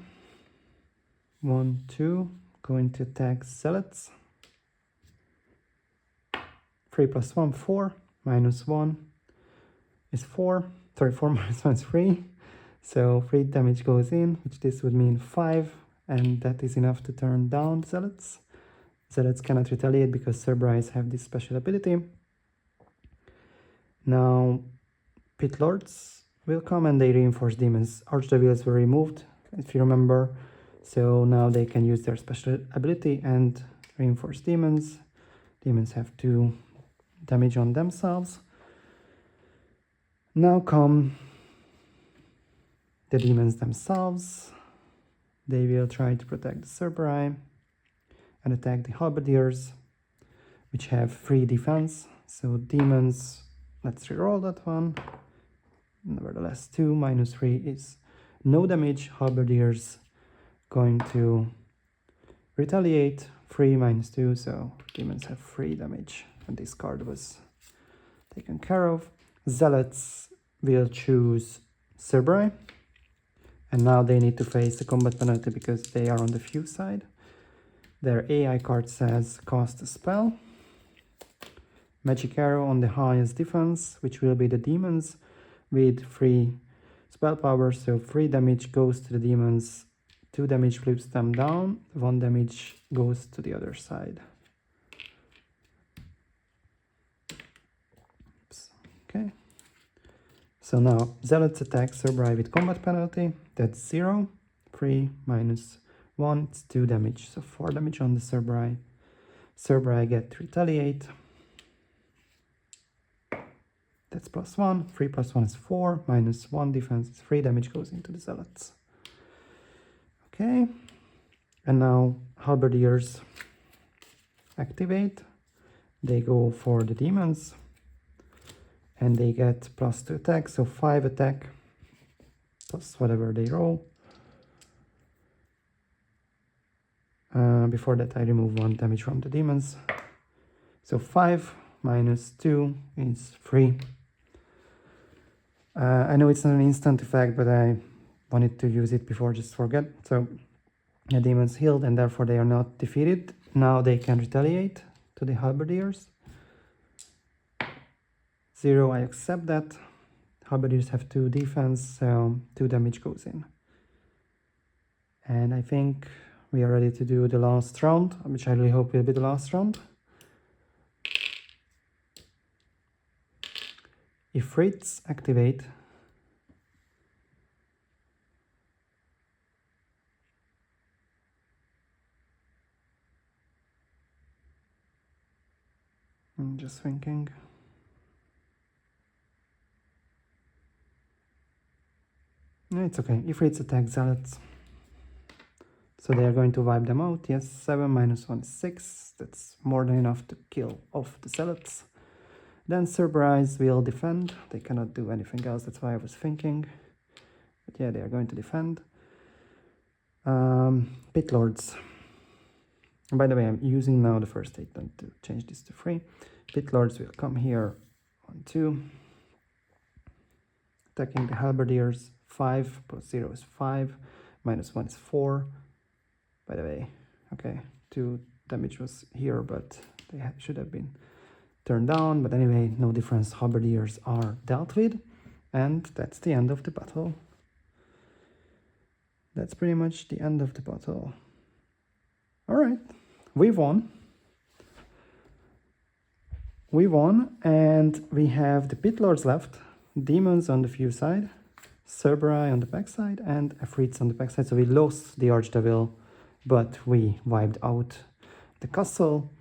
1, 2, going to attack Zealots. 3 plus 1, 4, minus 1 is 4. Sorry, 4 minus 1 is 3. So 3 damage goes in, which this would mean 5, and that is enough to turn down Zealots. Zealots cannot retaliate because Cerberus have this special ability. Now, Pit Lords will come and they reinforce demons. Archdevils were removed, if you remember. So now they can use their special ability and reinforce demons. Demons have 2 damage on themselves. Now come the demons themselves. They will try to protect the Cerberus and attack the Halberdiers, which have 3 defense. So demons, let's reroll that one. Nevertheless, 2 minus 3 is no damage. Halberdiers going to retaliate. 3 minus 2, so demons have 3 damage. And this card was taken care of. Zealots will choose Cerberus. And now they need to face the combat penalty because they are on the few side. Their AI card says cast a spell. Magic arrow on the highest defense, which will be the demons, with 3 spell power. So 3 damage goes to the demons, 2 damage flips them down, 1 damage goes to the other side. Oops. Okay. So now Zealots attack Cerberus with combat penalty. That's 0. 3 minus 1, it's 2 damage. So 4 damage on the Cerberus. Cerberus get retaliate. That's plus 1. 3 plus 1 is 4. Minus 1 defense is 3 damage goes into the Zealots. Okay. And now Halberdiers activate. They go for the demons. And they get plus 2 attack. So 5 attack plus whatever they roll. Before that I remove 1 damage from the demons. So 5 minus 2 is 3. I know it's not an instant effect, but I wanted to use it before just forget. So the demons healed and therefore they are not defeated. Now they can retaliate to the Halberdiers. 0, I accept that. Halberdiers have 2 defense, so 2 damage goes in. And I think we are ready to do the last round, which I really hope will be the last round. If Ifrits activate. I'm just thinking. No, it's okay. Ifrits attack Zealots. So they are going to wipe them out. Yes, 7 minus 1 is 6. That's more than enough to kill off the Zealots. Then Cerberus will defend. They cannot do anything else. That's why I was thinking. But yeah, they are going to defend. Pit Lords. And by the way, I'm using now the first statement to change this to 3. Pit Lords will come here. 1, 2. Attacking the Halberdiers. 5 plus 0 is 5. Minus 1 is 4. By the way, okay, 2 damage was here, but they should have been turned down. But anyway, no difference. Halberdiers are dealt with. And that's the end of the battle. That's pretty much the end of the battle. All right, we won. We won, and we have the Pit Lords left. Demons on the few side. Cerberus on the backside, and Afrits on the backside. So we lost the Archdevil, but we wiped out the castle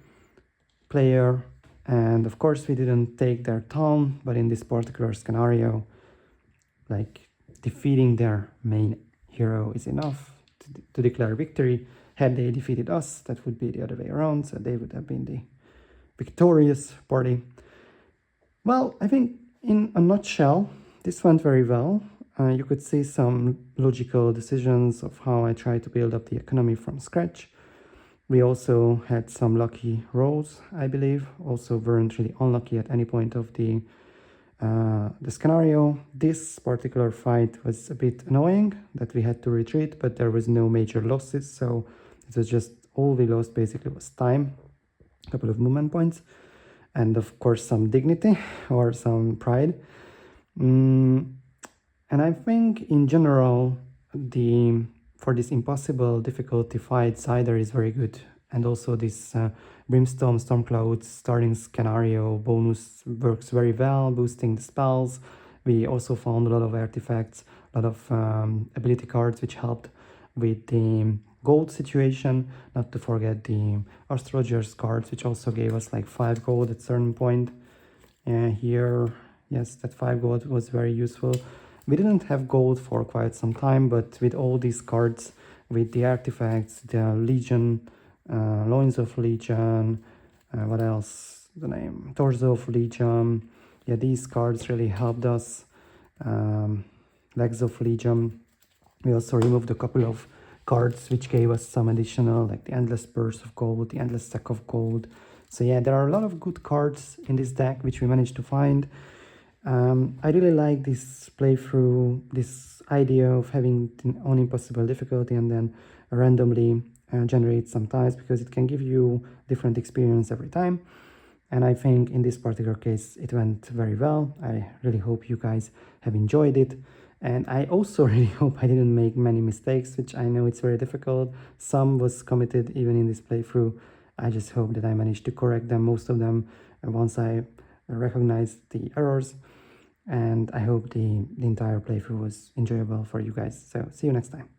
player. And of course, we didn't take their town, but in this particular scenario, like defeating their main hero is enough to declare victory. Had they defeated us, that would be the other way around, so they would have been the victorious party. Well, I think in a nutshell, this went very well. You could see some logical decisions of how I tried to build up the economy from scratch. We also had some lucky rolls, I believe. Also weren't really unlucky at any point of the scenario. This particular fight was a bit annoying that we had to retreat, but there was no major losses, so it was just all we lost basically was time, a couple of movement points, and of course some dignity or some pride. And I think in general, for this impossible difficulty fight, Zydar is very good. And also this Brimstone Stormcloud starting scenario bonus works very well, boosting the spells. We also found a lot of artifacts, a lot of ability cards which helped with the gold situation. Not to forget the astrologers cards, which also gave us like 5 gold at certain point. Here, yes, that 5 gold was very useful. We didn't have gold for quite some time, but with all these cards, with the artifacts, the Legion, Loins of Legion, what else, the name, Torso of Legion, yeah, these cards really helped us. Legs of Legion. We also removed a couple of cards which gave us some additional, like the Endless Purse of Gold, the Endless Sack of Gold. So yeah, there are a lot of good cards in this deck which we managed to find. I really like this playthrough, this idea of having an impossible difficulty and then randomly generate some tiles, because it can give you different experience every time. And I think in this particular case it went very well. I really hope you guys have enjoyed it. And I also really hope I didn't make many mistakes, which I know it's very difficult. Some was committed even in this playthrough. I just hope that I managed to correct them, most of them, once I recognized the errors. And I hope the entire playthrough was enjoyable for you guys. So see you next time.